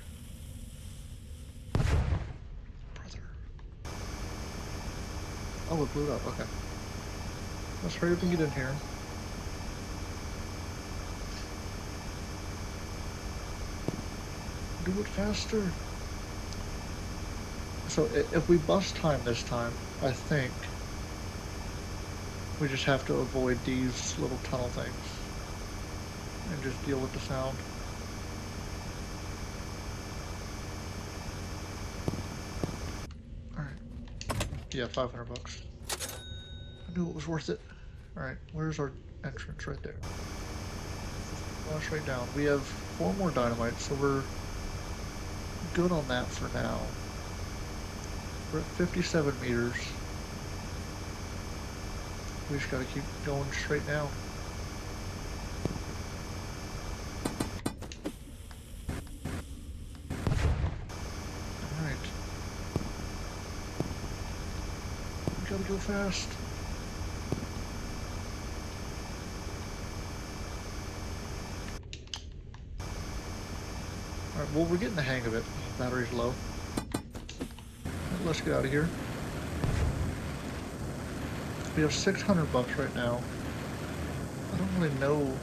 Speaker 1: Brother. Oh, it blew it up, okay. Let's hurry up and get in here. Do it faster. So if we bust time this time, I think We just have to avoid these little tunnel things and just deal with the sound. Alright. Yeah, 500 bucks. I knew it was worth it. Alright, where's our entrance? Right there. Going straight down. We have 4 more dynamite, so we're good on that for now. We're at 57 meters. We just gotta keep going straight down. Alright. We gotta go fast. Alright, well, we're getting the hang of it. Battery's low. Let's get out of here. We have 600 bucks right now. I don't really know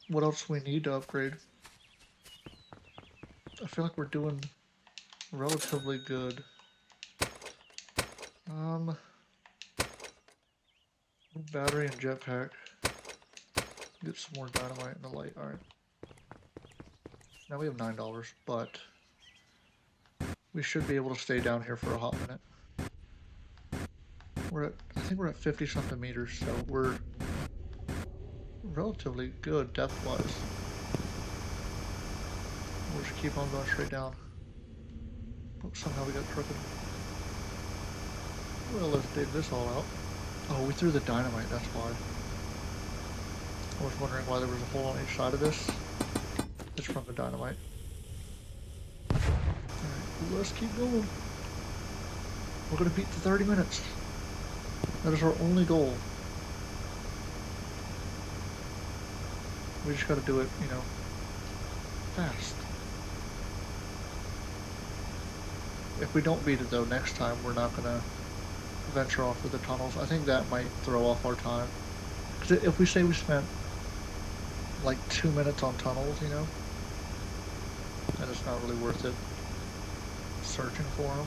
Speaker 1: what else we need to upgrade. I feel like we're doing relatively good. Battery and jetpack. Get some more dynamite and the light. Alright. Now we have $9, but we should be able to stay down here for a hot minute. I think we're at 50 something meters, so we're relatively good depth-wise. We'll just keep on going straight down. Oh, somehow we got crooked. Well, let's dig this all out. Oh, we threw the dynamite, that's why. I was wondering why there was a hole on each side of this. It's from the dynamite. Alright, let's keep going. We're gonna beat the 30 minutes. That is our only goal. We just gotta do it, you know, fast. If we don't beat it though, next time we're not gonna venture off with the tunnels. I think that might throw off our time. Because if we say we spent like 2 minutes on tunnels, you know, then it's not really worth it searching for them.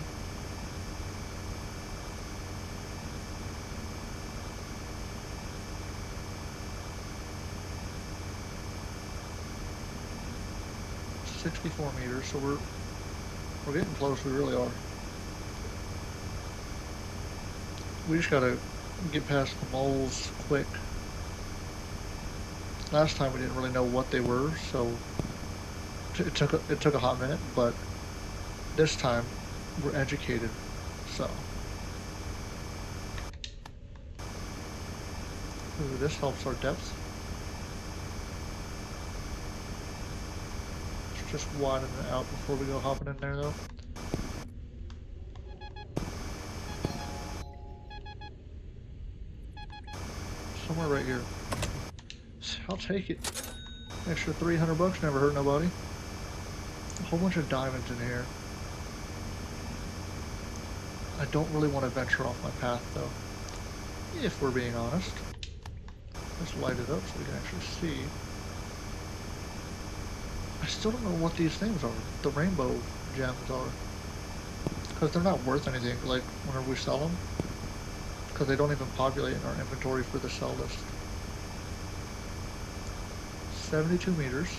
Speaker 1: $64 meters, so we're getting close. We really are. We just gotta get past the moles quick. Last time we didn't really know what they were, so it took a hot minute, but this time we're educated, so. Ooh, this helps our depth. Let's just widen it out before we go hopping in there though. Somewhere right here. I'll take it. Extra 300 bucks never hurt nobody. A whole bunch of diamonds in here. I don't really want to venture off my path though, if we're being honest. Let's light it up so we can actually see. I still don't know what these things are, the rainbow gems are. Because they're not worth anything, like, whenever we sell them. Because they don't even populate in our inventory for the sell list. 72 meters.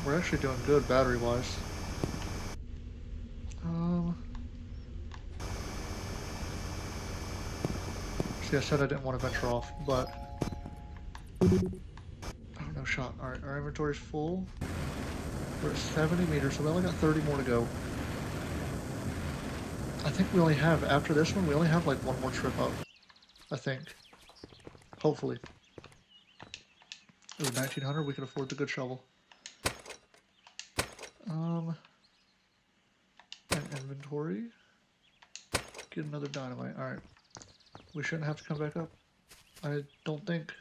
Speaker 1: We're actually doing good battery-wise. See, I said I didn't want to venture off, but... Oh, no shot. Alright, our inventory's full. We're at 70 meters, so we only got 30 more to go. I think we only have, after this one, we only have like one more trip up. I think. Hopefully. Ooh, 1900, we can afford the good shovel. And inventory. Get another dynamite. Alright. We shouldn't have to come back up. I don't think.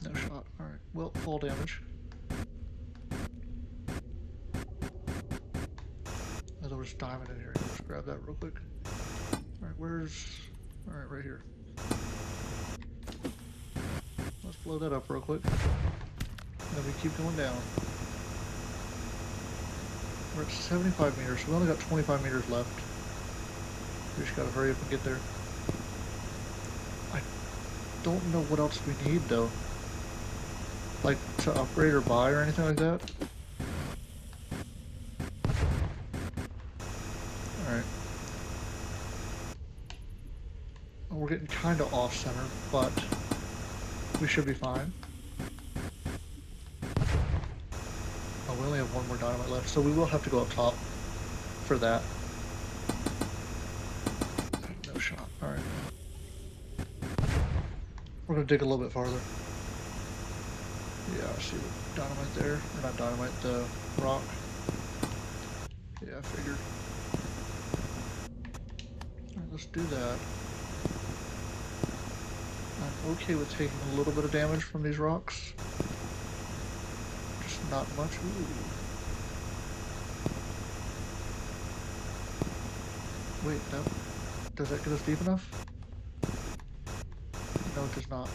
Speaker 1: No shot. Alright. Well, fall damage. Oh, there was diamond in here. Let's grab that real quick. Alright, where's... Alright, right here. Let's blow that up real quick. And then we keep going down. We're at 75 meters, so we only got 25 meters left. We just gotta hurry up and get there. I don't know what else we need though. Like to upgrade or buy or anything like that. Alright. We're getting kinda off center, but we should be fine. Oh, we only have one more dynamite left, so we will have to go up top for that. No shot. Alright. We're gonna dig a little bit farther. Yeah, I see the dynamite there. Or not dynamite, the rock. Yeah, I figured. Alright, let's do that. I'm okay with taking a little bit of damage from these rocks. Just not much. Ooh. Wait, does that get us deep enough? No, it does not.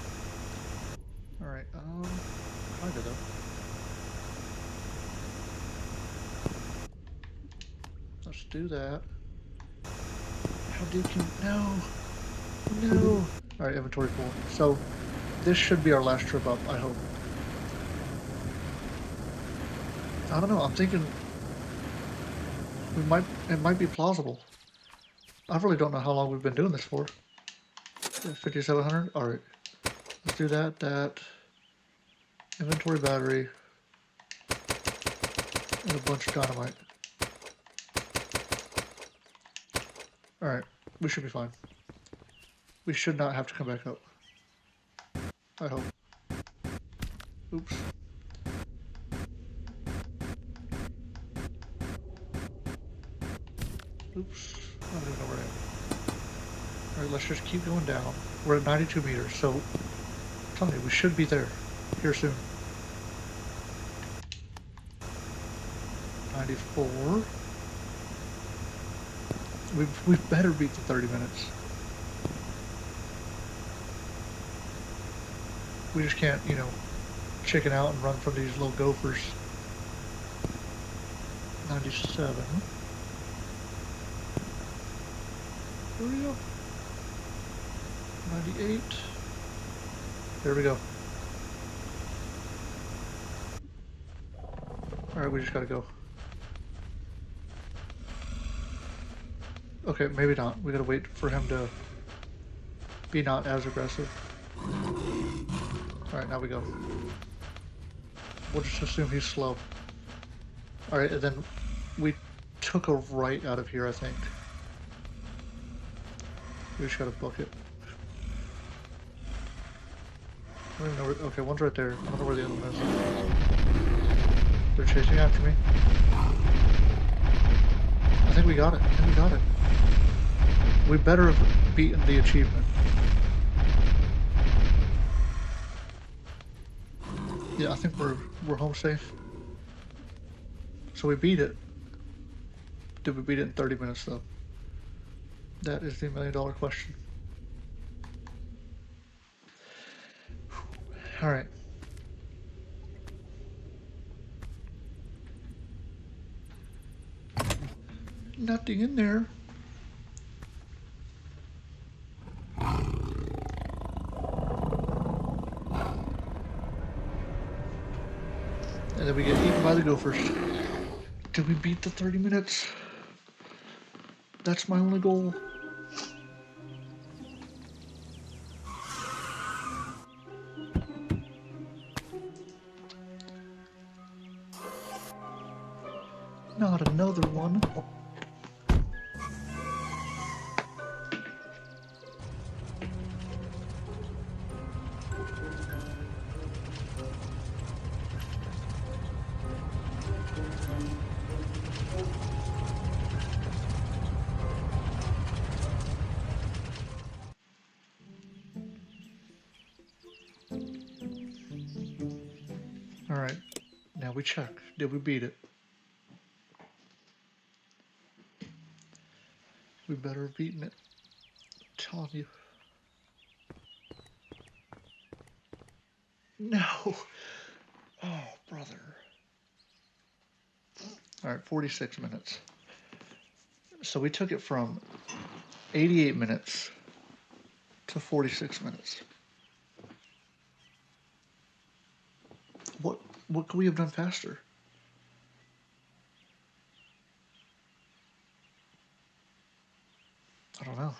Speaker 1: Alright, kinda though. Let's do that. How deep can... No! No! Alright, inventory full. So, this should be our last trip up, I hope. I don't know, I'm thinking... It might be plausible. I really don't know how long we've been doing this for. 5,700? Alright. Let's do that. Inventory battery. And a bunch of dynamite. Alright, we should be fine. We should not have to come back up. I hope. Oops. Oops. I don't even know where I am. Alright, let's just keep going down. We're at 92 meters, so tell me, we should be there here soon. 94. We better beat the 30 minutes. We just can't, you know, chicken out and run from these little gophers. 97. Hurry up. 98. There we go. Alright, we just gotta go. Okay, maybe not. We gotta wait for him to be not as aggressive. Alright, now we go. We'll just assume he's slow. Alright, and then we took a right out of here, I think. We just gotta book it. I don't even know where, okay, one's right there. I don't know where the other one is. They're chasing after me. I think we got it. We better have beaten the achievement. Yeah, I think we're home safe. So we beat it. Did we beat it in 30 minutes though? That is the $1 million question. All right. Nothing in there. And then we get eaten by the gophers. Did we beat the 30 minutes? That's my only goal. Not another one. All right, now we check. Did we beat it? We better have beaten it. I'm telling you. No. Oh, brother. All right, 46 minutes. So we took it from 88 minutes to 46 minutes. What could we have done faster? I don't know.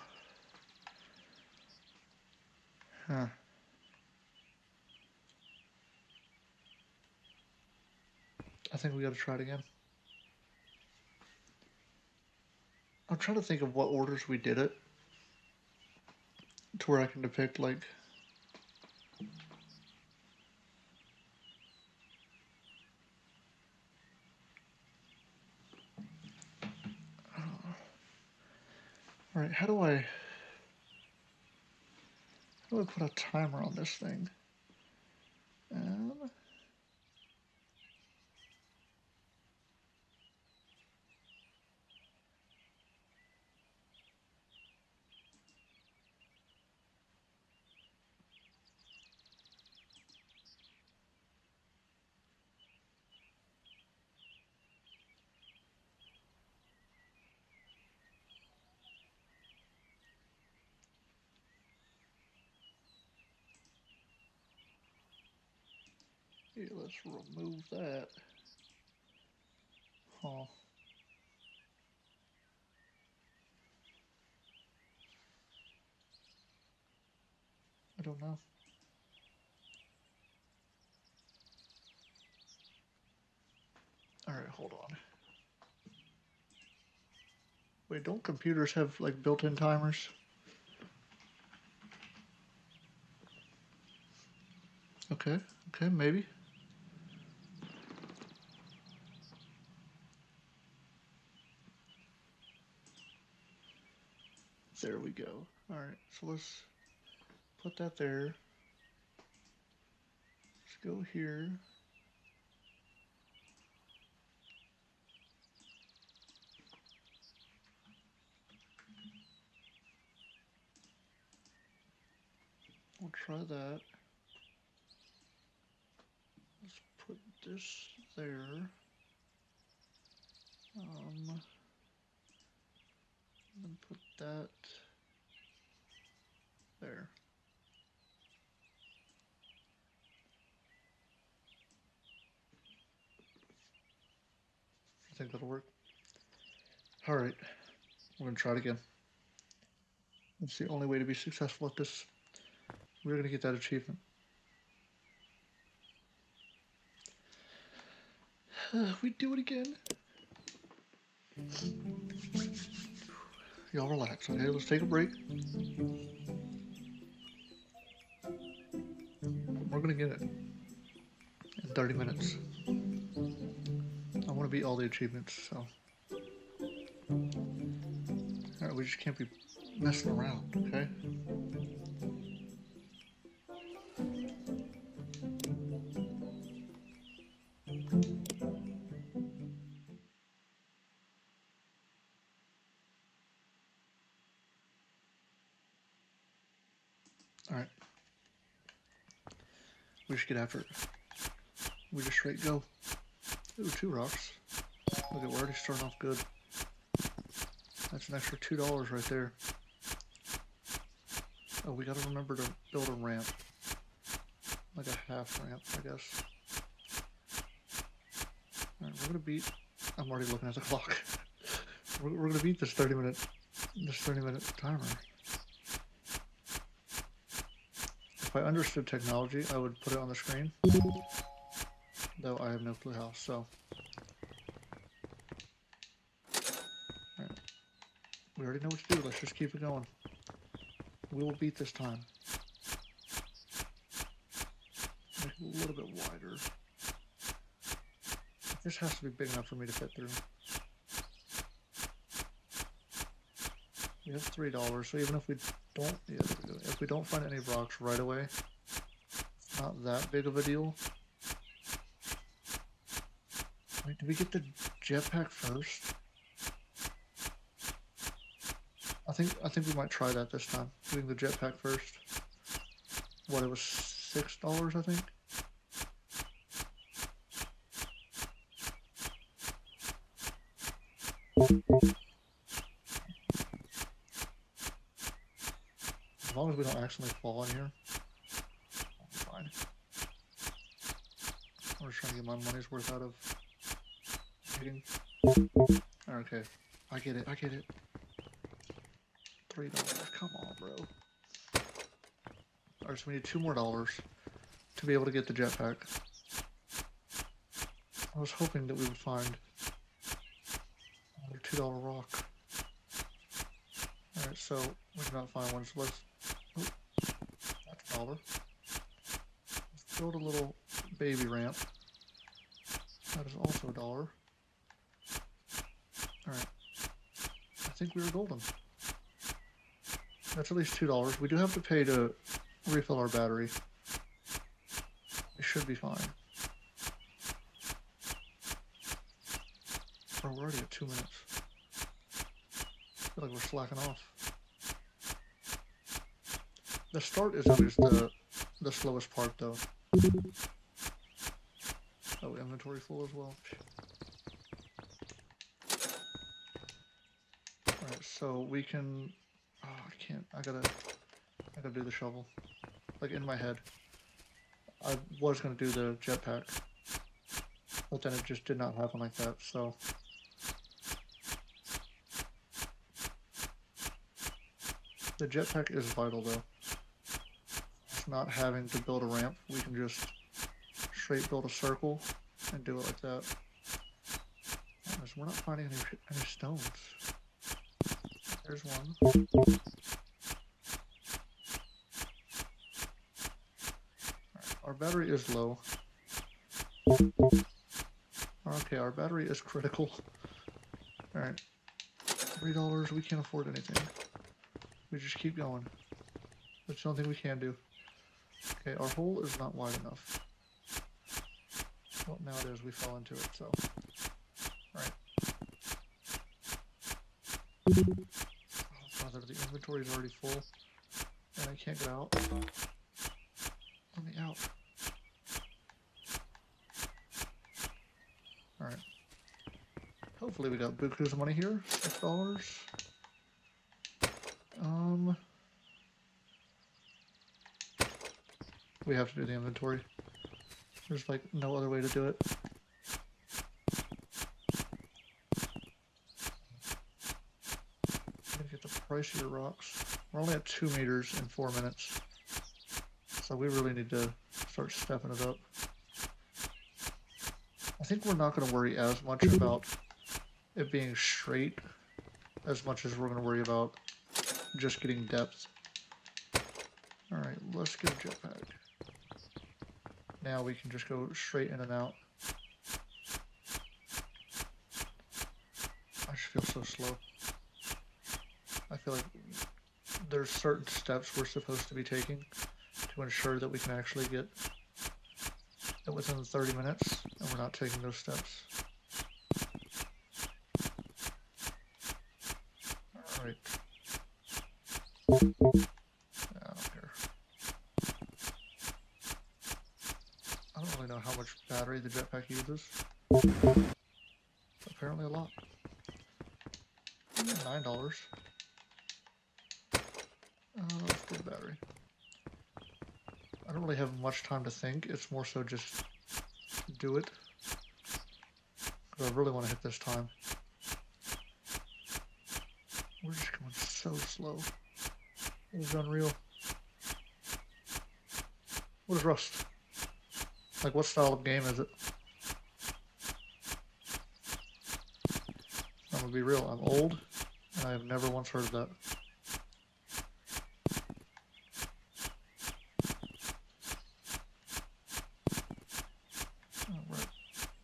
Speaker 1: Huh. I think we got to try it again. I'm trying to think of what orders we did it to where I can depict like. All right, how do I put a timer on this thing? Here, let's remove that. Oh. I don't know. All right, hold on. Wait, don't computers have like built-in timers? Okay, okay, maybe. There we go. All right, so let's put that there. Let's go here. We'll try that. Let's put this there. And put that there. I think that'll work. All right, we're gonna try it again. It's the only way to be successful at this. We're gonna get that achievement. We do it again. Y'all relax, okay? Let's take a break. We're gonna get it in 30 minutes. I want to beat all the achievements, so. Alright, we just can't be messing around, okay? Alright. We just get after it. We just straight go. Ooh, 2 rocks. Look, we're already starting off good. That's an extra $2 right there. Oh, we gotta remember to build a ramp. Like a half ramp, I guess. Alright, we're gonna beat... I'm already looking at the clock. We're gonna beat this 30-minute timer. If I understood technology, I would put it on the screen. Though I have no clue how, so... Alright. We already know what to do, let's just keep it going. We will beat this time. Make it a little bit wider. This has to be big enough for me to fit through. We have $3, so even if we don't, yeah, there we go. If we don't find any rocks right away, it's not that big of a deal. Wait, did we get the jetpack first? I think we might try that this time. Doing the jetpack first. What, it was $6, I think? As long as we don't accidentally fall in here, I'll be fine. I'm just trying to get my money's worth out of eating. Okay, I get it, I get it. $3, come on, bro. Alright, so we need $2 more to be able to get the jetpack. I was hoping that we would find another $2 rock. Alright, so we did not find one, so let's... Oh, that's $1. Let's build a little baby ramp. That is also $1. Alright. I think we were golden. That's at least $2. We do have to pay to refill our battery. We should be fine. Oh, we're already at 2 minutes. I feel like we're slacking off. The start is always the slowest part, though. Oh, inventory full as well. Alright, so we can... Oh, I can't. I gotta do the shovel. Like, in my head. I was gonna do the jetpack. But then it just did not happen like that, so... The jetpack is vital, though. It's not having to build a ramp. We can just straight build a circle and do it like that. We're not finding any stones. There's one. Right, our battery is low. Okay, our battery is critical. Alright. $3, we can't afford anything. We just keep going. That's the only thing we can do. Okay, our hole is not wide enough. Well, now it is. We fell into it, so... Alright. Oh, brother, the inventory is already full. And I can't get out. Let me out. Alright. Hopefully we got buku's money here. $6. We have to do the inventory. There's like no other way to do it. I'm gonna get the pricier rocks. We're only at 2 meters in 4 minutes. So we really need to start stepping it up. I think we're not going to worry as much about it being straight as much as we're going to worry about just getting depth. Alright, let's get a jetpack. Now we can just go straight in and out. I just feel so slow. I feel like there's certain steps we're supposed to be taking to ensure that we can actually get it within 30 minutes, and we're not taking those steps. Alright. I don't care. I don't really know how much battery the jetpack uses. Apparently a lot. $9. Let's get a battery. I don't really have much time to think. It's more so just do it. Because I really want to hit this time. We're just going so slow. It is unreal. What is Rust? Like, what style of game is it? I'm gonna be real. I'm old, and I have never once heard of that. Alright.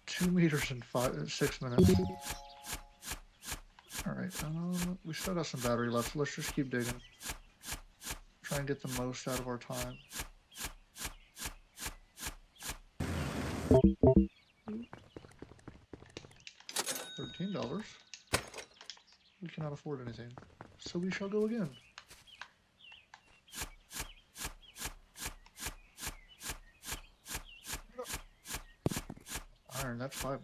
Speaker 1: 2 meters in 6 minutes. Alright, we still got some battery left. Let's just keep digging. Try and get the most out of our time. $13. We cannot afford anything, so we shall go again. Iron, that's $5.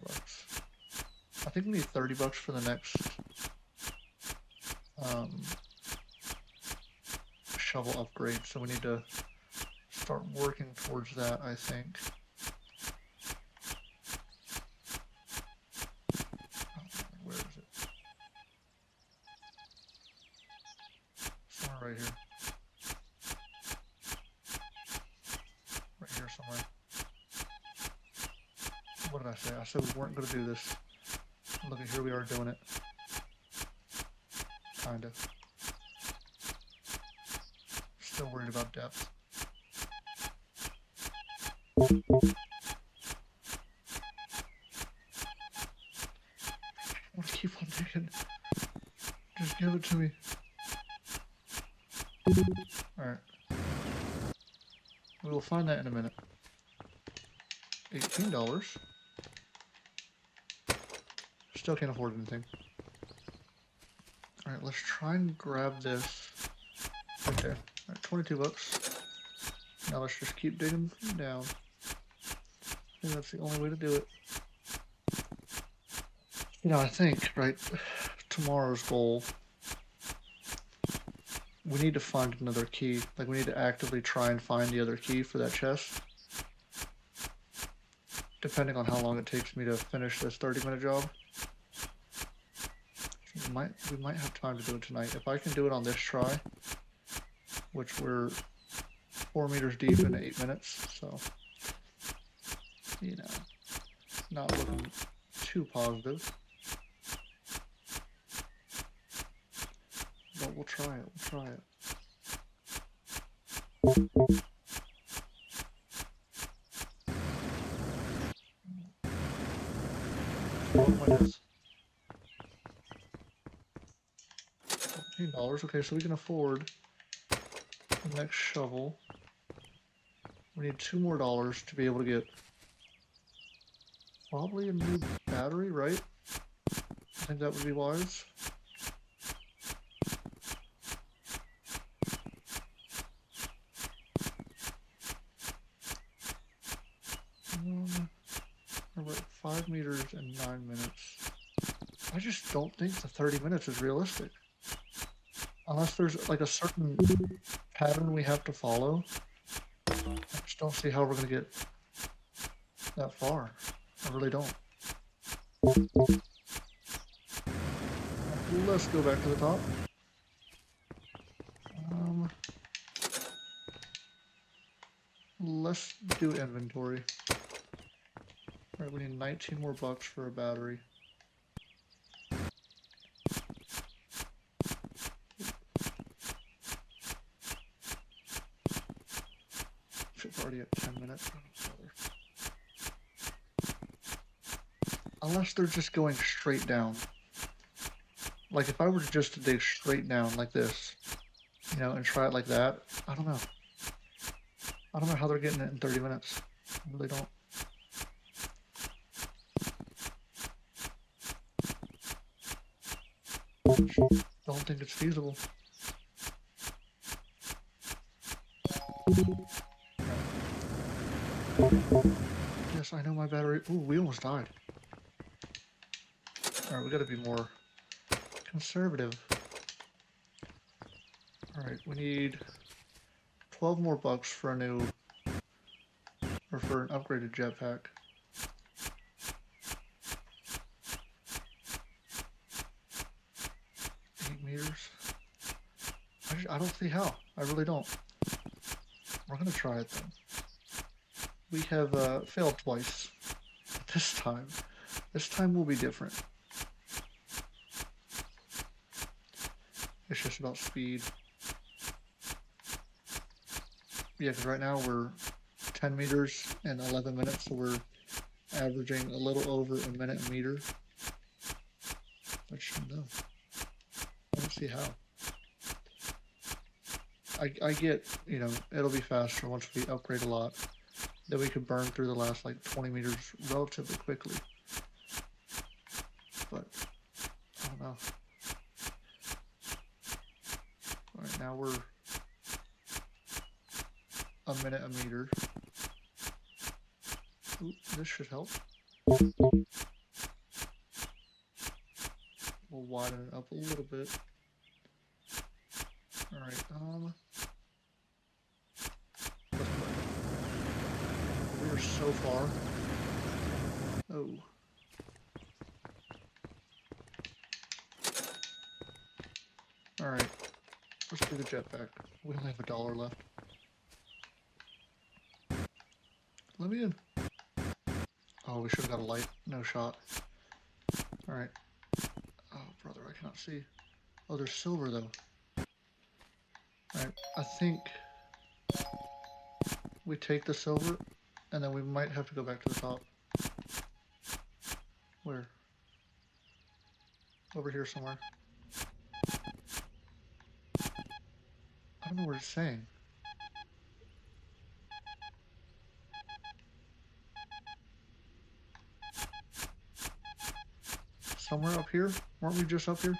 Speaker 1: I think we need $30 for the next shovel upgrade, so we need to start working towards that, I think. Where is it? Somewhere right here. Right here somewhere. What did I say? I said we weren't going to do this. Look at here we are doing it. Kinda. Still worried about depth. I want to keep on digging. Just give it to me. Alright. We will find that in a minute. $18. Still can't afford anything. Alright, let's try and grab this. Right there. Alright, 22 bucks. Now let's just keep digging down. I think that's the only way to do it. You know, I think, right, tomorrow's goal, we need to find another key. Like, we need to actively try and find the other key for that chest. Depending on how long it takes me to finish this 30-minute job. We might have time to do it tonight. If I can do it on this try, which we're 4 meters deep in 8 minutes, so, you know, not looking too positive. But we'll try it, we'll try it. What is? $14. Okay, so we can afford the next shovel. We need $2 more to be able to get probably a new battery, right? I think that would be wise. We're at 5 meters and 9 minutes. I just don't think the 30 minutes is realistic. Unless there's like a certain pattern we have to follow. I just don't see how we're going to get that far. I really don't. Let's go back to the top. Let's do inventory. Alright, we need 19 more bucks for a battery. It's already at 10 minutes. Unless they're just going straight down. Like if I were just to dig straight down like this, you know, and try it like that, I don't know. I don't know how they're getting it in 30 minutes. I really don't. Don't think it's feasible. Yes, I know my battery. Ooh, we almost died. Alright, we gotta be more conservative. Alright, we need 12 more bucks for a new, or for an upgraded jetpack. 8 meters. I don't see how. I really don't. We're gonna try it though. We have failed twice. This time will be different. It's just about speed. Yeah, because right now we're 10 meters and 11 minutes, so we're averaging a little over a minute a meter. I should know. I don't see how. I get, you know, it'll be faster once we upgrade a lot. Then we could burn through the last like 20 meters relatively quickly. But I don't know. Alright, now we're a minute a meter. Ooh, this should help. We'll widen it up a little bit. Alright, we are so far. Oh. Alright, let's do the jetpack. We only have $1 left. Let me in. Oh, we should have got a light. No shot. Alright. Oh, brother, I cannot see. Oh, there's silver, though. Alright, I think we take the silver, and then we might have to go back to the top. Where? Over here somewhere. I don't know what it's saying. Somewhere up here? Weren't we just up here?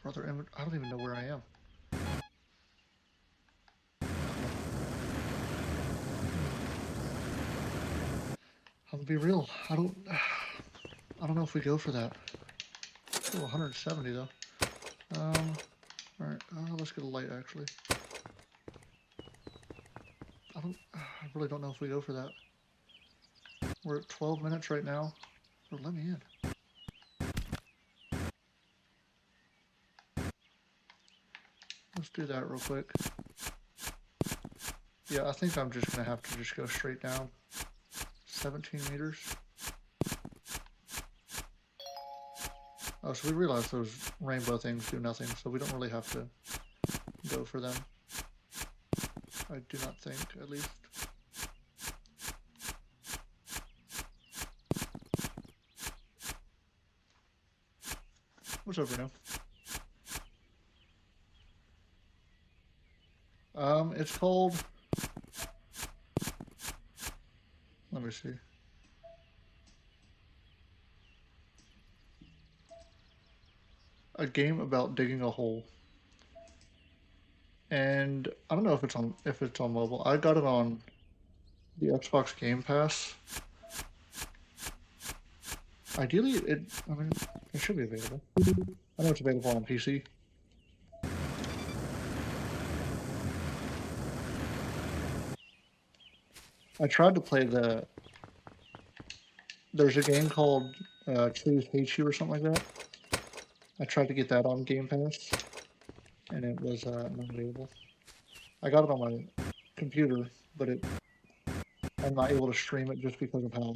Speaker 1: Brother, I don't even know where I am. I'll be real. I don't know if we go for that. Oh, 170 though. Alright, let's get a light actually. I really don't know if we go for that. We're at 12 minutes right now. Oh, let me in. Let's do that real quick. Yeah, I think I'm just gonna have to just go straight down. 17 meters. Oh, so we realize those rainbow things do nothing, so we don't really have to go for them. I do not think, at least. What's over now? It's called... Let me see. A game about digging a hole. And I don't know if it's on mobile. I got it on the Xbox Game Pass. Ideally, it should be available. I know it's available on PC. I tried to play there's a game called Trees Hate You or something like that. I tried to get that on Game Pass, and it was not available. I got it on my computer, but I'm not able to stream it just because of how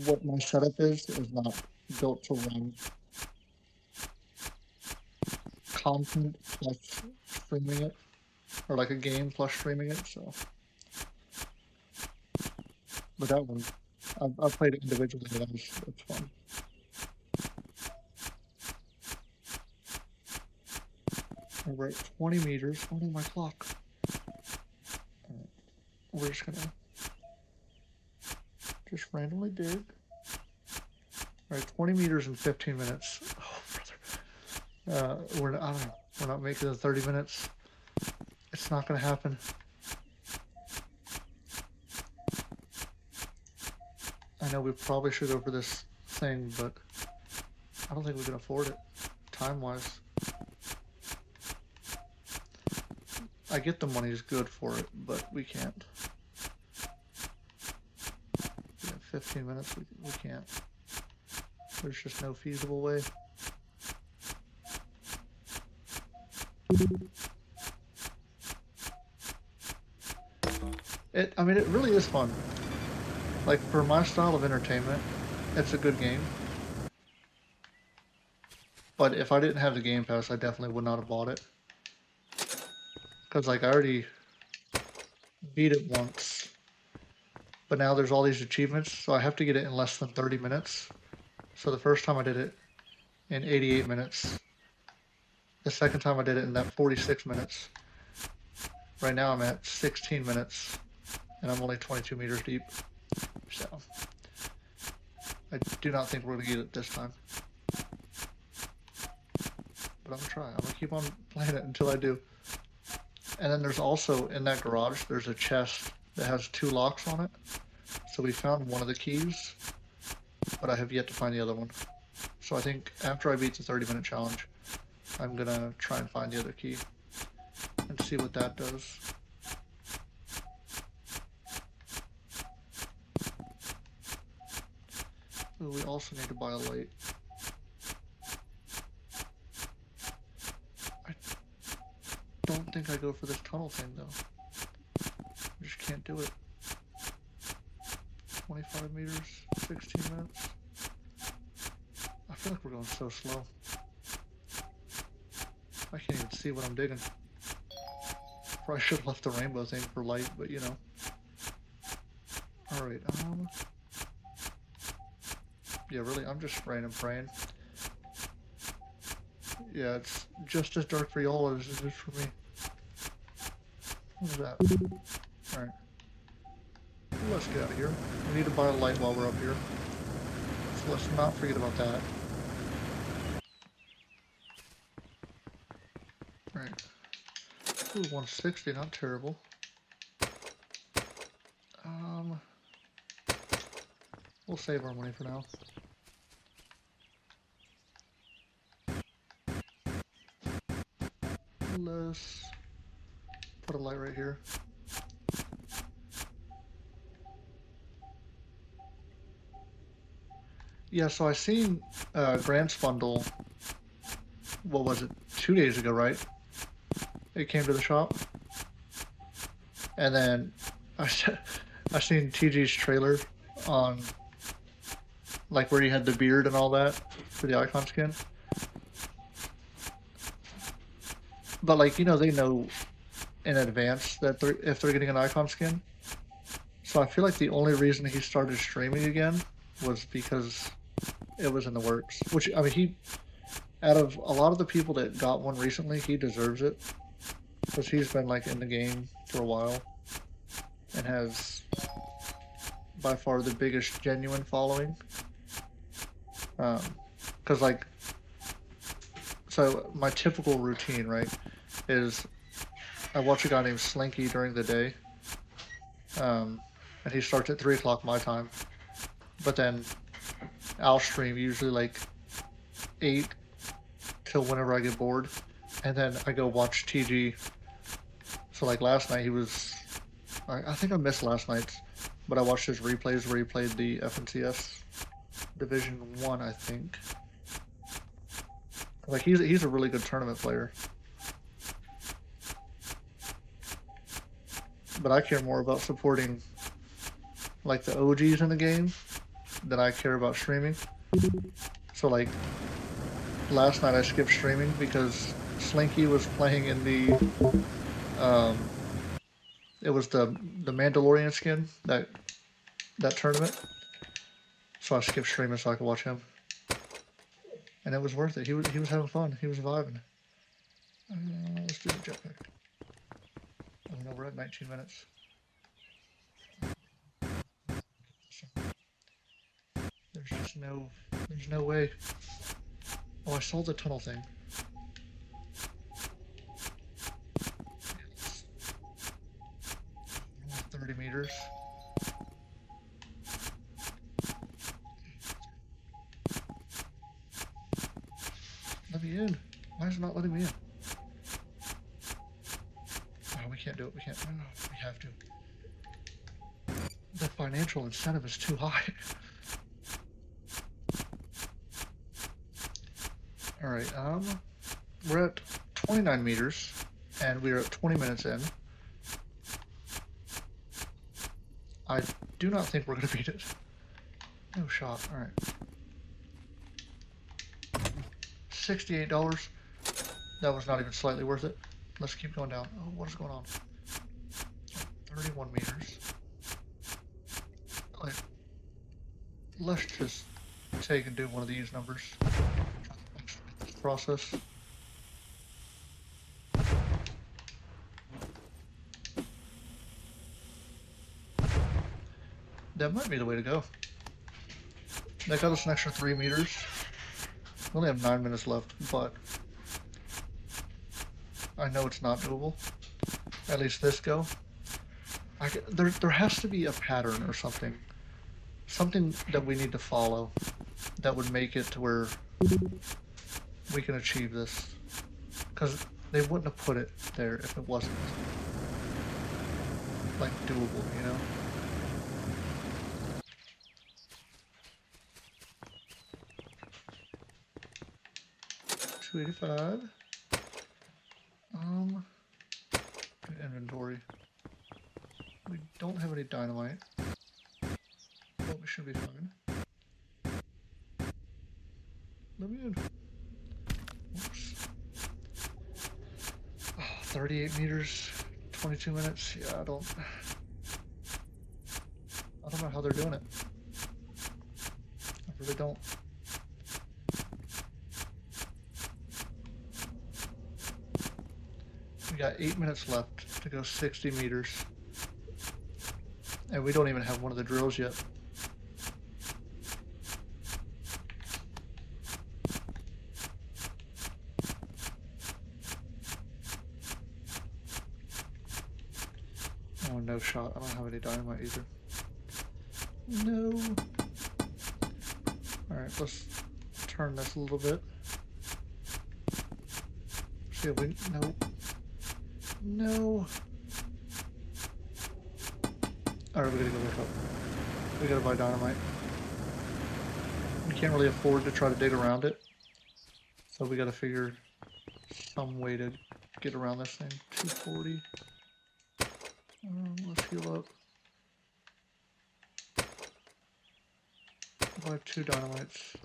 Speaker 1: what my setup is not built to run content plus streaming it, or like a game plus streaming it. So, but that one, I've played it individually. It's fun. We're at 20 meters. Oh no, my clock. Right. We're just gonna just randomly dig. All right, 20 meters in 15 minutes. Oh, brother. We're not making the 30 minutes. It's not gonna happen. I know we probably should go for this thing, but I don't think we can afford it, time-wise. I get the money is good for it, but we can't. Yeah, 15 minutes, we can't. There's just no feasible way. I mean, it really is fun. Like, for my style of entertainment, it's a good game. But if I didn't have the Game Pass, I definitely would not have bought it. Because, like, I already beat it once. But now there's all these achievements, so I have to get it in less than 30 minutes. So the first time I did it in 88 minutes. The second time I did it in that 46 minutes. Right now I'm at 16 minutes, and I'm only 22 meters deep. So, I do not think we're going to get it this time. But I'm going to try. I'm going to keep on playing it until I do. And then there's also, in that garage, there's a chest that has 2 locks on it. So we found one of the keys, but I have yet to find the other one. So I think after I beat the 30-minute challenge, I'm gonna try and find the other key and see what that does. Ooh, we also need to buy a light. I don't think I go for this tunnel thing though. I just can't do it. 25 meters, 16 minutes. I feel like we're going so slow. I can't even see what I'm digging. Probably should have left the rainbow thing for light, but you know. Alright, yeah, really, I'm just spraying and praying. Yeah, it's just as dark for y'all as it is for me. What is that? Alright. Let's get out of here. We need to buy a light while we're up here. So let's not forget about that. Alright. Ooh, 160, not terrible. We'll save our money for now. Let's put a light right here. Yeah, so I seen Grant's bundle, what was it, 2 days ago, right? It came to the shop. And then I seen TG's trailer on, like, where he had the beard and all that for the icon skin. But, like, you know, they know in advance that if they're getting an icon skin. So I feel like the only reason he started streaming again was because it was in the works. Which, I mean, out of a lot of the people that got one recently, he deserves it. Because he's been, like, in the game for a while. And has, by far, the biggest genuine following. Because, like, so my typical routine, right, is I watch a guy named Slinky during the day. And he starts at 3 o'clock my time. But then I'll stream usually like 8 till whenever I get bored. And then I go watch TG. So like last night he was, I think I missed last night's, but I watched his replays where he played the FNCS Division 1, I think. Like he's a really good tournament player. But I care more about supporting like the OGs in the game than I care about streaming. So like last night I skipped streaming because Slinky was playing in the it was the Mandalorian skin, that tournament. So I skipped streaming so I could watch him. And it was worth it. He was having fun. He was vibing. Let's do the jetpack. Oh no, we're at 19 minutes. There's no way. Oh, I saw the tunnel thing. 30 meters. Let me in. Why is it not letting me in? Oh, we can't do it. We can't. Oh, we have to. The financial incentive is too high. Alright, we're at 29 meters, and we're at 20 minutes in. I do not think we're going to beat it. No shot. Alright. $68. That was not even slightly worth it. Let's keep going down. Oh, what is going on? 31 meters. Like, let's just take and do one of these numbers. Process. That might be the way to go. That got us an extra 3 meters. We only have 9 minutes left, but I know it's not doable. At least this go. There has to be a pattern or something. Something that we need to follow that would make it to where we can achieve this. Because they wouldn't have put it there if it wasn't, like, doable, you know? $285. Inventory. We don't have any dynamite, but we should be fine. Let me in. Oops. Oh, 38 meters, 22 minutes. Yeah, I don't know how they're doing it. I really don't. We got 8 minutes left to go 60 meters. And we don't even have one of the drills yet. Oh, no shot. I don't have any dynamite either. No. Alright, let's turn this a little bit. See if we... No. No. Alright, we gotta go look up. We gotta buy dynamite. We can't really afford to try to dig around it. So we gotta figure some way to get around this thing. 240. Let's heal up. Buy 2 dynamites.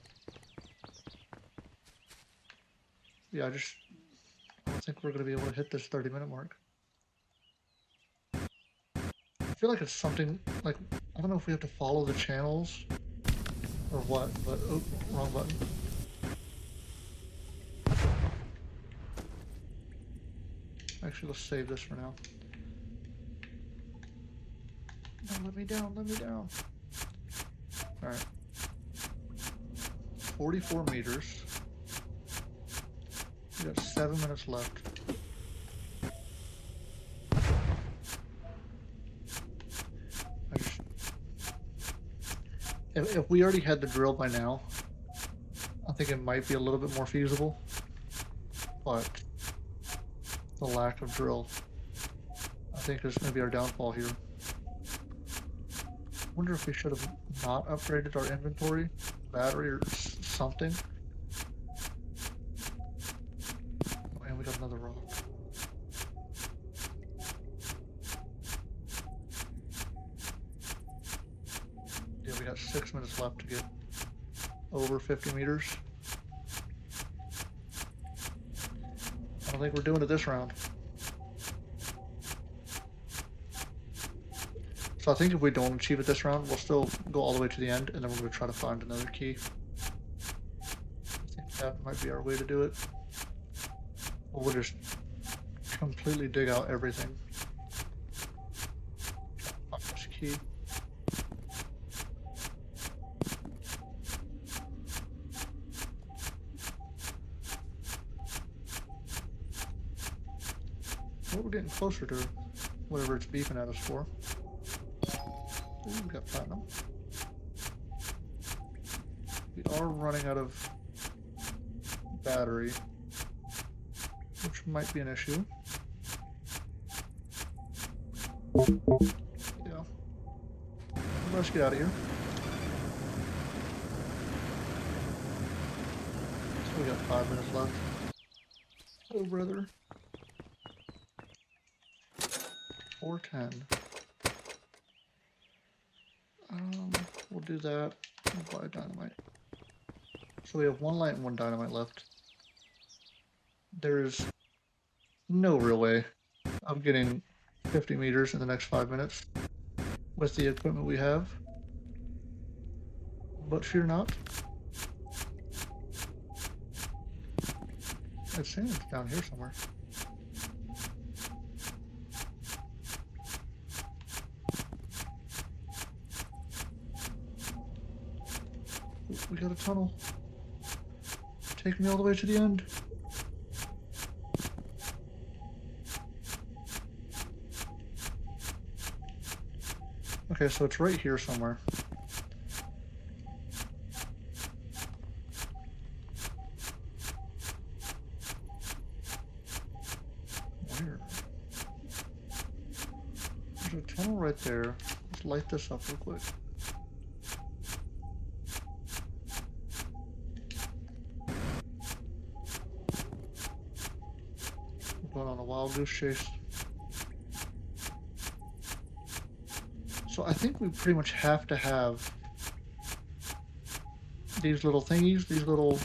Speaker 1: Yeah, I don't think we're gonna be able to hit this 30-minute mark. I feel like it's something, like, I don't know if we have to follow the channels or what, but, oh, wrong button. Actually, let's save this for now. No, let me down, let me down. Alright. 44 meters. We got 7 minutes left. If we already had the drill by now, I think it might be a little bit more feasible, but the lack of drill, I think, is going to be our downfall here. I wonder if we should have not upgraded our inventory, battery, or something. Oh, and we got another rock. Yeah, we got 6 minutes left to get over 50 meters. I don't think we're doing it this round. So I think if we don't achieve it this round, we'll still go all the way to the end, and then we're going to try to find another key. I think that might be our way to do it. Or we'll just completely dig out everything. Find this key. Well, we're getting closer to whatever it's beeping at us for. Ooh, we got platinum. We are running out of battery, which might be an issue. Yeah. Let's get out of here. So we got 5 minutes left. Oh, brother. 410. We'll do that. We'll buy dynamite. So we have 1 light and 1 dynamite left. There's no real way of getting 50 meters in the next 5 minutes with the equipment we have. But fear not. It's saying it's down here somewhere. We got a tunnel. Take me all the way to the end. Okay, so it's right here somewhere. Where? There's a tunnel right there. Let's light this up real quick. We're going on a wild goose chase. So I think we pretty much have to have these little thingies, these little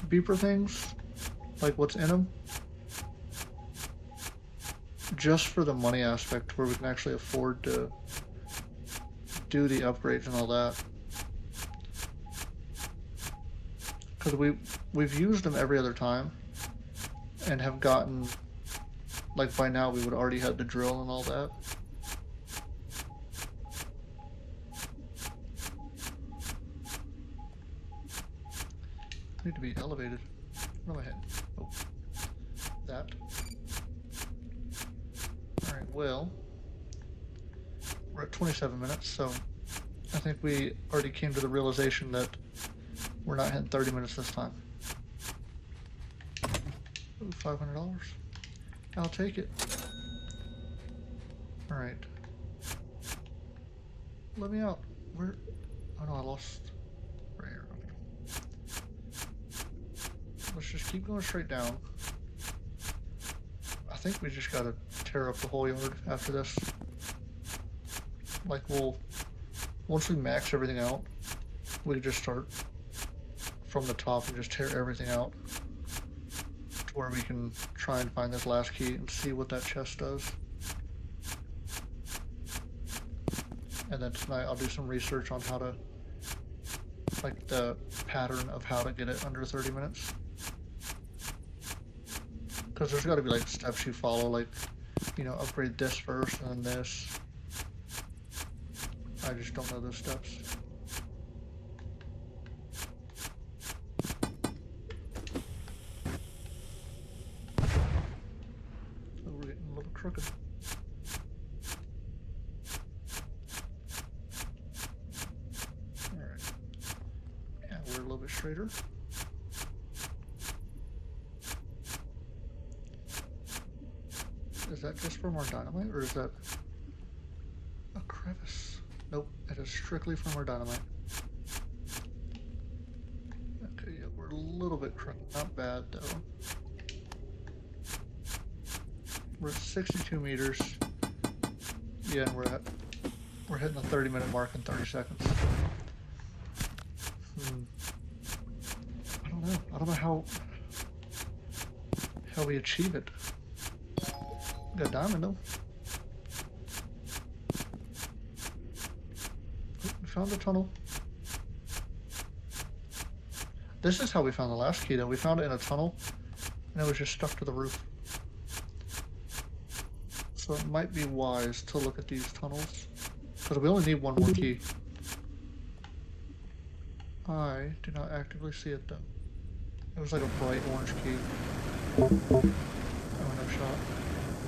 Speaker 1: beeper things, like what's in them, just for the money aspect, where we can actually afford to do the upgrades and all that. Because we've used them every other time and have gotten, like by now we would already have the drill and all that. Need to be elevated. Where am I heading? Oh, that. Alright, well, we're at 27 minutes, so I think we already came to the realization that we're not hitting 30 minutes this time. Ooh, $500. I'll take it. Alright. Let me out. Where? Oh no, I lost. Right here. Okay. Let's just keep going straight down. I think we just gotta tear up the whole yard after this. Like once we max everything out, we can just start from the top and just tear everything out to where we can try and find this last key and see what that chest does. And then tonight I'll do some research on how to, like the pattern of how to get it under 30 minutes. Because there's got to be like steps you follow, like, you know, upgrade this first and then this. I just don't know those steps. So we're getting a little crooked. Alright. Yeah, we're a little bit straighter. Is that just from our dynamite, or is that a crevice? Nope, it is strictly from our dynamite. Okay, yeah, we're a little bit crooked. Not bad, though. We're at 62 meters. Yeah, and we're hitting the 30-minute mark in 30 seconds. I don't know. I don't know how we achieve it. Got a diamond though. Oh, we found the tunnel. This is how we found the last key though. We found it in a tunnel and it was just stuck to the roof. So it might be wise to look at these tunnels, because we only need one more key. I do not actively see it though. It was like a bright orange key. Oh, no shot.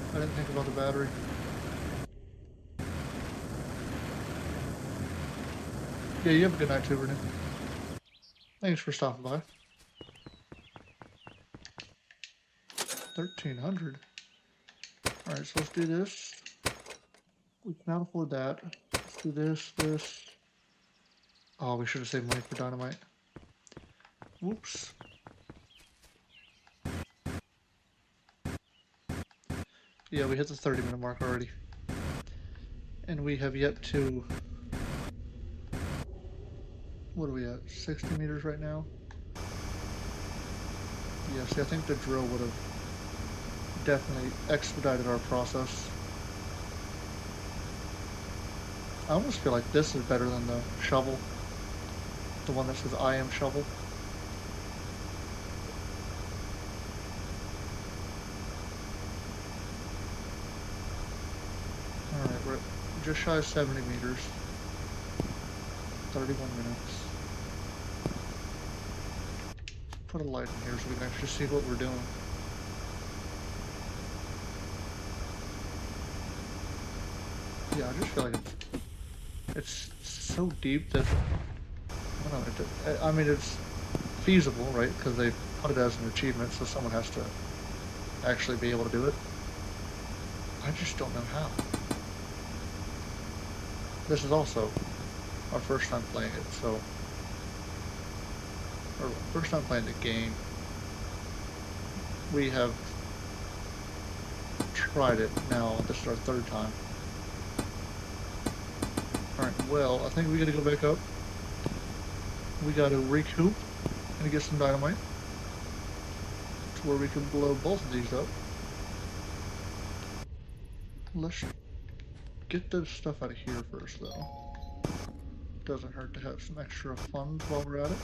Speaker 1: I didn't think about the battery. Yeah, you have a good night too, Renee. Thanks for stopping by. 1,300. Alright, so let's do this. We cannot afford that. Let's do this. Oh, we should have saved money for dynamite. Whoops. Yeah, we hit the 30-minute mark already. And we have yet to... What are we at? 60 meters right now? Yeah, see, I think the drill would have definitely expedited our process. I almost feel like this is better than the shovel. The one that says I am shovel. Alright, we're just shy of 70 meters. 31 minutes. Put a light in here so we can actually see what we're doing. Yeah, I just feel like It's so deep that I don't know. I mean, it's feasible, right? Because they put it as an achievement, so someone has to actually be able to do it. I just don't know how. This is also our first time playing it, so or first time playing the game. We have tried it now. This is our third time. All right. Well, I think we got to go back up. We got to recoup and get some dynamite to where we can blow both of these up. Let's get this stuff out of here first, though. Doesn't hurt to have some extra funds while we're at it.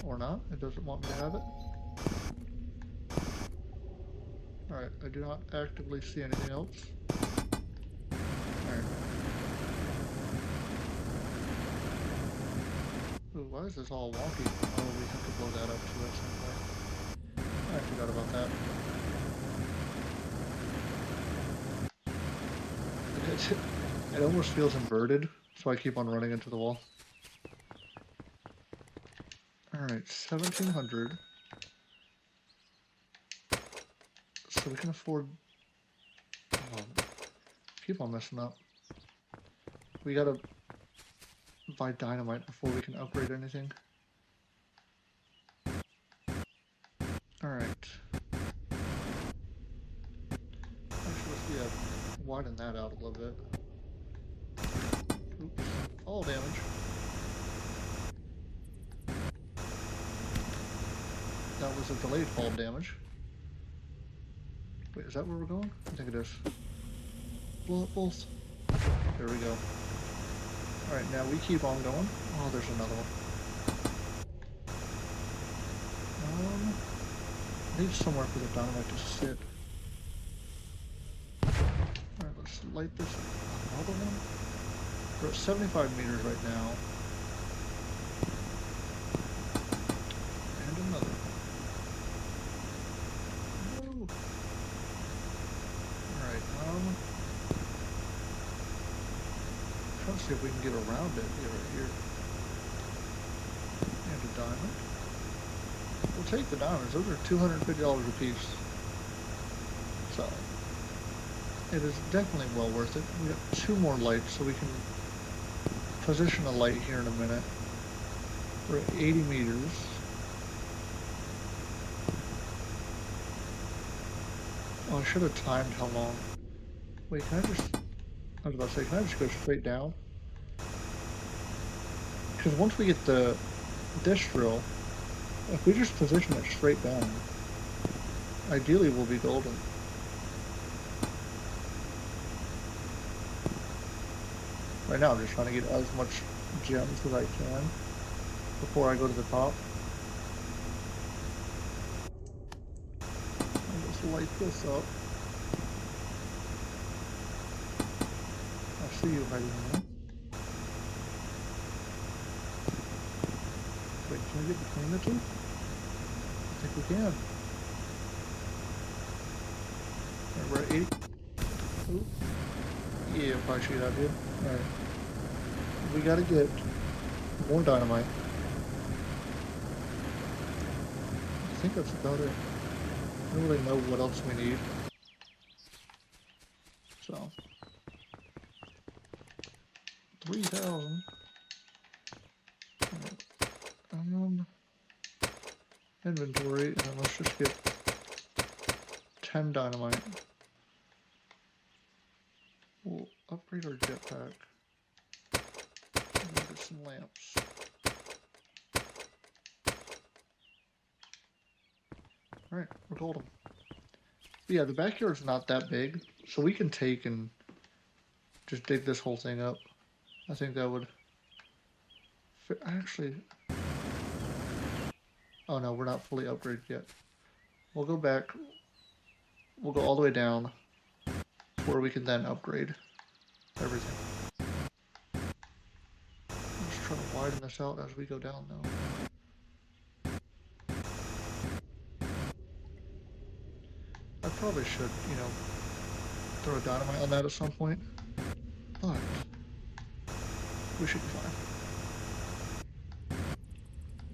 Speaker 1: Or not. It doesn't want me to have it. Alright, I do not actively see anything else. Alright. Ooh, why is this all wonky? Oh, we have to blow that up too at some point. I forgot about that. It almost feels inverted, so I keep on running into the wall. Alright, 1700. So we can afford... Oh, keep on messing up. We gotta buy dynamite before we can upgrade anything. Alright. Actually, let's widen that out a little bit. Oops. All damage. That was a delayed fall damage. Wait, is that where we're going? I think it is. Blow up both. There we go. Alright, now we keep on going. Oh, there's another one. I need somewhere for the dynamite to sit. Alright, let's light this. Another one? We're at 75 meters right now. And another. Woo. Alright, trying to see if we can get around it. Yeah, right here. And a diamond. We'll take the diamonds. Those are $250 a piece. So, it is definitely well worth it. We got 2 more lights, so we can position a light here in a minute. We're at 80 meters. Oh, I should have timed how long. Wait, can I just... I was about to say, can I just go straight down? Because once we get this drill, if we just position it straight down, ideally we'll be golden. Right now I'm just trying to get as much gems as I can before I go to the top. I'll just light this up. I see you hiding there. Wait, can we get between the two? I think we can. Alright, we're at 80. Ooh. Yeah, probably shoot out here. Alright. We gotta get more dynamite. I think that's about it. I don't really know what else we need. So. 3,000. Inventory, and then let's just get 10 dynamite. We'll upgrade our jetpack. And we'll get some lamps. Alright, we're golden. But yeah, the backyard's not that big, so we can take and just dig this whole thing up. I think that would fit. Actually, oh no, we're not fully upgraded yet. We'll go back. We'll go all the way down to where we can then upgrade everything. Let's try to widen this out as we go down though. I probably should, throw a dynamite on that at some point. We should be fine.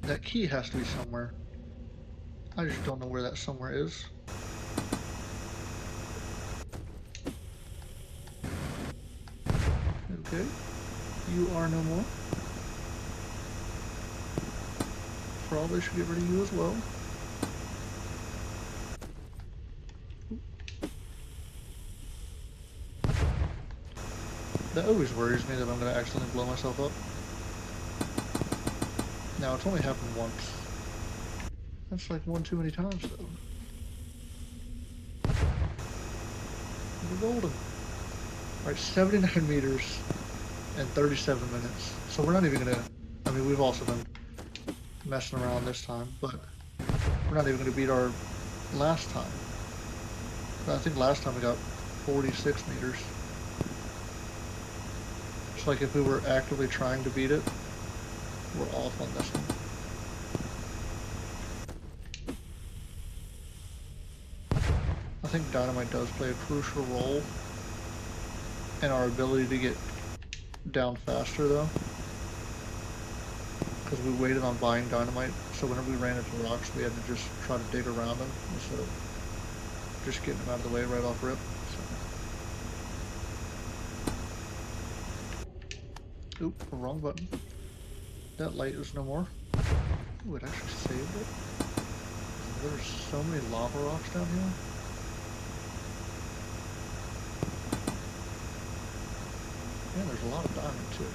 Speaker 1: That key has to be somewhere. I just don't know where that somewhere is. Okay. You are no more. Probably should get rid of you as well. That always worries me that I'm going to accidentally blow myself up. Now, it's only happened once. That's like one too many times, though. We're golden. Alright, 79 meters and 37 minutes. So we're not even going to... I mean, we've also been messing around this time, but we're not even going to beat our last time. I think last time we got 46 meters. It's like if we were actively trying to beat it, we're off on this one. I think dynamite does play a crucial role in our ability to get down faster, though. Because we waited on buying dynamite, so whenever we ran into rocks, we had to just try to dig around them instead of just getting them out of the way right off rip. So. Oop, wrong button. That light is no more. Ooh, it actually saved it. There's so many lava rocks down here. Man, there's a lot of diamond too.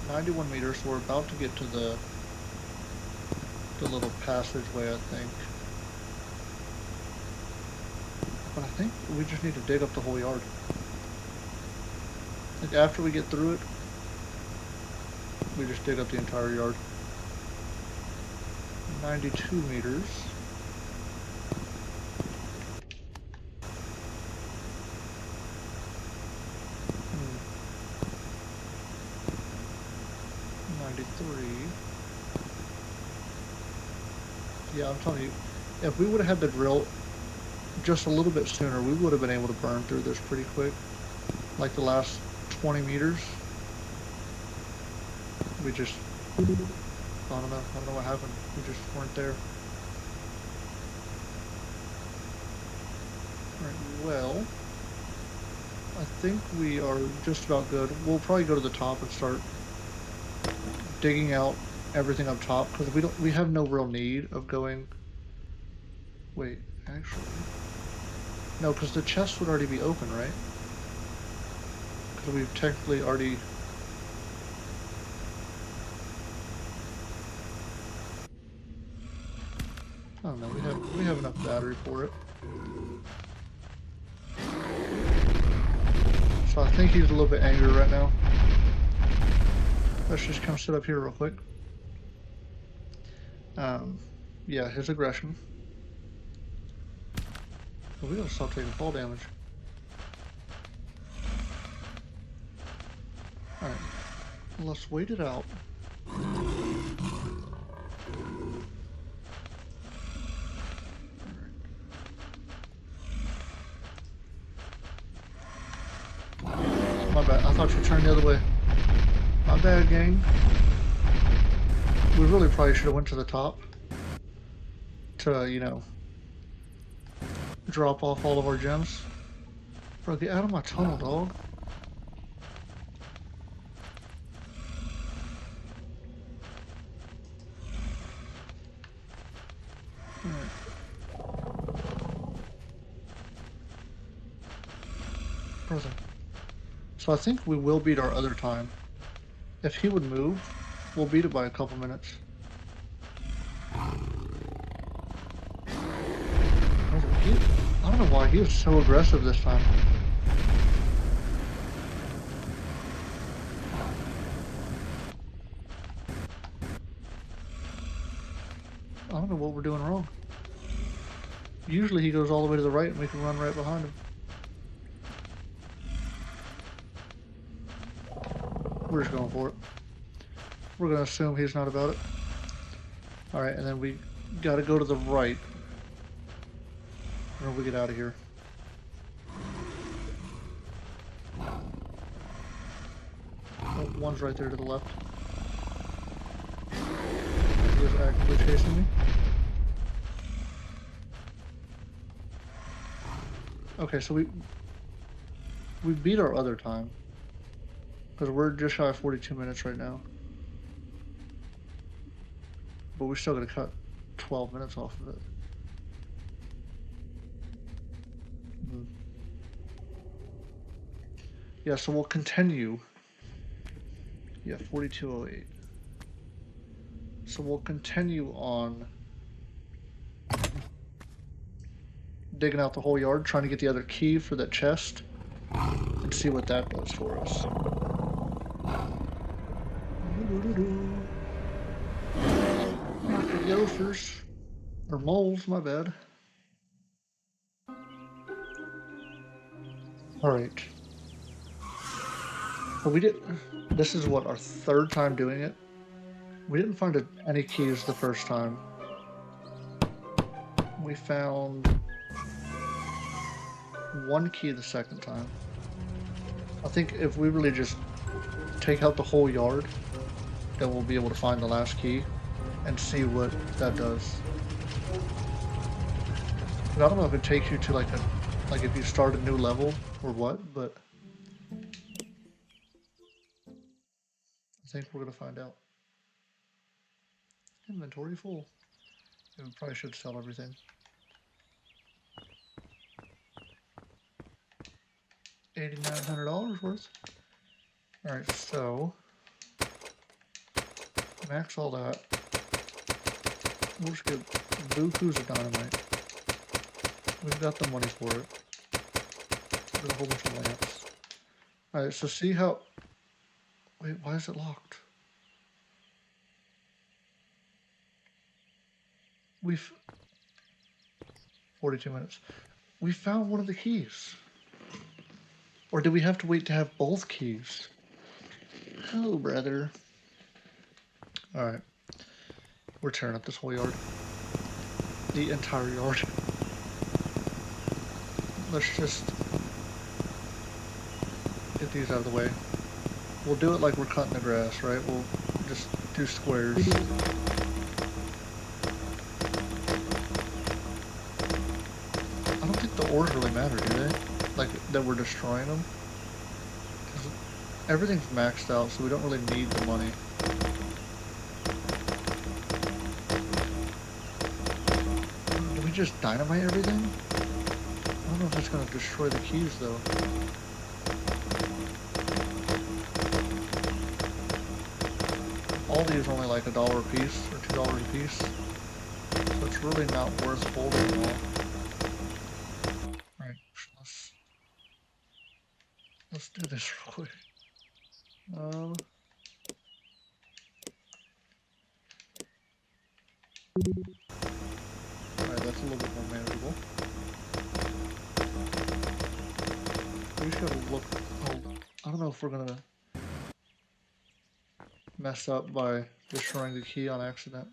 Speaker 1: Hmm. 91 meters, so we're about to get to the little passageway, I think. But I think we just need to dig up the whole yard. Like after we get through it, we just dig up the entire yard. 92 meters. Hmm. 93. Yeah, I'm telling you, if we would have had the drill just a little bit sooner, we would have been able to burn through this pretty quick. Like the last 20 meters. We just, I don't know what happened. We just weren't there. Alright, well, I think we are just about good. We'll probably go to the top and start digging out everything up top, because we have no real need of going. Wait, actually, no, because the chest would already be open, right? Because we've technically already. I don't know. We have enough battery for it. So I think he's a little bit angry right now. Let's just come sit up here real quick. Yeah, his aggression. But we gotta stop taking fall damage. Alright. Let's wait it out. My bad. I thought you turned the other way. My bad, gang. We really probably should have went to the top to, you know, drop off all of our gems. Bro, get out of my tunnel, dog. Alright. Brother. So I think we will beat our other time. If he would move, we'll beat it by a couple minutes. I don't know why he was so aggressive this time. I don't know what we're doing wrong. Usually he goes all the way to the right and we can run right behind him. We're just going for it. We're going to assume he's not about it. Alright, and then we gotta go to the right. Whenever we get out of here. Oh, one's right there to the left. He is actively chasing me. Okay, so we beat our other time. Because we're just shy of 42 minutes right now. But we're still gonna cut 12 minutes off of it. Yeah, so we'll continue. Yeah, 4208. So we'll continue on digging out the whole yard, trying to get the other key for that chest, and see what that does for us. Not the gophers. Or moles, my bad. Alright. So we did. This is what, our third time doing it? We didn't find any keys the first time. We found one key the second time. I think if we really just take out the whole yard, then we'll be able to find the last key and see what that does. And I don't know if it takes you to like if you start a new level or what, but I think we're gonna find out. Inventory full. We probably should sell everything. $8,900 worth. Alright, so max all that. We'll just get bukus of dynamite. We've got the money for it. We've got a whole bunch of lamps. Alright, so see how... Wait, why is it locked? We've... 42 minutes. We found one of the keys. Or do we have to wait to have both keys? Oh, brother. Alright. We're tearing up this whole yard. The entire yard. Let's just get these out of the way. We'll do it like we're cutting the grass, right? We'll just do squares. I don't think the ores really matter, do they? Like, that we're destroying them? Because everything's maxed out, so we don't really need the money. Do we just dynamite everything? I don't know if it's going to destroy the keys, though. All these are only like $1 a piece, or $2 a piece. So it's really not worth holding them all. Alright, let's do this real quick. Alright, that's a little bit more manageable. We just gotta look. Oh, I don't know if we're gonna mess up by destroying the key on accident.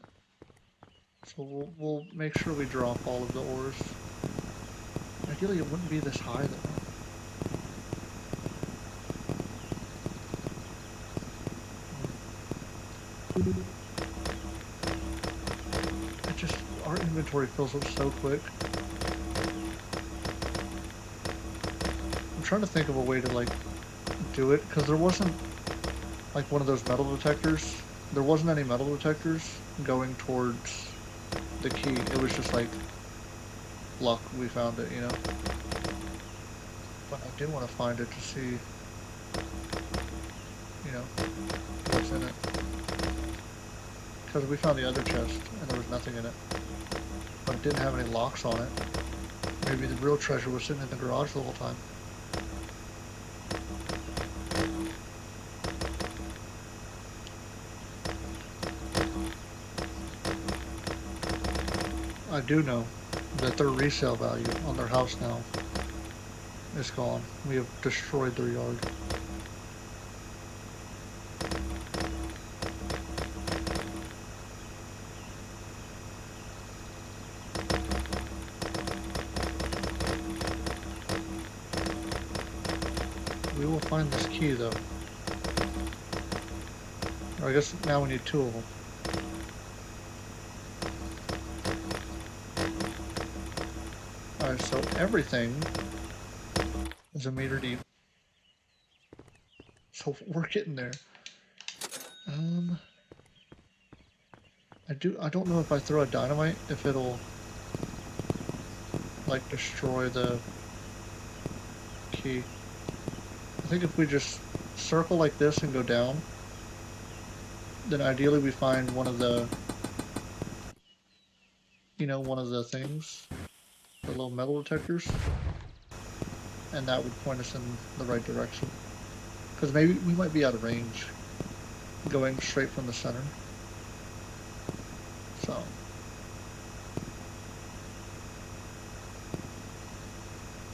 Speaker 1: So we'll make sure we drop all of the ores. Ideally, it wouldn't be this high though. It just, our inventory fills up so quick. I'm trying to think of a way to like do it, because there wasn't like one of those metal detectors. There wasn't any metal detectors going towards the key. It was just like luck we found it, you know? But I did want to find it to see, you know, what's in it. Because we found the other chest and there was nothing in it. But it didn't have any locks on it. Maybe the real treasure was sitting in the garage the whole time. I do know that their resale value on their house now is gone. We have destroyed their yard. find this key though. Or I guess now we need two of them. Alright, so everything is a meter deep. So we're getting there. I don't know if I throw a dynamite if it'll like destroy the key. I think if we just circle like this and go down, then ideally we find one of the, one of the things, the little metal detectors, and that would point us in the right direction. Because maybe we might be out of range going straight from the center. So.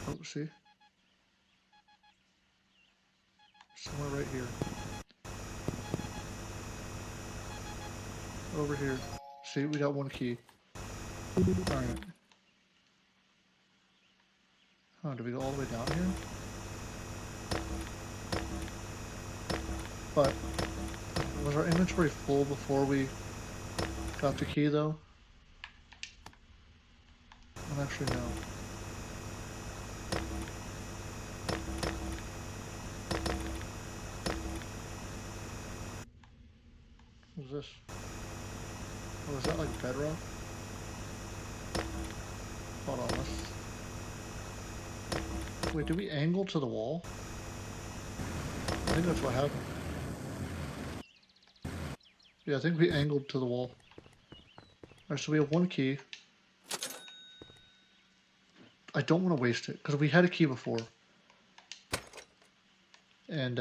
Speaker 1: Oh, see? Somewhere right here. Over here. See, we got one key. Alright. Oh, do we go all the way down here? But, was our inventory full before we got the key, though? I don't actually know. What's this? Oh, is that like bedrock? Hold on, let's... Wait, did we angle to the wall? I think that's what happened. Yeah, I think we angled to the wall. Alright, so we have one key. I don't want to waste it, because we had a key before. And,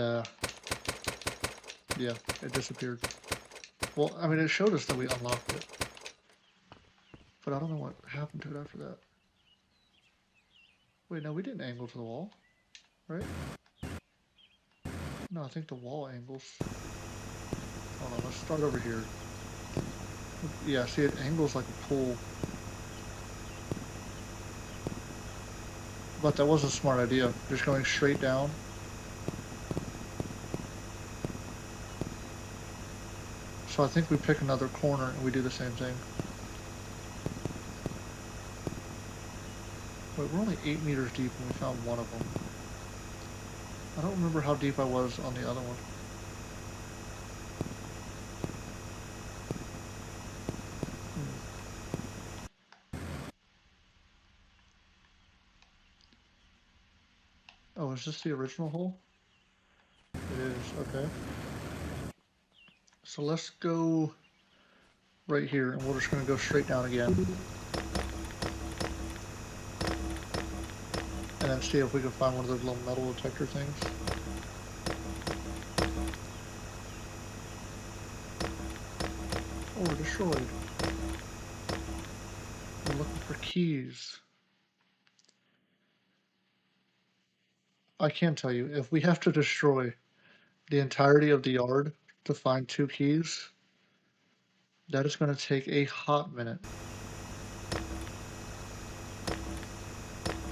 Speaker 1: yeah, it disappeared. Well, I mean, it showed us that we unlocked it. But I don't know what happened to it after that. Wait, no, we didn't angle to the wall, right? No, I think the wall angles. Hold on, let's start over here. Yeah, see, it angles like a pool. But that was a smart idea, just going straight down. So I think we pick another corner and we do the same thing. Wait, we're only 8 meters deep and we found one of them. I don't remember how deep I was on the other one. Oh, is this the original hole? It is, okay. So let's go right here and we're just going to go straight down again. And then see if we can find one of those little metal detector things. Oh, we're destroyed. We're looking for keys. I can tell you, if we have to destroy the entirety of the yard to find 2 keys, that is going to take a hot minute.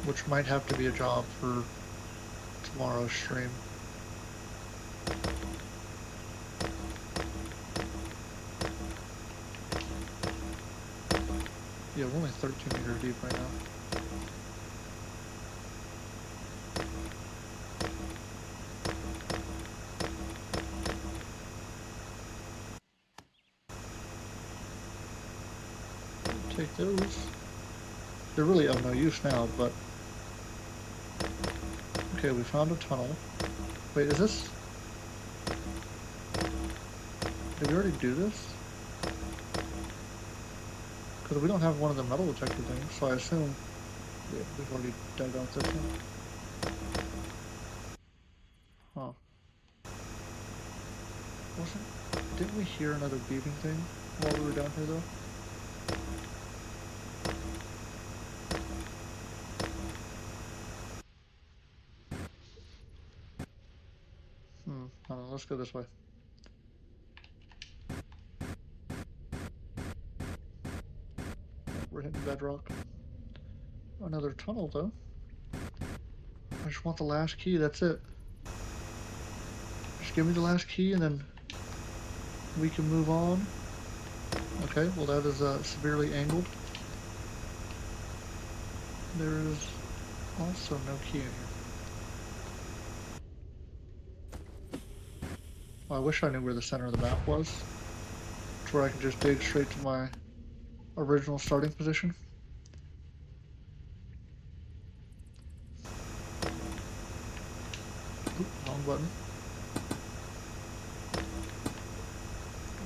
Speaker 1: Which might have to be a job for tomorrow's stream. Yeah, we're only 13 meters deep right now. Take those. They're really of no use now, but... Okay, we found a tunnel. Wait, is this... Did we already do this? Because we don't have one of the metal detector things, so I assume we've already dug out this one. Huh. Didn't we hear another beeping thing while we were down here, though? I don't know, let's go this way. We're hitting bedrock. Another tunnel, though. I just want the last key, that's it. give me the last key and then we can move on. Okay, well that is severely angled. There is also no key in here. Well, I wish I knew where the center of the map was, to where I could just dig straight to my original starting position. Oop, wrong button.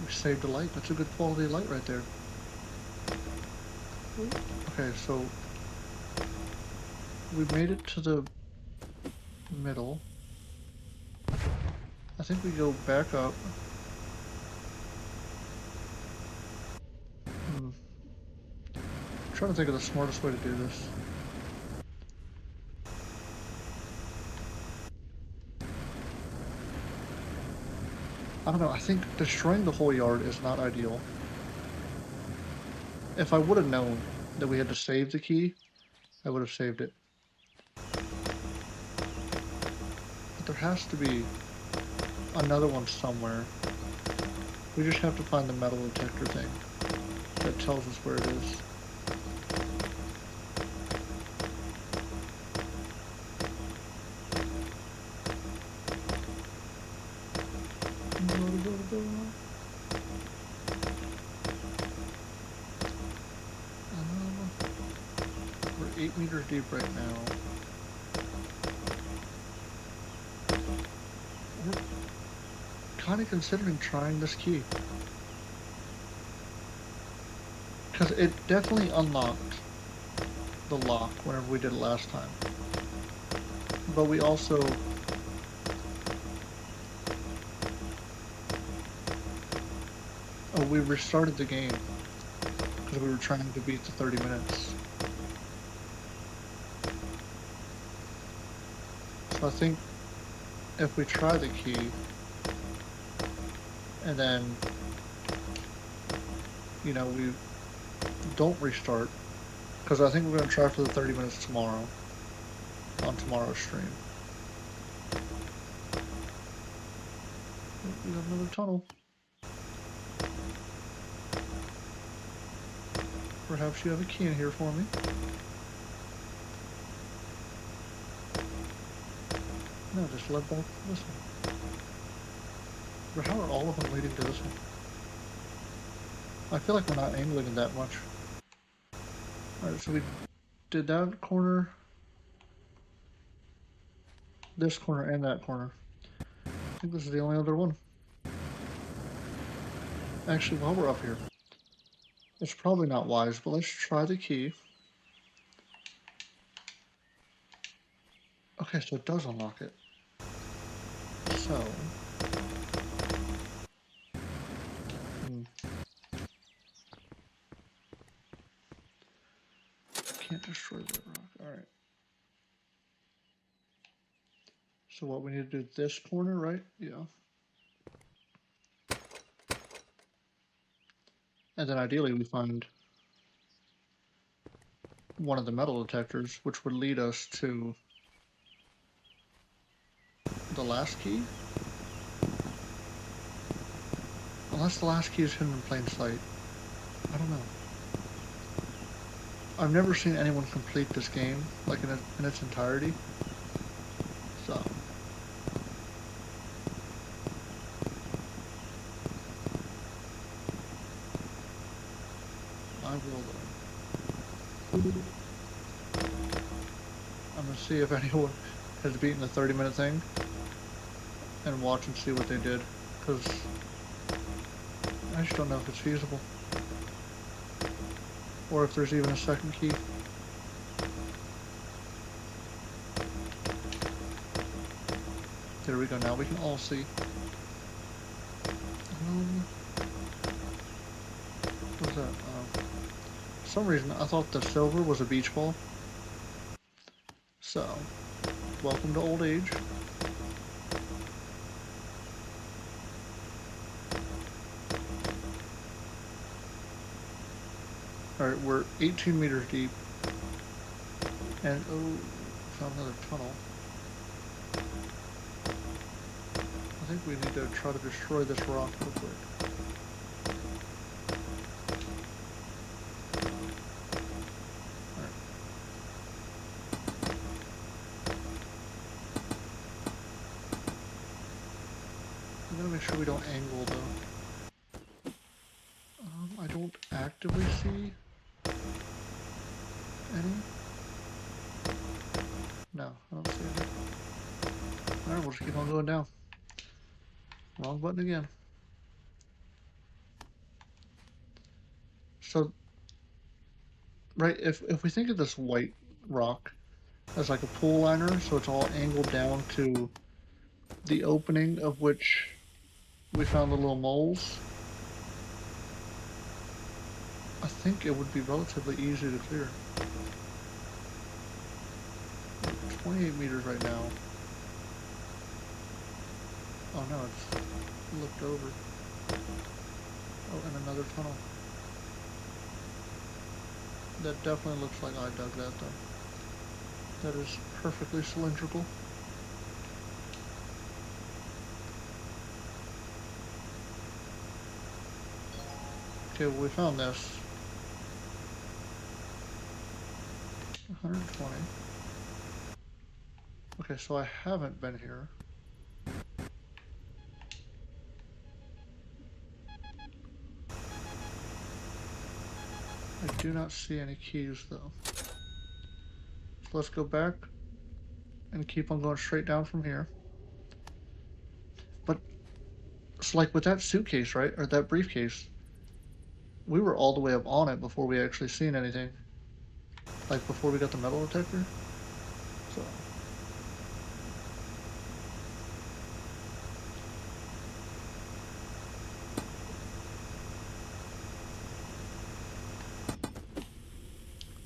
Speaker 1: We saved a light. That's a good quality light right there. Okay, so we've made it to the middle. I think we go back up. I'm trying to think of the smartest way to do this. I don't know, I think destroying the whole yard is not ideal. If I would have known that we had to save the key, I would have saved it. But there has to be another one somewhere. We just have to find the metal detector thing that tells us where it is. We're 8 meters deep right now. We're kind of considering trying this key. Because it definitely unlocked the lock whenever we did it last time. But we also... Oh, we restarted the game because we were trying to beat the 30 minutes. So I think if we try the key and then, you know, we don't restart, because I think we're going to try for the 30 minutes tomorrow on tomorrow's stream. Oh, we got another tunnel. Perhaps you have a key in here for me. No, just led back to this one. But how are all of them leading to this one? I feel like we're not angling it that much. Alright, so we did that corner, this corner, and that corner. I think this is the only other one. Actually, while we're up here, it's probably not wise, but let's try the key. Okay, so it does unlock it. So... Can't destroy that rock. Alright. So what, we need to do this corner, right? Yeah. And then ideally we find one of the metal detectors, which would lead us to the last key? Unless the last key is hidden in plain sight. I don't know. I've never seen anyone complete this game, like in its entirety. So... I will... I'm gonna see if anyone has beaten the 30-minute thing and watch and see what they did, because I just don't know if it's feasible. Or if there's even a second key. There we go, now we can all see. What was that? For some reason, I thought the silver was a beach ball. So, welcome to old age. Alright, we're 18 meters deep. And, oh, found another tunnel. I think we need to try to destroy this rock real quick. Alright. I'm gonna make sure we don't angle though. I don't actively see any. No, I don't see any. Alright, we'll just keep on going down. Wrong button again. So, right, if we think of this white rock as like a pool liner, so it's all angled down to the opening of which we found the little moles, I think it would be relatively easy to clear. 28 meters right now. Oh no, it's looked over. Oh, and another tunnel. That definitely looks like I dug that though. That is perfectly cylindrical. Okay, well, we found this. 120. Okay, so I haven't been here. I do not see any keys though. So let's go back and keep on going straight down from here. But it's like with that suitcase, right? Or that briefcase, we were all the way up on it before we actually seen anything. Like before we got the metal detector. So.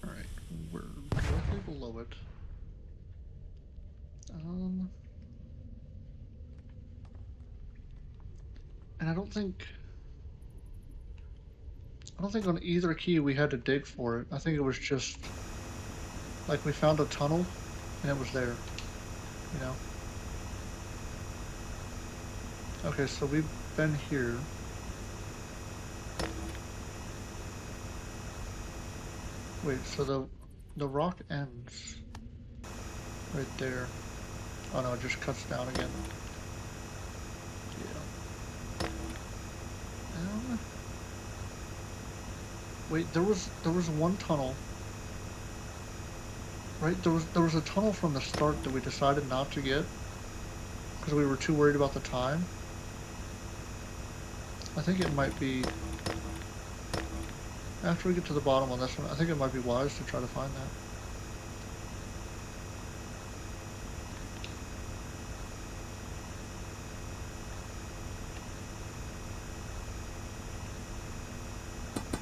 Speaker 1: Alright, we're directly below it. And I don't think on either key we had to dig for it. I think it was just like we found a tunnel and it was there, you know? Okay, so we've been here. Wait, so the rock ends right there. Oh no, it just cuts down again. Yeah. Wait, there was one tunnel. Right? There was a tunnel from the start that we decided not to get because we were too worried about the time. I think it might be after we get to the bottom on this one, I think it might be wise to try to find that.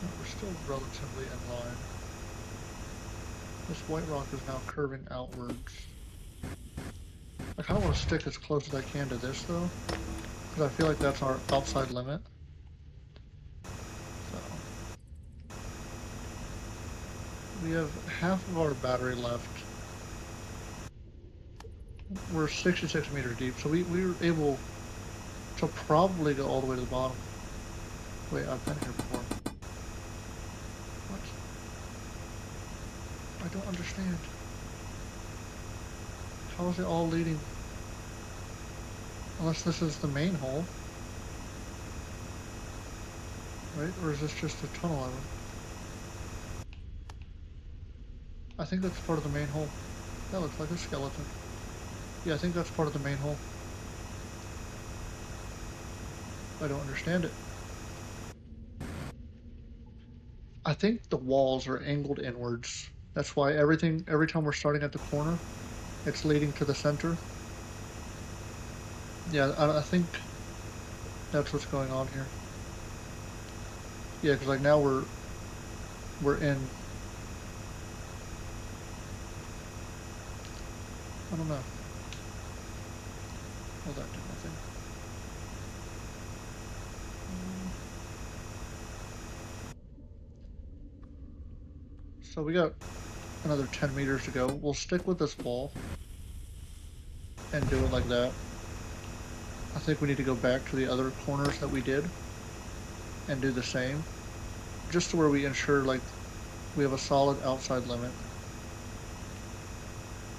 Speaker 1: No, we're still relatively in line. This white rock is now curving outwards. I kind of want to stick as close as I can to this though, because I feel like that's our outside limit. So we have half of our battery left. We're 66 meters deep, so we were able to probably go all the way to the bottom. Wait, I've been here before. What? I don't understand. How is it all leading? Unless this is the main hole. Right? Or is this just a tunnel island? I think that's part of the main hole. That looks like a skeleton. Yeah, I think that's part of the main hole. I don't understand it. I think the walls are angled inwards. That's why every time we're starting at the corner, it's leading to the center. Yeah, I think that's what's going on here. Yeah, because like now we're in. I don't know. Well, that did nothing. So we got another 10 meters to go. We'll stick with this wall and do it like that. I think we need to go back to the other corners that we did and do the same, just to where we ensure like we have a solid outside limit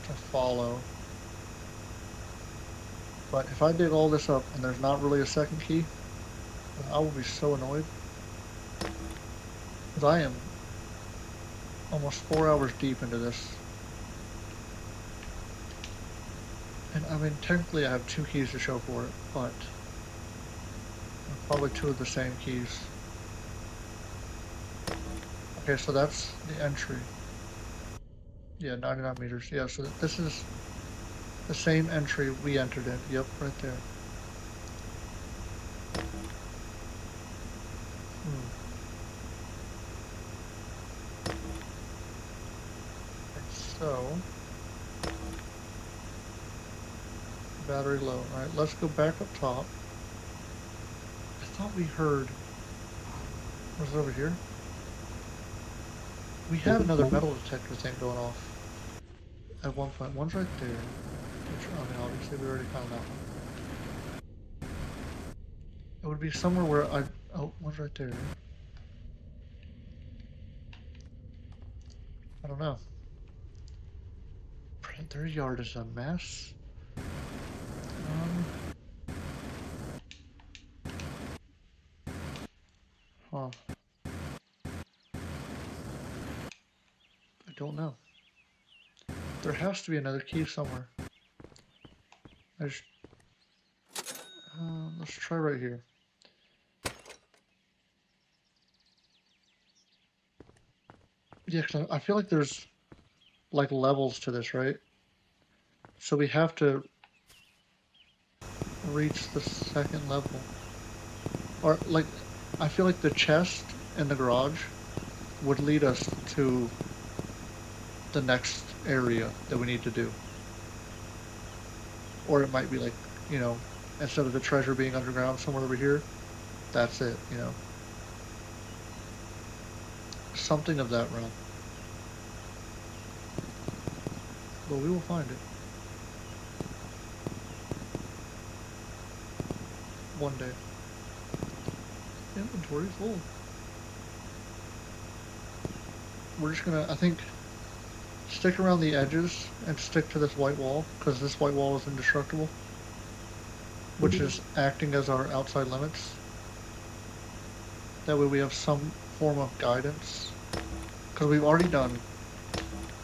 Speaker 1: to follow. But if I dig all this up and there's not really a second key, then I will be so annoyed. Because I am almost 4 hours deep into this. And I mean, technically I have 2 keys to show for it, but probably 2 of the same keys. Okay, so that's the entry. Yeah, 99 meters. Yeah, so this is the same entry we entered in. Yep, right there. Hmm. So, battery low. All right, let's go back up top. I thought we heard. Was it over here? We had another metal detector thing going off at one point. One's right there. Which, I mean, obviously we already found that one. It would be somewhere where I. Oh, one's right there. I don't know. Their yard is a mess. Um. Huh. I don't know. There has to be another key somewhere. I just, let's try right here. Yeah, 'cause I feel like there's like levels to this, right? So we have to reach the second level. Or like, I feel like the chest in the garage would lead us to the next area that we need to do. Or it might be like, you know, instead of the treasure being underground somewhere over here, that's it, you know. Something of that realm. But we will find it. One day. Inventory full. We're just gonna, I think, stick around the edges and stick to this white wall, because this white wall is indestructible, which is acting as our outside limits. That way we have some form of guidance, because we've already done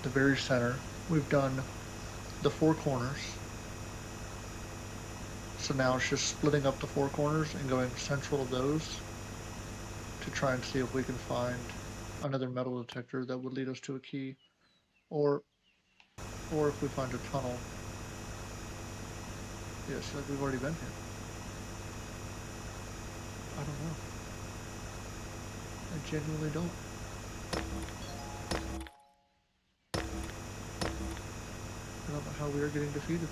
Speaker 1: the very center. We've done the 4 corners. So now it's just splitting up the 4 corners and going central of those to try and see if we can find another metal detector that would lead us to a key, or if we find a tunnel. Yeah, it's like we've already been here. I don't know. I genuinely don't. I don't know how we are getting defeated.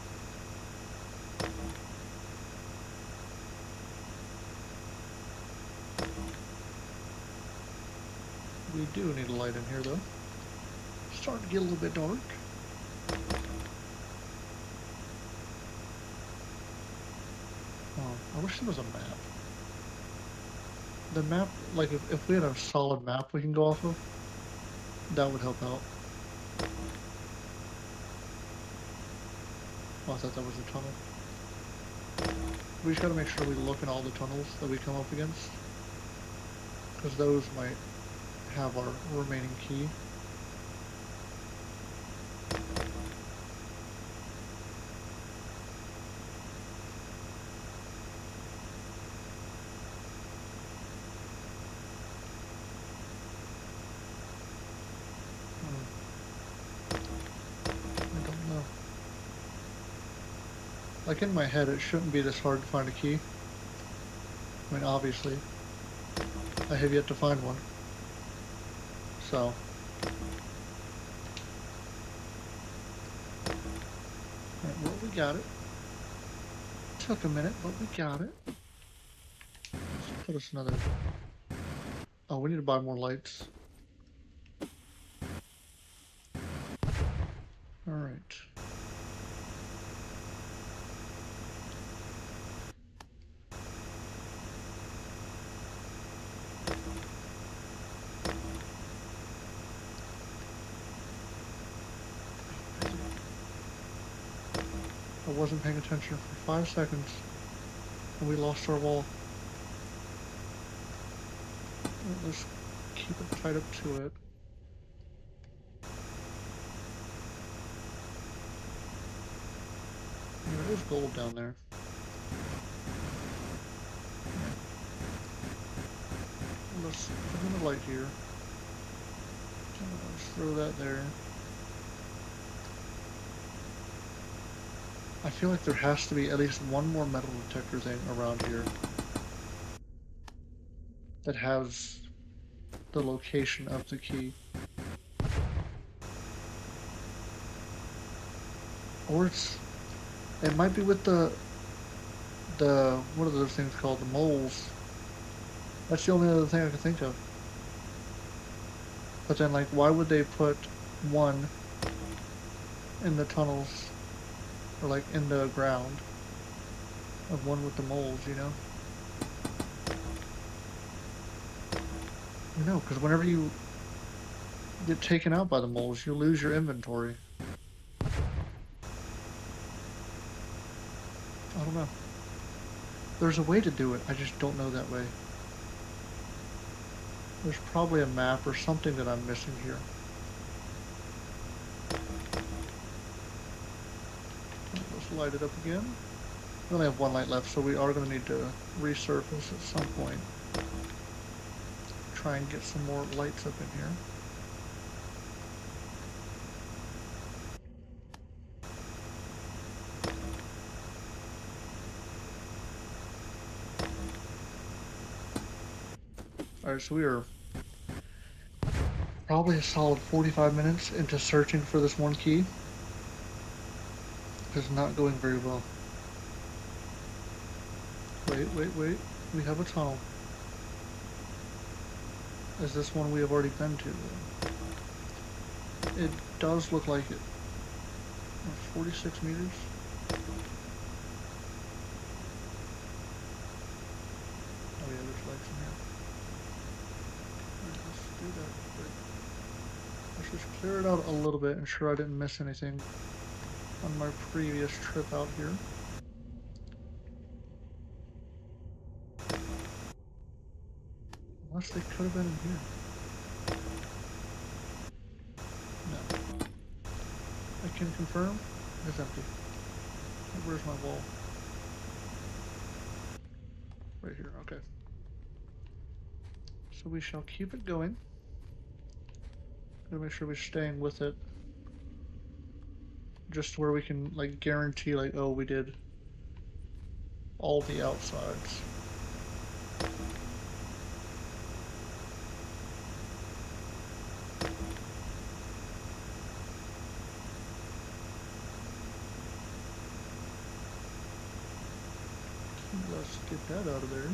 Speaker 1: We do need a light in here, though. It's starting to get a little bit dark. Oh, I wish there was a map. The map, like if we had a solid map we can go off of, that would help out. Oh, I thought that was a tunnel. We just gotta make sure we look in all the tunnels that we come up against, because those might have our remaining key. I don't know. Like in my head, it shouldn't be this hard to find a key. I mean, obviously, I have yet to find one. So. Alright, well, we got it. Took a minute, but we got it. Let's put us another. Oh, we need to buy more lights. Alright. I wasn't paying attention for 5 seconds and we lost our wall. Alright, let's keep it tied up to it. There is gold down there. Let's put in the light here. Let's throw that there. I feel like there has to be at least one more metal detector thing around here that has the location of the key. Or it might be with the what are those things called? The moles. That's the only other thing I can think of. But then, like, why would they put one in the tunnels, or like in the ground, of one with the moles, you know? No, because whenever you get taken out by the moles, you lose your inventory. I don't know. There's a way to do it, I just don't know that way. There's probably a map or something that I'm missing here. Let's light it up again. We only have one light left, so we are going to need to resurface at some point. Try and get some more lights up in here. Alright, so we are probably a solid 45 minutes into searching for this one key. It's not going very well. Wait. We have a tunnel. Is this one we have already been to, though? It does look like it. 46 meters? Oh yeah, there's lights in here. Alright, let's do that real quick. Let's just clear it out a little bit, ensure I didn't miss anything on my previous trip out here. Unless they could have been in here. No. I can confirm it's empty. Where's my wall? Right here, okay. So we shall keep it going. Gotta make sure we're staying with it. Just where we can, like, guarantee, like, oh, we did all the outsides. Let's get that out of there.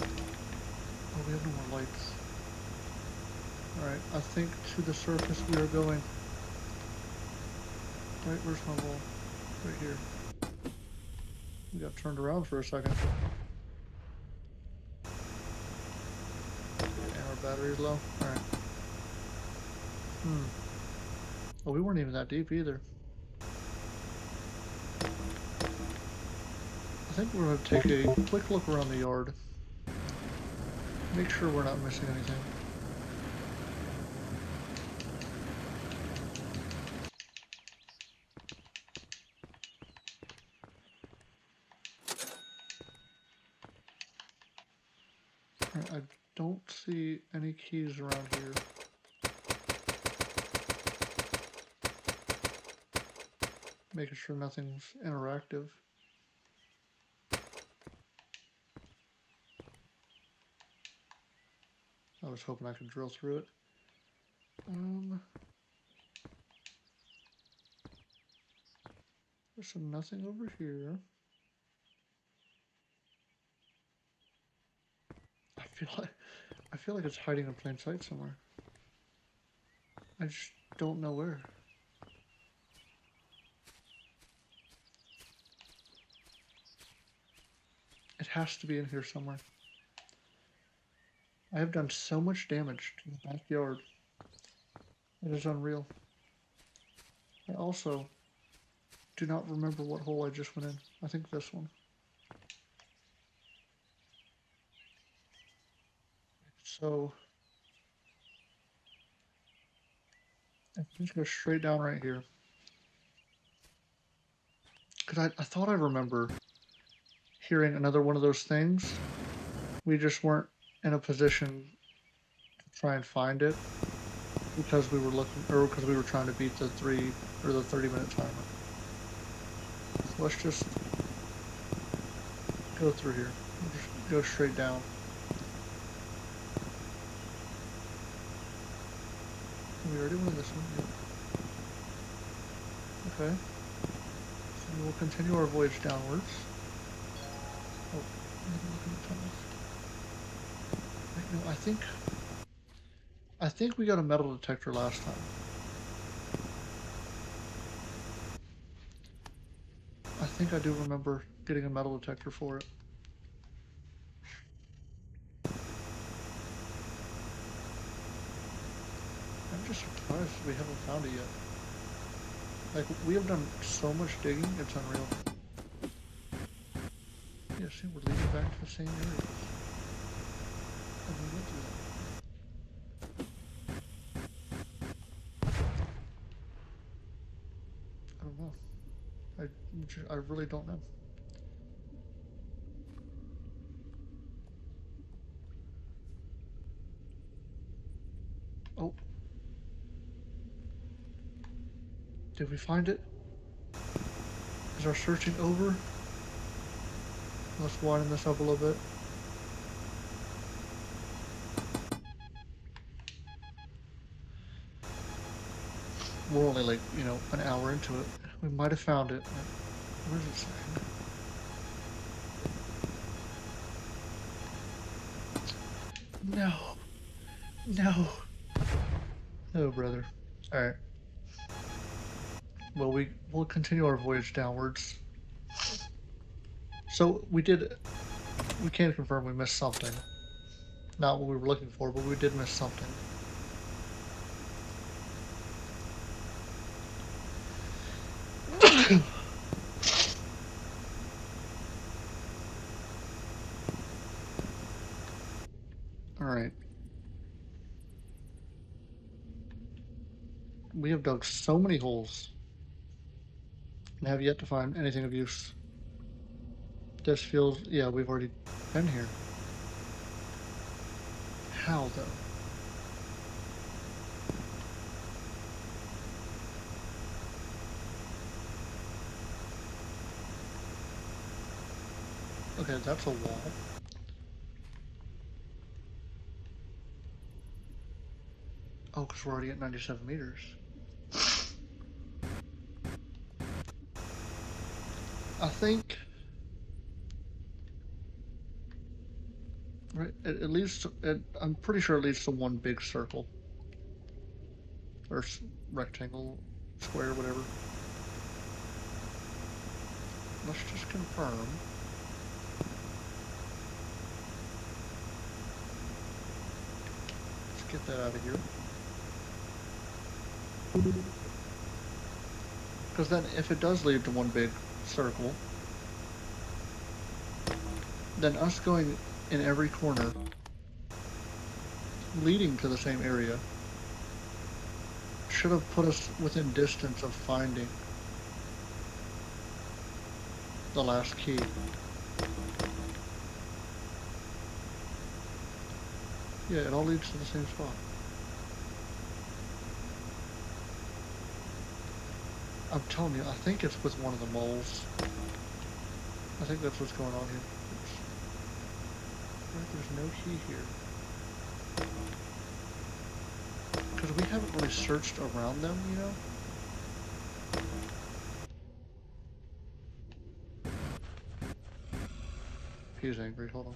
Speaker 1: Oh, we have no more lights. Alright, I think to the surface we are going. Right, where's my wall? Right here. We got turned around for a second. And our battery's low. Alright. Oh, we weren't even that deep either. I think we're going to take a quick look around the yard. Make sure we're not missing anything. I don't see any keys around here. Making sure nothing's interactive. I was hoping I could drill through it. There's nothing over here. I feel like it's hiding in plain sight somewhere. I just don't know where. It has to be in here somewhere. I have done so much damage to the backyard. It is unreal. I also do not remember what hole I just went in. I think this one. So I'm just go straight down right here. Because I thought I remember hearing another one of those things. We just weren't in a position to try and find it because we were looking, or because we were trying to beat the 30-minute timer. So let's just go through here. We'll just go straight down. We already went this one. Yep. Okay. So we will continue our voyage downwards. Oh, look at the tunnels. Wait, no, I think we got a metal detector last time. I think I do remember getting a metal detector for it. I'm just surprised we haven't found it yet. Like, we have done so much digging, it's unreal. Yeah, see, we're leading back to the same areas. And we went through that. I don't know. I really don't know. Oh. Did we find it? Is our searching over? Let's widen this up a little bit. We're only like, you know, an hour into it. We might have found it. Where's it saying? No. No. No, brother. Alright. Well, we'll continue our voyage downwards. So we can confirm we missed something. Not what we were looking for, but we did miss something. Alright. We have dug so many holes and have yet to find anything of use. This feels, yeah, we've already been here. How, though? Okay, that's a wall. Oh, because we're already at 97 meters. I think right, it leads to, I'm pretty sure it leads to one big circle. Or rectangle, square, whatever. Let's just confirm. Let's get that out of here. Because then if it does lead to one big circle, then us going in every corner leading to the same area should have put us within distance of finding the last key. Yeah, it all leads to the same spot. I'm telling you, I think it's with one of the moles. I think that's what's going on here. Oops. Right, there's no key here. Because we haven't really searched around them, you know? He's angry, hold on.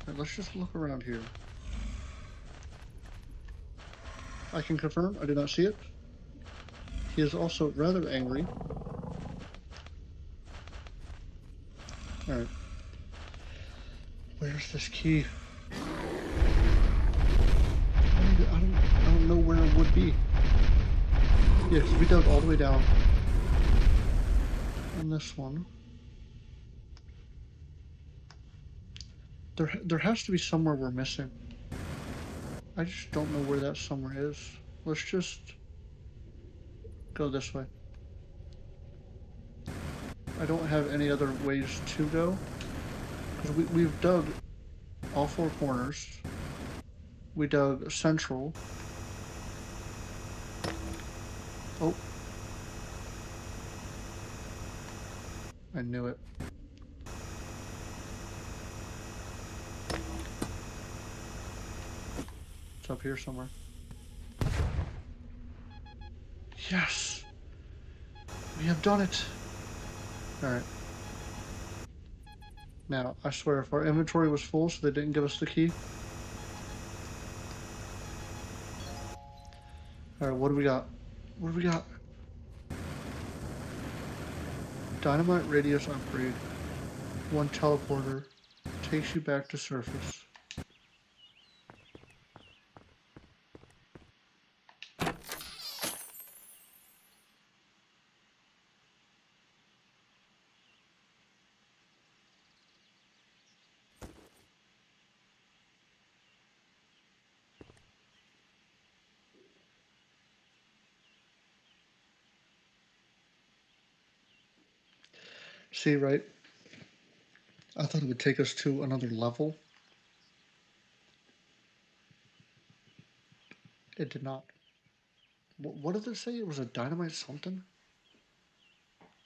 Speaker 1: Right, let's just look around here. I can confirm, I did not see it. He is also rather angry. Alright. Where's this key? I don't know where it would be. Yeah, because we dug all the way down on this one. There has to be somewhere we're missing. I just don't know where that somewhere is. Let's just go this way. I don't have any other ways to go. Because we've dug all four corners. We dug central. Oh. I knew it. It's up here somewhere. Yes! We have done it! Alright. Now, I swear, if our inventory was full so they didn't give us the key. Alright, what do we got? What do we got? Dynamite radius upgrade. One teleporter. Takes you back to surface. See, right? I thought it would take us to another level. It did not. What did it say? It was a dynamite something?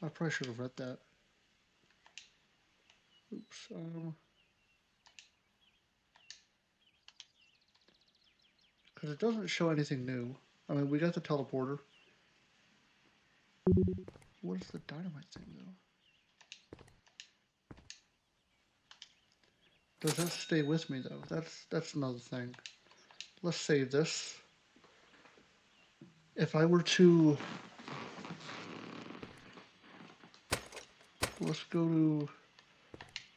Speaker 1: I probably should have read that. Oops. Because it doesn't show anything new. I mean, we got the teleporter. What is the dynamite thing, though? Does that stay with me, though? That's another thing. Let's save this. If I were to... Let's go to...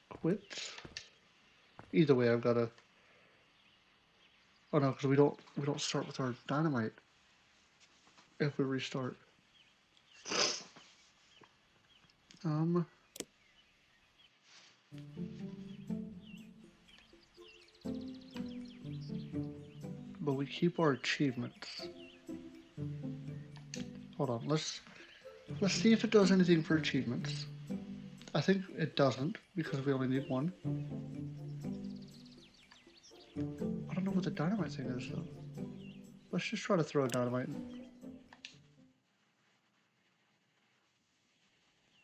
Speaker 1: Quit. Either way, I've got to... Oh no, because we don't start with our dynamite if we restart. But we keep our achievements. Hold on, let's see if it does anything for achievements. I think it doesn't because we only need one. I don't know what the dynamite thing is though. Let's just try to throw a dynamite.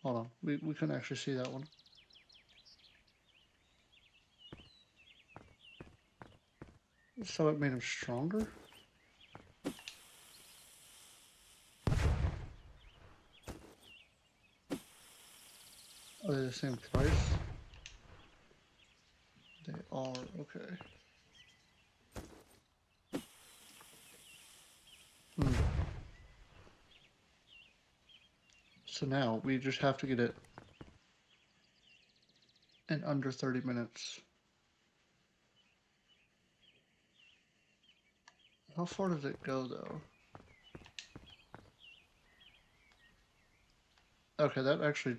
Speaker 1: Hold on, we couldn't actually see that one. So it made him stronger? Are they the same price? They are, okay. So now we just have to get it in under 30 minutes. How far does it go though? Okay, that actually...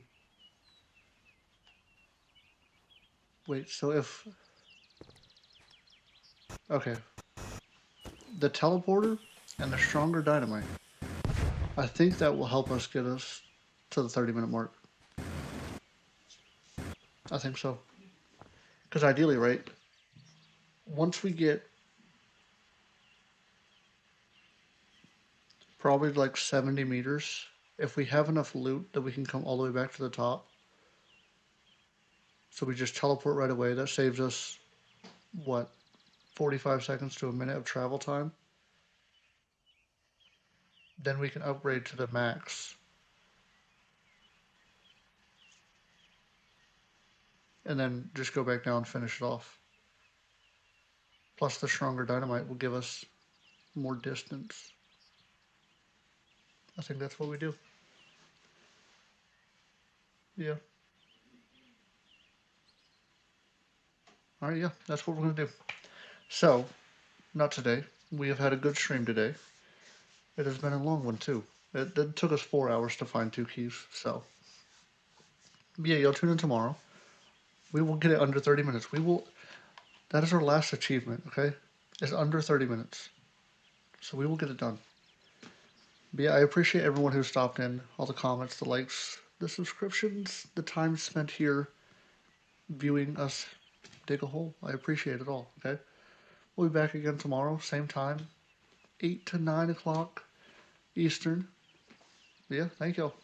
Speaker 1: Wait, so if... Okay. The teleporter and the stronger dynamite. I think that will help us get us to the 30-minute mark. I think so. Because ideally, right? Once we get probably like 70 meters, if we have enough loot that we can come all the way back to the top, so we just teleport right away, that saves us, what, 45 seconds to a minute of travel time? Then we can upgrade to the max. And then just go back down and finish it off. Plus the stronger dynamite will give us more distance. I think that's what we do. Yeah. All right, yeah, that's what we're gonna do. So, not today. We have had a good stream today. It has been a long one too. It took us 4 hours to find two keys. So, yeah, you'll tune in tomorrow. We will get it under 30 minutes. We will. That is our last achievement. Okay, it's under 30 minutes. So we will get it done. But yeah, I appreciate everyone who stopped in, all the comments, the likes, the subscriptions, the time spent here viewing us dig a hole. I appreciate it all. Okay, we'll be back again tomorrow, same time, 8 to 9 o'clock Eastern. Yeah, thank y'all.